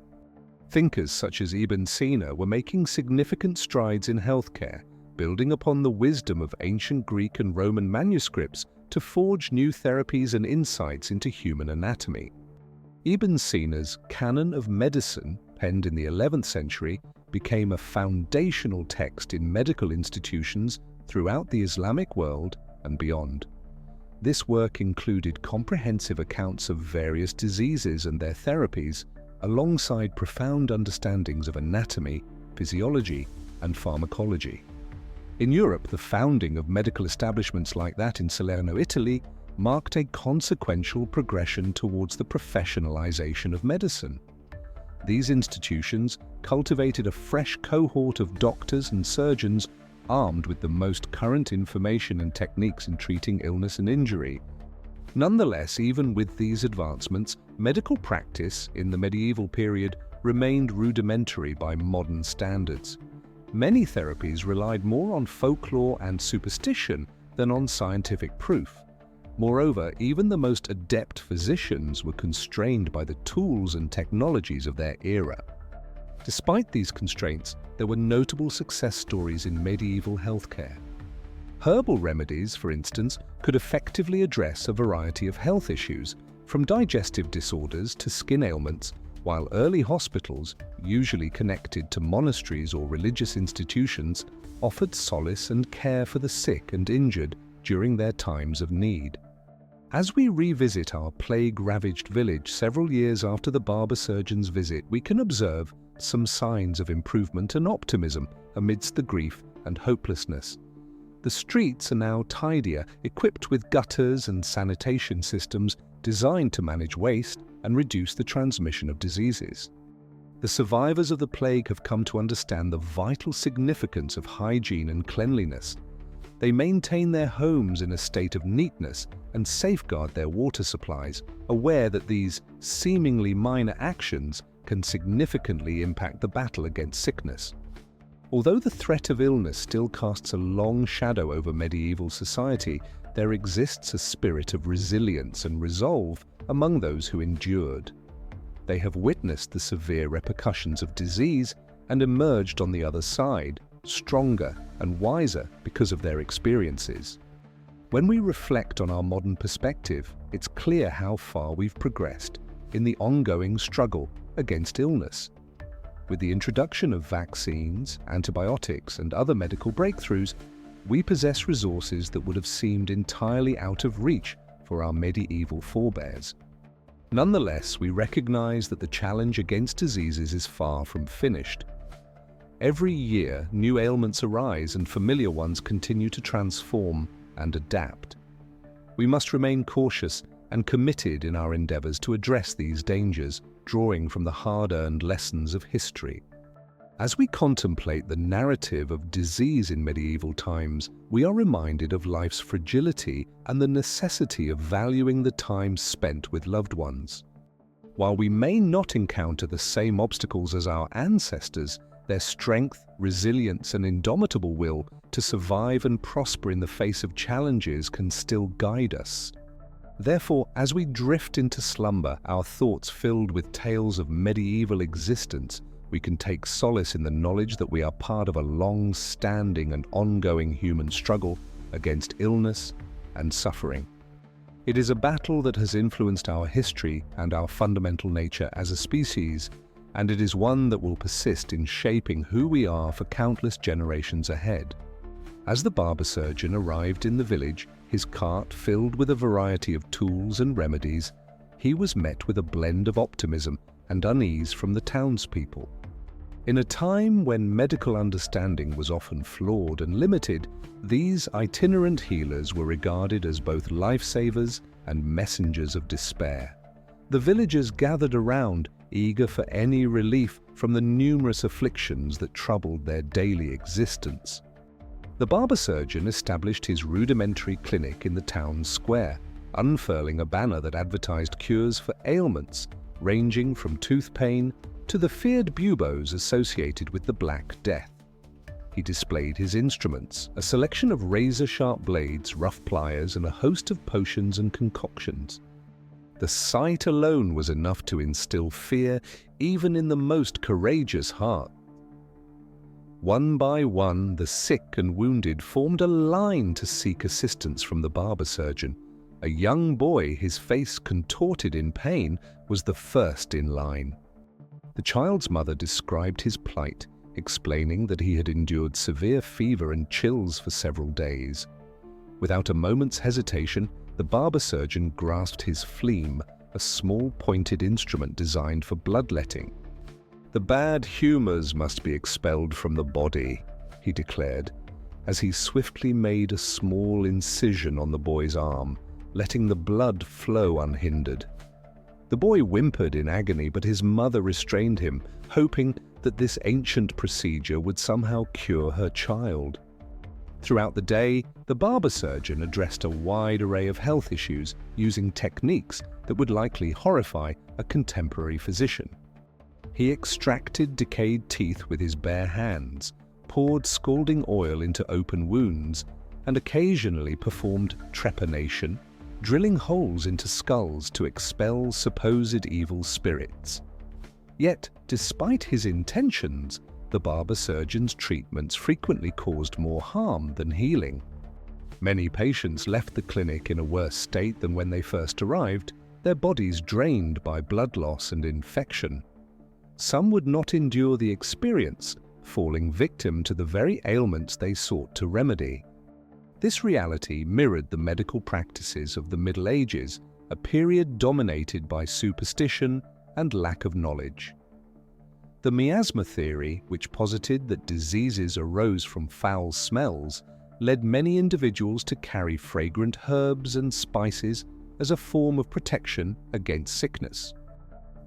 Thinkers such as Ibn Sina were making significant strides in healthcare, building upon the wisdom of ancient Greek and Roman manuscripts to forge new therapies and insights into human anatomy. Ibn Sina's Canon of Medicine, penned in the 11th century, became a foundational text in medical institutions throughout the Islamic world and beyond. This work included comprehensive accounts of various diseases and their therapies, alongside profound understandings of anatomy, physiology, and pharmacology. In Europe, the founding of medical establishments like that in Salerno, Italy, marked a consequential progression towards the professionalization of medicine. These institutions cultivated a fresh cohort of doctors and surgeons armed with the most current information and techniques in treating illness and injury. Nonetheless, even with these advancements, medical practice in the medieval period remained rudimentary by modern standards. Many therapies relied more on folklore and superstition than on scientific proof. Moreover, even the most adept physicians were constrained by the tools and technologies of their era. Despite these constraints, there were notable success stories in medieval healthcare. Herbal remedies, for instance, could effectively address a variety of health issues, from digestive disorders to skin ailments, while early hospitals, usually connected to monasteries or religious institutions, offered solace and care for the sick and injured during their times of need. As we revisit our plague-ravaged village several years after the barber surgeon's visit, we can observe some signs of improvement and optimism amidst the grief and hopelessness. The streets are now tidier, equipped with gutters and sanitation systems designed to manage waste and reduce the transmission of diseases. The survivors of the plague have come to understand the vital significance of hygiene and cleanliness. They maintain their homes in a state of neatness and safeguard their water supplies, aware that these seemingly minor actions can significantly impact the battle against sickness. Although the threat of illness still casts a long shadow over medieval society, there exists a spirit of resilience and resolve among those who endured. They have witnessed the severe repercussions of disease and emerged on the other side, stronger and wiser because of their experiences. When we reflect on our modern perspective, it's clear how far we've progressed in the ongoing struggle against illness. With the introduction of vaccines, antibiotics, and other medical breakthroughs, we possess resources that would have seemed entirely out of reach for our medieval forebears. Nonetheless, we recognize that the challenge against diseases is far from finished. Every year, new ailments arise and familiar ones continue to transform and adapt. We must remain cautious and committed in our endeavors to address these dangers, drawing from the hard-earned lessons of history. As we contemplate the narrative of disease in medieval times, we are reminded of life's fragility and the necessity of valuing the time spent with loved ones. While we may not encounter the same obstacles as our ancestors, their strength, resilience, and indomitable will to survive and prosper in the face of challenges can still guide us. Therefore, as we drift into slumber, our thoughts filled with tales of medieval existence, we can take solace in the knowledge that we are part of a long-standing and ongoing human struggle against illness and suffering. It is a battle that has influenced our history and our fundamental nature as a species, and it is one that will persist in shaping who we are for countless generations ahead. As the barber surgeon arrived in the village, his cart filled with a variety of tools and remedies, he was met with a blend of optimism and unease from the townspeople. In a time when medical understanding was often flawed and limited, these itinerant healers were regarded as both lifesavers and messengers of despair. The villagers gathered around, eager for any relief from the numerous afflictions that troubled their daily existence. The barber surgeon established his rudimentary clinic in the town square, unfurling a banner that advertised cures for ailments ranging from tooth pain to the feared buboes associated with the Black Death. He displayed his instruments, a selection of razor-sharp blades, rough pliers, and a host of potions and concoctions. The sight alone was enough to instill fear even in the most courageous heart. One by one, the sick and wounded formed a line to seek assistance from the barber surgeon. A young boy, his face contorted in pain, was the first in line. The child's mother described his plight, explaining that he had endured severe fever and chills for several days. Without a moment's hesitation, the barber surgeon grasped his phlegm, a small pointed instrument designed for bloodletting. "The bad humors must be expelled from the body," he declared, as he swiftly made a small incision on the boy's arm, letting the blood flow unhindered. The boy whimpered in agony, but his mother restrained him, hoping that this ancient procedure would somehow cure her child. Throughout the day, the barber surgeon addressed a wide array of health issues using techniques that would likely horrify a contemporary physician. He extracted decayed teeth with his bare hands, poured scalding oil into open wounds, and occasionally performed trepanation, drilling holes into skulls to expel supposed evil spirits. Yet, despite his intentions, the barber surgeon's treatments frequently caused more harm than healing. Many patients left the clinic in a worse state than when they first arrived, their bodies drained by blood loss and infection. Some would not endure the experience, falling victim to the very ailments they sought to remedy. This reality mirrored the medical practices of the Middle Ages, a period dominated by superstition and lack of knowledge. The miasma theory, which posited that diseases arose from foul smells, led many individuals to carry fragrant herbs and spices as a form of protection against sickness.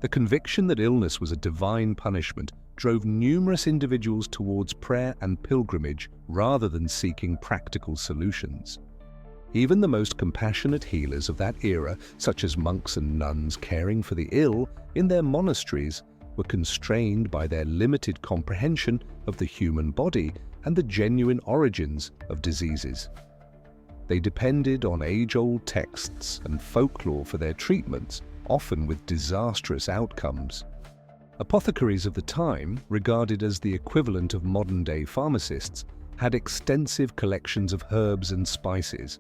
The conviction that illness was a divine punishment drove numerous individuals towards prayer and pilgrimage rather than seeking practical solutions. Even the most compassionate healers of that era, such as monks and nuns caring for the ill in their monasteries, were constrained by their limited comprehension of the human body and the genuine origins of diseases. They depended on age-old texts and folklore for their treatments, often with disastrous outcomes. Apothecaries of the time, regarded as the equivalent of modern-day pharmacists, had extensive collections of herbs and spices.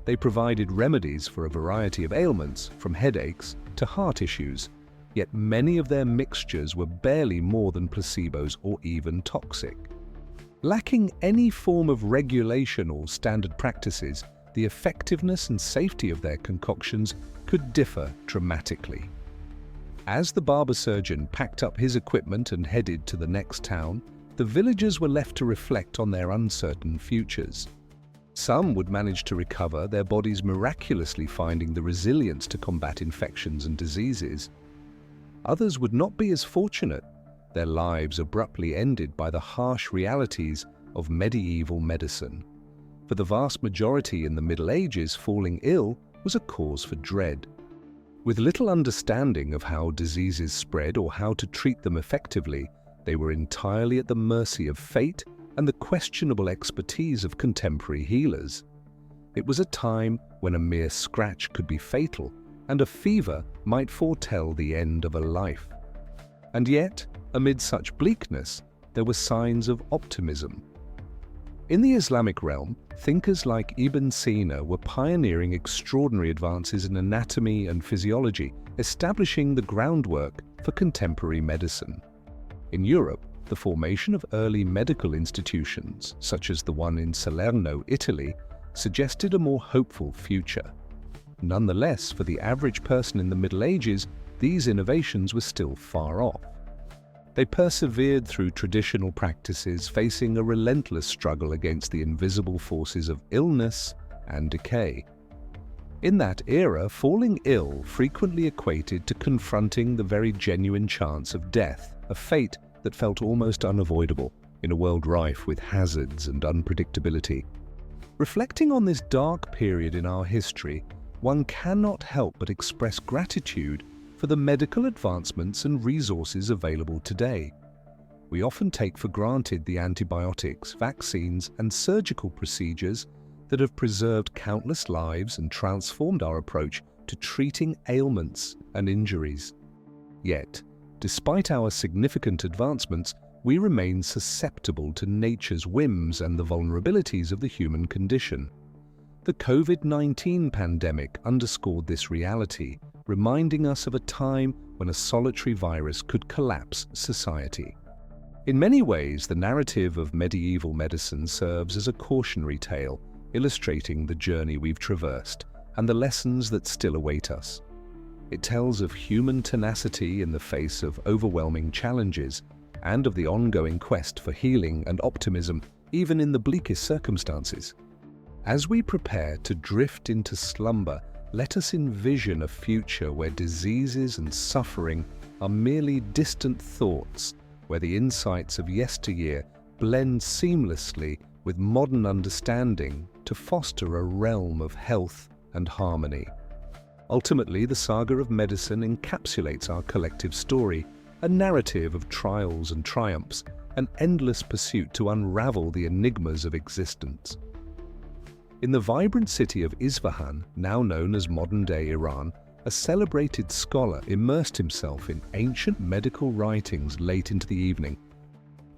They provided remedies for a variety of ailments, from headaches to heart issues, yet many of their mixtures were barely more than placebos or even toxic. Lacking any form of regulation or standard practices, the effectiveness and safety of their concoctions could differ dramatically. As the barber surgeon packed up his equipment and headed to the next town, the villagers were left to reflect on their uncertain futures. Some would manage to recover, their bodies miraculously finding the resilience to combat infections and diseases. Others would not be as fortunate, their lives abruptly ended by the harsh realities of medieval medicine. For the vast majority in the Middle Ages, falling ill was a cause for dread. With little understanding of how diseases spread or how to treat them effectively, they were entirely at the mercy of fate and the questionable expertise of contemporary healers. It was a time when a mere scratch could be fatal, and a fever might foretell the end of a life. And yet, amid such bleakness, there were signs of optimism. In the Islamic realm, thinkers like Ibn Sina were pioneering extraordinary advances in anatomy and physiology, establishing the groundwork for contemporary medicine. In Europe, the formation of early medical institutions, such as the one in Salerno, Italy, suggested a more hopeful future. Nonetheless, for the average person in the Middle Ages, these innovations were still far off. They persevered through traditional practices, facing a relentless struggle against the invisible forces of illness and decay. In that era, falling ill frequently equated to confronting the very genuine chance of death, a fate that felt almost unavoidable in a world rife with hazards and unpredictability. Reflecting on this dark period in our history, one cannot help but express gratitude for the medical advancements and resources available today. We often take for granted the antibiotics, vaccines, and surgical procedures that have preserved countless lives and transformed our approach to treating ailments and injuries. Yet, despite our significant advancements, we remain susceptible to nature's whims and the vulnerabilities of the human condition. The COVID-19 pandemic underscored this reality, reminding us of a time when a solitary virus could collapse society. In many ways, the narrative of medieval medicine serves as a cautionary tale, illustrating the journey we've traversed and the lessons that still await us. It tells of human tenacity in the face of overwhelming challenges and of the ongoing quest for healing and optimism, even in the bleakest circumstances. As we prepare to drift into slumber, let us envision a future where diseases and suffering are merely distant thoughts, where the insights of yesteryear blend seamlessly with modern understanding to foster a realm of health and harmony. Ultimately, the saga of medicine encapsulates our collective story, a narrative of trials and triumphs, an endless pursuit to unravel the enigmas of existence. In the vibrant city of Isfahan, now known as modern-day Iran, a celebrated scholar immersed himself in ancient medical writings late into the evening.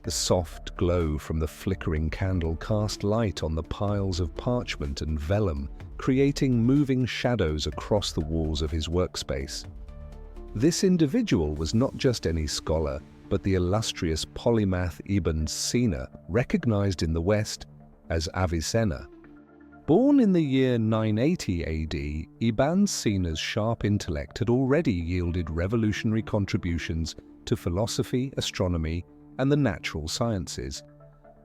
The soft glow from the flickering candle cast light on the piles of parchment and vellum, creating moving shadows across the walls of his workspace. This individual was not just any scholar, but the illustrious polymath Ibn Sina, recognized in the West as Avicenna. Born in the year 980 AD, Ibn Sina's sharp intellect had already yielded revolutionary contributions to philosophy, astronomy, and the natural sciences.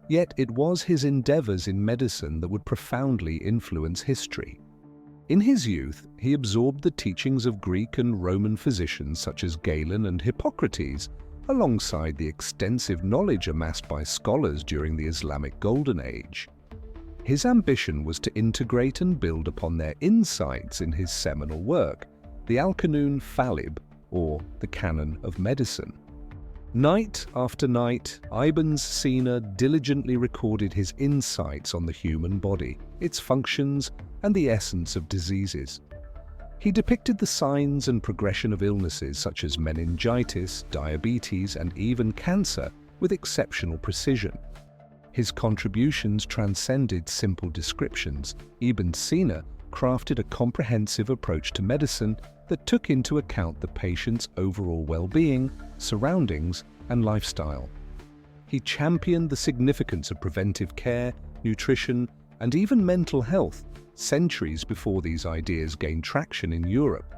Yet it was his endeavors in medicine that would profoundly influence history. In his youth, he absorbed the teachings of Greek and Roman physicians such as Galen and Hippocrates, alongside the extensive knowledge amassed by scholars during the Islamic Golden Age. His ambition was to integrate and build upon their insights in his seminal work, the Al-Qanun Falib, or the Canon of Medicine. Night after night, Ibn Sina diligently recorded his insights on the human body, its functions, and the essence of diseases. He depicted the signs and progression of illnesses such as meningitis, diabetes, and even cancer with exceptional precision. His contributions transcended simple descriptions. Ibn Sina crafted a comprehensive approach to medicine that took into account the patient's overall well-being, surroundings, and lifestyle. He championed the significance of preventive care, nutrition, and even mental health, centuries before these ideas gained traction in Europe.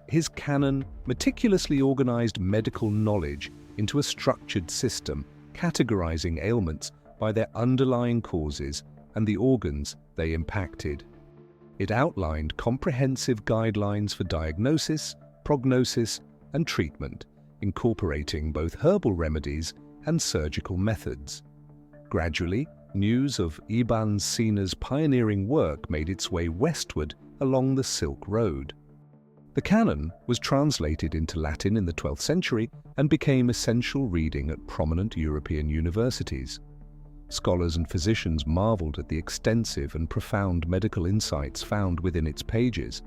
His canon meticulously organized medical knowledge into a structured system, categorizing ailments by their underlying causes and the organs they impacted. It outlined comprehensive guidelines for diagnosis, prognosis, and treatment, incorporating both herbal remedies and surgical methods. Gradually, news of Ibn Sina's pioneering work made its way westward along the Silk Road. The canon was translated into Latin in the 12th century and became essential reading at prominent European universities. Scholars and physicians marveled at the extensive and profound medical insights found within its pages.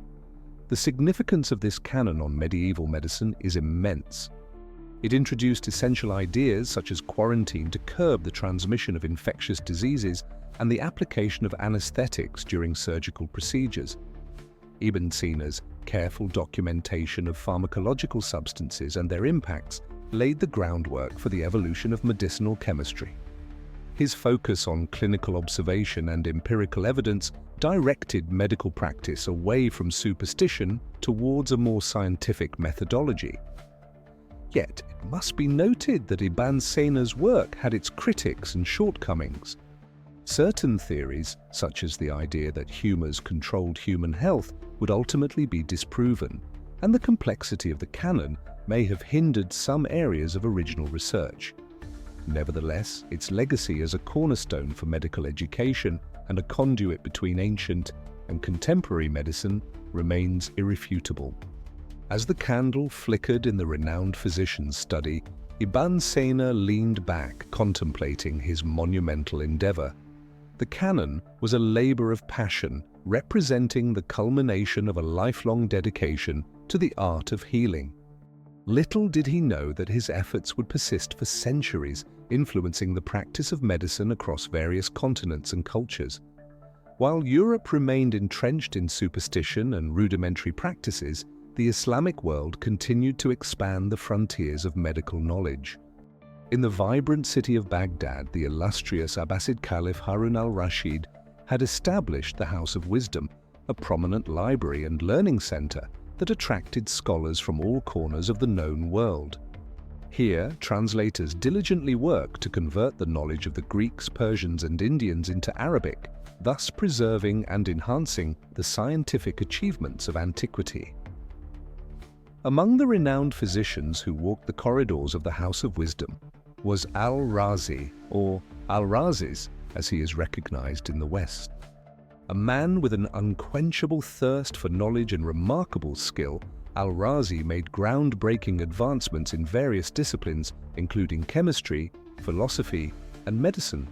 The significance of this canon on medieval medicine is immense. It introduced essential ideas such as quarantine to curb the transmission of infectious diseases and the application of anesthetics during surgical procedures. Ibn Sina's careful documentation of pharmacological substances and their impacts laid the groundwork for the evolution of medicinal chemistry. His focus on clinical observation and empirical evidence directed medical practice away from superstition towards a more scientific methodology. Yet, it must be noted that Ibn Sina's work had its critics and shortcomings. Certain theories, such as the idea that humors controlled human health, would ultimately be disproven, and the complexity of the canon may have hindered some areas of original research. Nevertheless, its legacy as a cornerstone for medical education and a conduit between ancient and contemporary medicine remains irrefutable. As the candle flickered in the renowned physician's study, Ibn Sina leaned back, contemplating his monumental endeavor. The canon was a labor of passion, representing the culmination of a lifelong dedication to the art of healing. Little did he know that his efforts would persist for centuries, influencing the practice of medicine across various continents and cultures. While Europe remained entrenched in superstition and rudimentary practices, the Islamic world continued to expand the frontiers of medical knowledge. In the vibrant city of Baghdad, the illustrious Abbasid Caliph Harun al-Rashid had established the House of Wisdom, a prominent library and learning center that attracted scholars from all corners of the known world. Here, translators diligently worked to convert the knowledge of the Greeks, Persians, and Indians into Arabic, thus preserving and enhancing the scientific achievements of antiquity. Among the renowned physicians who walked the corridors of the House of Wisdom was al-Razi, or al-Razis, as he is recognized in the West. A man with an unquenchable thirst for knowledge and remarkable skill, al-Razi made groundbreaking advancements in various disciplines, including chemistry, philosophy, and medicine.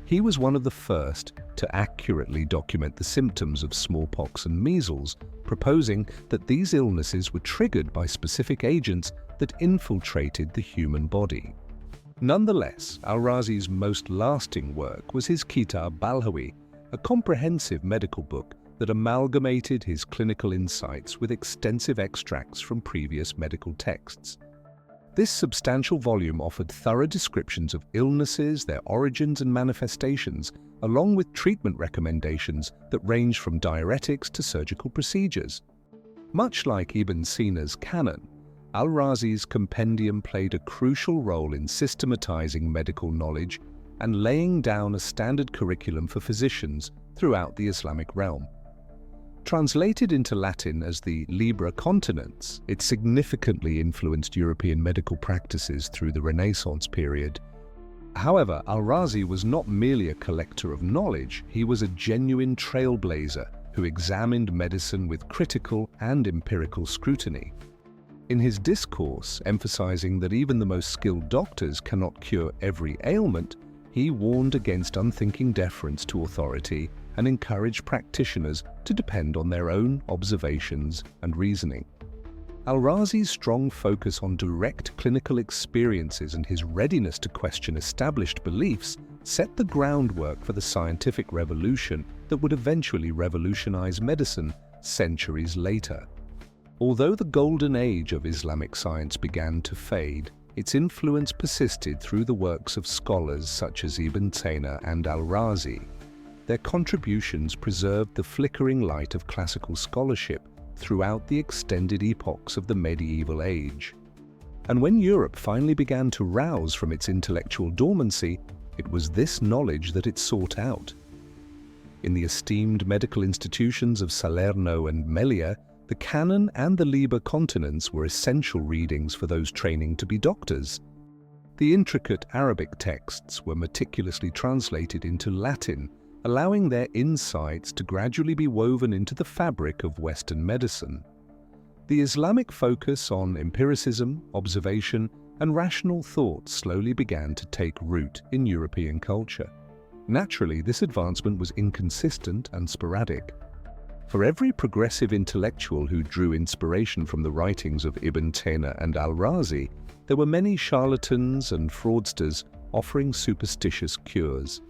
He was one of the first to accurately document the symptoms of smallpox and measles, proposing that these illnesses were triggered by specific agents that infiltrated the human body. Nonetheless, al-Razi's most lasting work was his Kitab Balhawi, a comprehensive medical book that amalgamated his clinical insights with extensive extracts from previous medical texts. This substantial volume offered thorough descriptions of illnesses, their origins and manifestations, along with treatment recommendations that range from diuretics to surgical procedures. Much like Ibn Sina's canon, al-Razi's compendium played a crucial role in systematizing medical knowledge and laying down a standard curriculum for physicians throughout the Islamic realm. Translated into Latin as the Liber Continens, it significantly influenced European medical practices through the Renaissance period. However, al-Razi was not merely a collector of knowledge, he was a genuine trailblazer who examined medicine with critical and empirical scrutiny. In his discourse, emphasizing that even the most skilled doctors cannot cure every ailment, he warned against unthinking deference to authority and encouraged practitioners to depend on their own observations and reasoning. Al-Razi's strong focus on direct clinical experiences and his readiness to question established beliefs set the groundwork for the scientific revolution that would eventually revolutionize medicine centuries later. Although the golden age of Islamic science began to fade, its influence persisted through the works of scholars such as Ibn Sina and al-Razi. Their contributions preserved the flickering light of classical scholarship throughout the extended epochs of the medieval age. And when Europe finally began to rouse from its intellectual dormancy, it was this knowledge that it sought out. In the esteemed medical institutions of Salerno and Melia, the canon and the Liber Continens were essential readings for those training to be doctors. The intricate Arabic texts were meticulously translated into Latin, allowing their insights to gradually be woven into the fabric of Western medicine. The Islamic focus on empiricism, observation, and rational thought slowly began to take root in European culture. Naturally, this advancement was inconsistent and sporadic. For every progressive intellectual who drew inspiration from the writings of Ibn Sina and al-Razi, there were many charlatans and fraudsters offering superstitious cures.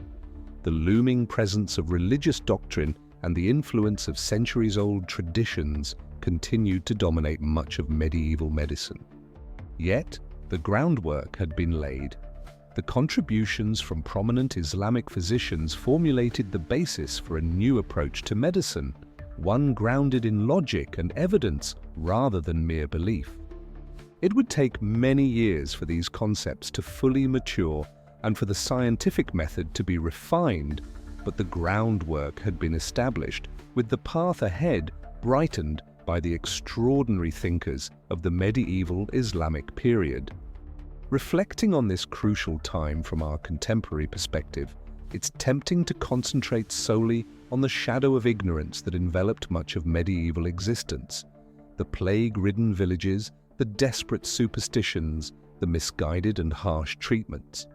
The looming presence of religious doctrine and the influence of centuries-old traditions continued to dominate much of medieval medicine. Yet, the groundwork had been laid. the contributions from prominent Islamic physicians formulated the basis for a new approach to medicine, one grounded in logic and evidence rather than mere belief. It would take many years for these concepts to fully mature and for the scientific method to be refined, but the groundwork had been established, with the path ahead brightened by the extraordinary thinkers of the medieval Islamic period. Reflecting on this crucial time from our contemporary perspective, it's tempting to concentrate solely on the shadow of ignorance that enveloped much of medieval existence. The plague-ridden villages, the desperate superstitions, the misguided and harsh treatments.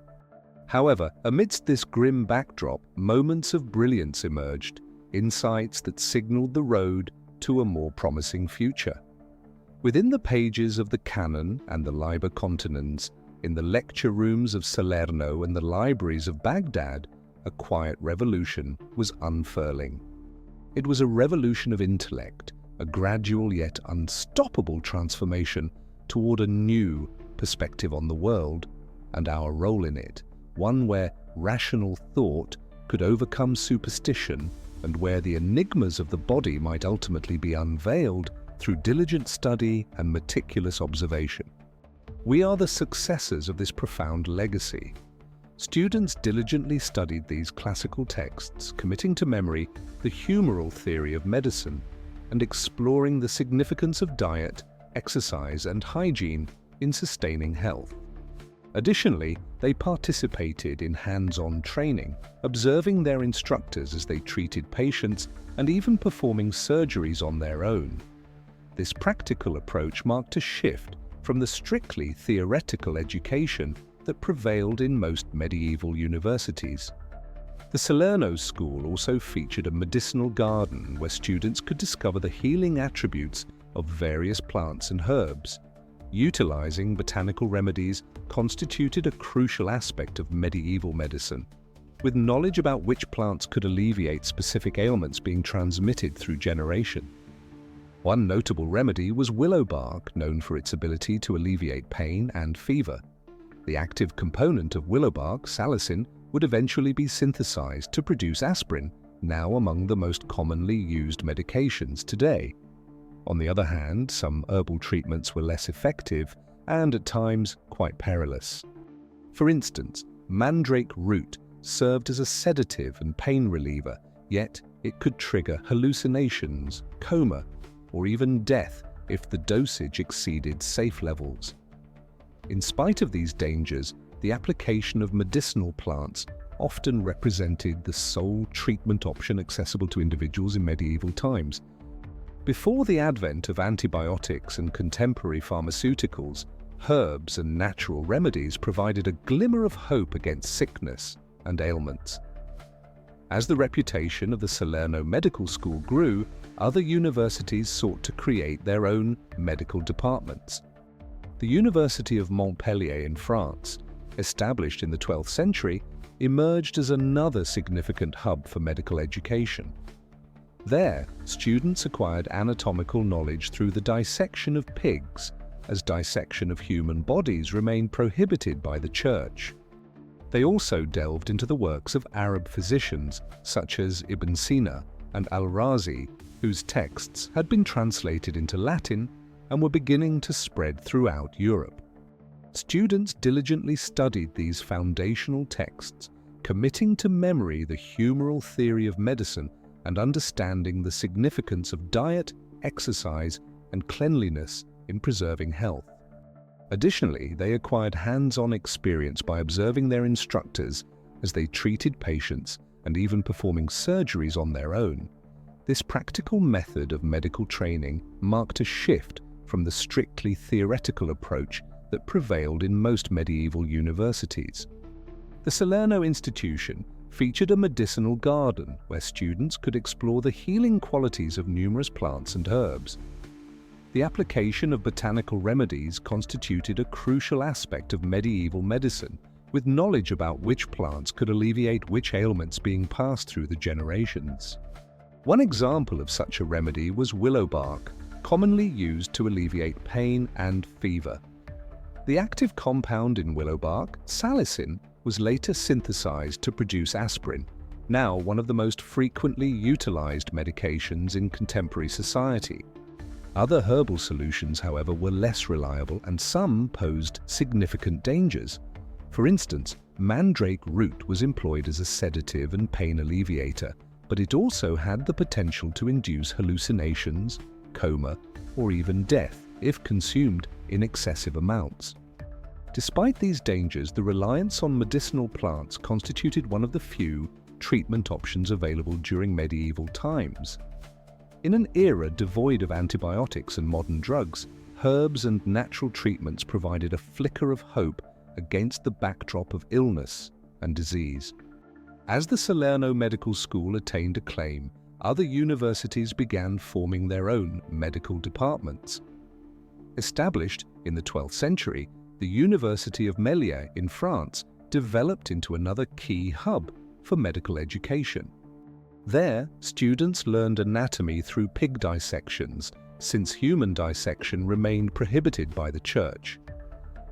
However, amidst this grim backdrop, moments of brilliance emerged, insights that signaled the road to a more promising future. Within the pages of the Canon and the Liber Continens, in the lecture rooms of Salerno and the libraries of Baghdad, a quiet revolution was unfurling. It was a revolution of intellect, a gradual yet unstoppable transformation toward a new perspective on the world and our role in it, one where rational thought could overcome superstition and where the enigmas of the body might ultimately be unveiled through diligent study and meticulous observation. We are the successors of this profound legacy. Students diligently studied these classical texts, committing to memory the humoral theory of medicine and exploring the significance of diet, exercise, and hygiene in sustaining health. Additionally, they participated in hands-on training, observing their instructors as they treated patients and even performing surgeries on their own. This practical approach marked a shift from the strictly theoretical education that prevailed in most medieval universities. The Salerno school also featured a medicinal garden where students could discover the healing attributes of various plants and herbs. Utilizing botanical remedies constituted a crucial aspect of medieval medicine, with knowledge about which plants could alleviate specific ailments being transmitted through generation. One notable remedy was willow bark, known for its ability to alleviate pain and fever. The active component of willow bark, salicin, would eventually be synthesized to produce aspirin, now among the most commonly used medications today. On the other hand, some herbal treatments were less effective and at times quite perilous. For instance, mandrake root served as a sedative and pain reliever, yet it could trigger hallucinations, coma, or even death if the dosage exceeded safe levels. In spite of these dangers, the application of medicinal plants often represented the sole treatment option accessible to individuals in medieval times. Before the advent of antibiotics and contemporary pharmaceuticals, herbs and natural remedies provided a glimmer of hope against sickness and ailments. As the reputation of the Salerno Medical School grew, other universities sought to create their own medical departments. The University of Montpellier in France, established in the 12th century, emerged as another significant hub for medical education. There, students acquired anatomical knowledge through the dissection of pigs, as dissection of human bodies remained prohibited by the Church. They also delved into the works of Arab physicians such as Ibn Sina and Al-Razi, whose texts had been translated into Latin and were beginning to spread throughout Europe. Students diligently studied these foundational texts, committing to memory the humoral theory of medicine and understanding the significance of diet, exercise, and cleanliness in preserving health. Additionally, they acquired hands-on experience by observing their instructors as they treated patients and even performing surgeries on their own. This practical method of medical training marked a shift from the strictly theoretical approach that prevailed in most medieval universities. The Salerno institution featured a medicinal garden where students could explore the healing qualities of numerous plants and herbs. The application of botanical remedies constituted a crucial aspect of medieval medicine, with knowledge about which plants could alleviate which ailments being passed through the generations. One example of such a remedy was willow bark, commonly used to alleviate pain and fever. The active compound in willow bark, salicin, was later synthesized to produce aspirin, now one of the most frequently utilized medications in contemporary society. Other herbal solutions, however, were less reliable and some posed significant dangers. For instance, mandrake root was employed as a sedative and pain alleviator, but it also had the potential to induce hallucinations, coma, or even death if consumed in excessive amounts. Despite these dangers, the reliance on medicinal plants constituted one of the few treatment options available during medieval times. In an era devoid of antibiotics and modern drugs, herbs and natural treatments provided a flicker of hope against the backdrop of illness and disease. As the Salerno Medical School attained acclaim, other universities began forming their own medical departments. Established in the 12th century, the University of Méliès in France developed into another key hub for medical education. There, students learned anatomy through pig dissections, since human dissection remained prohibited by the Church.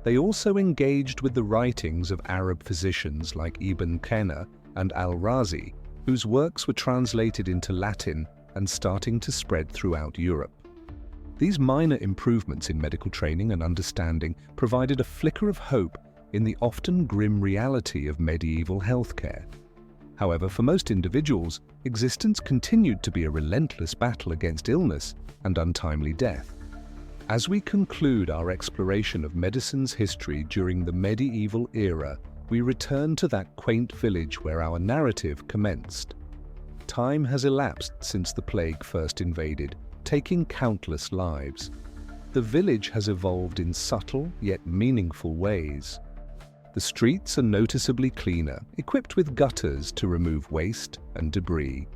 They also engaged with the writings of Arab physicians like Ibn Qena and al-Razi, whose works were translated into Latin and starting to spread throughout Europe. These minor improvements in medical training and understanding provided a flicker of hope in the often grim reality of medieval healthcare. However, for most individuals, existence continued to be a relentless battle against illness and untimely death. As we conclude our exploration of medicine's history during the medieval era, we return to that quaint village where our narrative commenced. Time has elapsed since the plague first invaded, taking countless lives. The village has evolved in subtle yet meaningful ways. The streets are noticeably cleaner, equipped with gutters to remove waste and debris.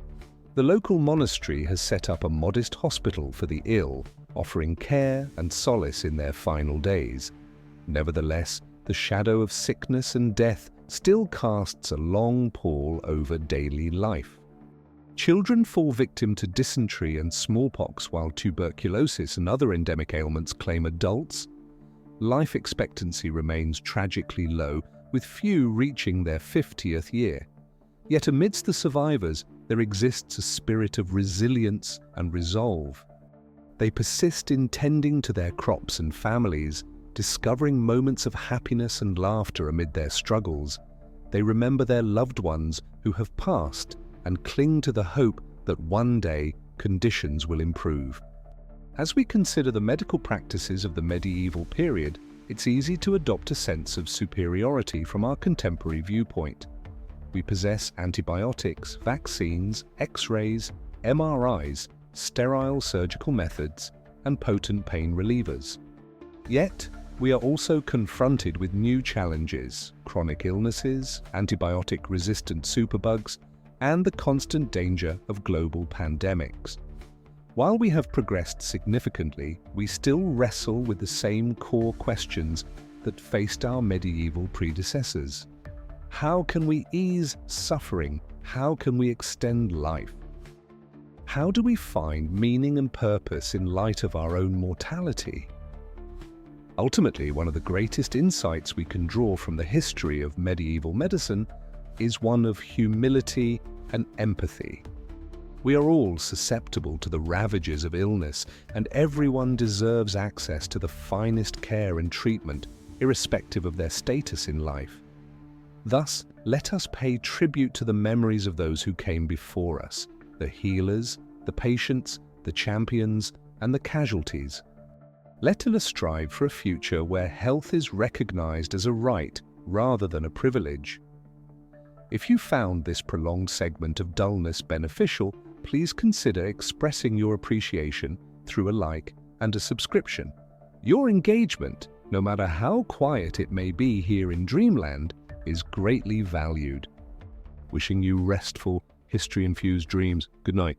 The local monastery has set up a modest hospital for the ill, offering care and solace in their final days. Nevertheless, the shadow of sickness and death still casts a long pall over daily life. Children fall victim to dysentery and smallpox, while tuberculosis and other endemic ailments claim adults. Life expectancy remains tragically low, with few reaching their 50th year. Yet amidst the survivors, there exists a spirit of resilience and resolve. They persist in tending to their crops and families, discovering moments of happiness and laughter amid their struggles. They remember their loved ones who have passed and cling to the hope that one day conditions will improve. As we consider the medical practices of the medieval period, it's easy to adopt a sense of superiority from our contemporary viewpoint. We possess antibiotics, vaccines, X-rays, MRIs, sterile surgical methods, and potent pain relievers. Yet, we are also confronted with new challenges: chronic illnesses, antibiotic-resistant superbugs, and the constant danger of global pandemics. While we have progressed significantly, we still wrestle with the same core questions that faced our medieval predecessors. How can we ease suffering? How can we extend life? How do we find meaning and purpose in light of our own mortality? Ultimately, one of the greatest insights we can draw from the history of medieval medicine is one of humility and empathy. We are all susceptible to the ravages of illness, and everyone deserves access to the finest care and treatment, irrespective of their status in life. Thus, let us pay tribute to the memories of those who came before us, the healers, the patients, the champions, and the casualties. Let us strive for a future where health is recognized as a right rather than a privilege. If you found this prolonged segment of dullness beneficial, please consider expressing your appreciation through a like and a subscription. Your engagement, no matter how quiet it may be here in Dreamland, is greatly valued. Wishing you restful, history-infused dreams. Good night.